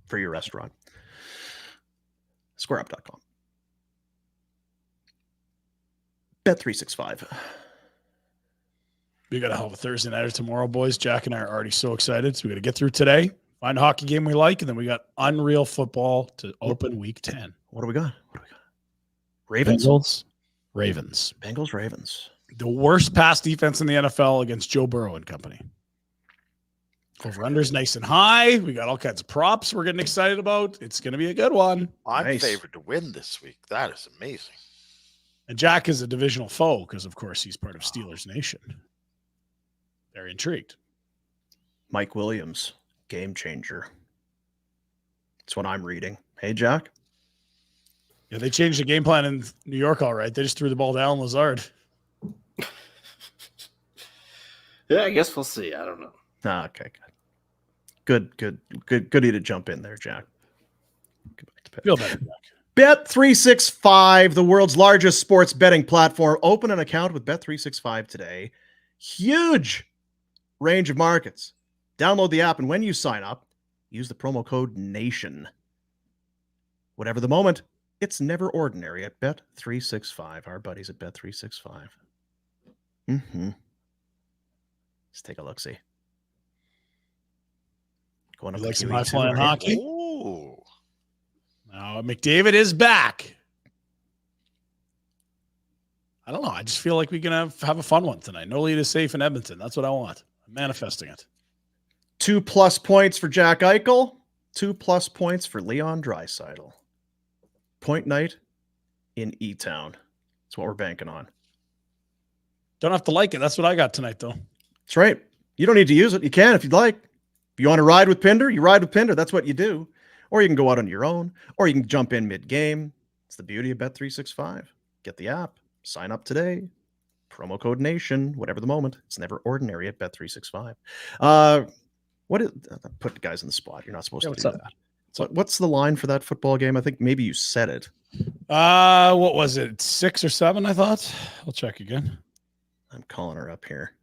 for your restaurant. SquareUp.com. Bet365. We got a hell of a Thursday night or tomorrow, boys. Jack and I are already so excited. So we got to get through today, find a hockey game we like, and then we got unreal football to open week 10. What do we got? Ravens? Bengals. Ravens. The worst pass defense in the NFL against Joe Burrow and company. Over-under's nice and high. We got all kinds of props we're getting excited about. It's going to be a good one. I'm favored to win this week. That is amazing. And Jack is a divisional foe because, of course, he's part of Steelers Nation. Very intrigued. Mike Williams, game changer. That's what I'm reading. Hey, Jack. Yeah, they changed the game plan in New York, all right. They just threw the ball down Lazard. Yeah, I guess we'll see. I don't know. Okay, good. Good of you to jump in there, Jack. Feel better, Jack. Bet365, the world's largest sports betting platform. Open an account with Bet365 today. Huge range of markets. Download the app, and when you sign up, use the promo code NATION. Whatever the moment, it's never ordinary at Bet365. Our buddies at Bet365. Let's take a look-see. Going up like some QE2, high-flying hockey? Ooh. Now, McDavid is back. I don't know. I just feel like we can have a fun one tonight. No lead is safe in Edmonton. That's what I want. I'm manifesting it. 2+ points for Jack Eichel. 2+ points for Leon Draisaitl. Point night in E-Town. That's what we're banking on. Don't have to like it. That's what I got tonight, though. That's right. You don't need to use it. You can if you'd like. If you want to ride with Pinder, you ride with Pinder. That's what you do. Or you can go out on your own, or you can jump in mid-game. It's the beauty of Bet365. Get the app. Sign up today. Promo code NATION, whatever the moment. It's never ordinary at Bet365. Put the guys in the spot. You're not supposed to do that. What's the line for that football game? I think maybe you said it. What was it? 6 or 7, I thought. I'll check again. I'm calling her up here.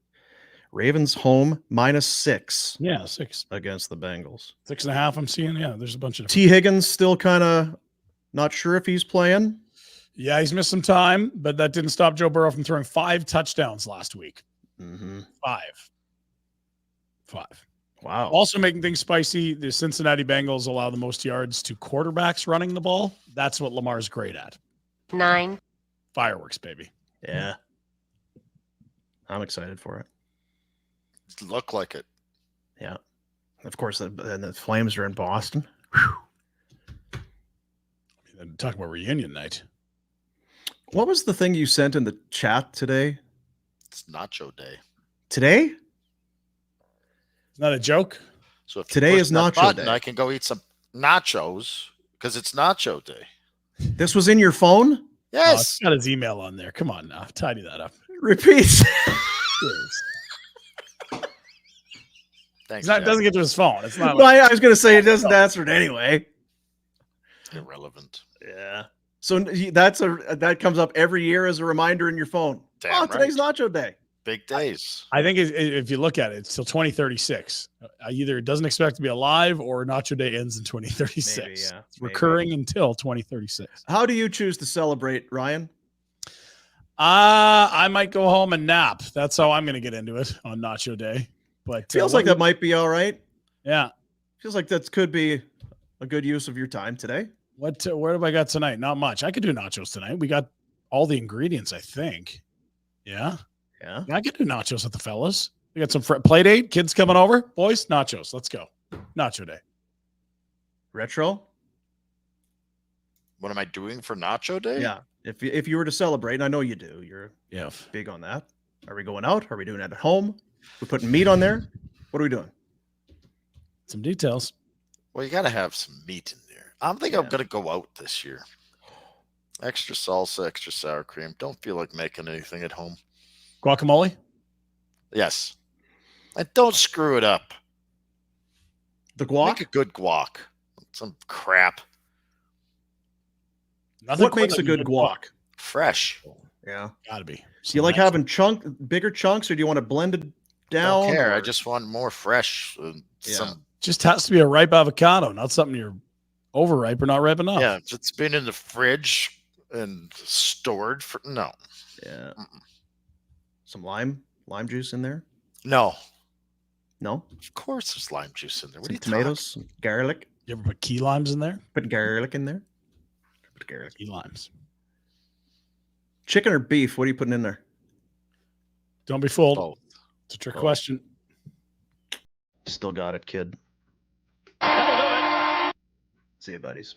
Ravens home -6. Yeah, 6 against the Bengals. 6.5. I'm seeing. Yeah, there's a bunch of T. Higgins still kind of not sure if he's playing. Yeah, he's missed some time, but that didn't stop Joe Burrow from throwing 5 touchdowns last week. 5. Wow. Also making things spicy, the Cincinnati Bengals allow the most yards to quarterbacks running the ball. That's what Lamar's great at. 9. Fireworks, baby. Yeah. I'm excited for it. Look like it. Yeah. Of course, the Flames are in Boston. Talk about reunion night. What was the thing you sent in the chat today? It's Nacho Day. Today? It's not a joke. So if today is Nacho button, Day, I can go eat some nachos because it's Nacho Day. This was in your phone? Yes. It's got his email on there. Come on now. Tidy that up. Repeat. Thanks. It doesn't get to his phone. It's not. Well, I was going to say it doesn't answer it anyway. Irrelevant. Yeah. So that comes up every year as a reminder in your phone. Damn today's Nacho Day. Big days. I think if you look at it, it's till 2036. Either it doesn't expect to be alive or Nacho Day ends in 2036. Maybe, yeah. It's recurring until 2036. How do you choose to celebrate, Ryan? I might go home and nap. That's how I'm going to get into it on Nacho Day. But feels like that might be all right. Yeah. Feels like that could be a good use of your time today. Where have I got tonight? Not much. I could do nachos tonight. We got all the ingredients, I think. Yeah. Yeah. I could do nachos with the fellas. We got some play date. Kids coming over. Boys, nachos. Let's go. Nacho Day. Retro? What am I doing for Nacho Day? Yeah. If you were to celebrate, and I know you do, you're big on that. Are we going out? Are we doing it at home? We're putting meat on there? What are we doing? Some details. Well, you got to have some meat in there. I'm going to go out this year. Extra salsa, extra sour cream. Don't feel like making anything at home. Guacamole? Yes. And don't screw it up. The guac? Make a good guac. Some crap. What makes a good guac? Fresh. Yeah. Gotta be. Do you like having bigger chunks, or do you want to blend it down? Don't care. I just want more fresh. Just has to be a ripe avocado, not something you're overripe or not ripe enough. Yeah, if it's been in the fridge and stored for no. Yeah. Some lime juice in there? No. Of course there's lime juice in there. What some are you tomatoes, some garlic. You ever put key limes in there? Put garlic in there. Put garlic. Key limes. Chicken or beef? What are you putting in there? Don't be fooled. Both. It's a trick question. Still got it, kid. See you, buddies.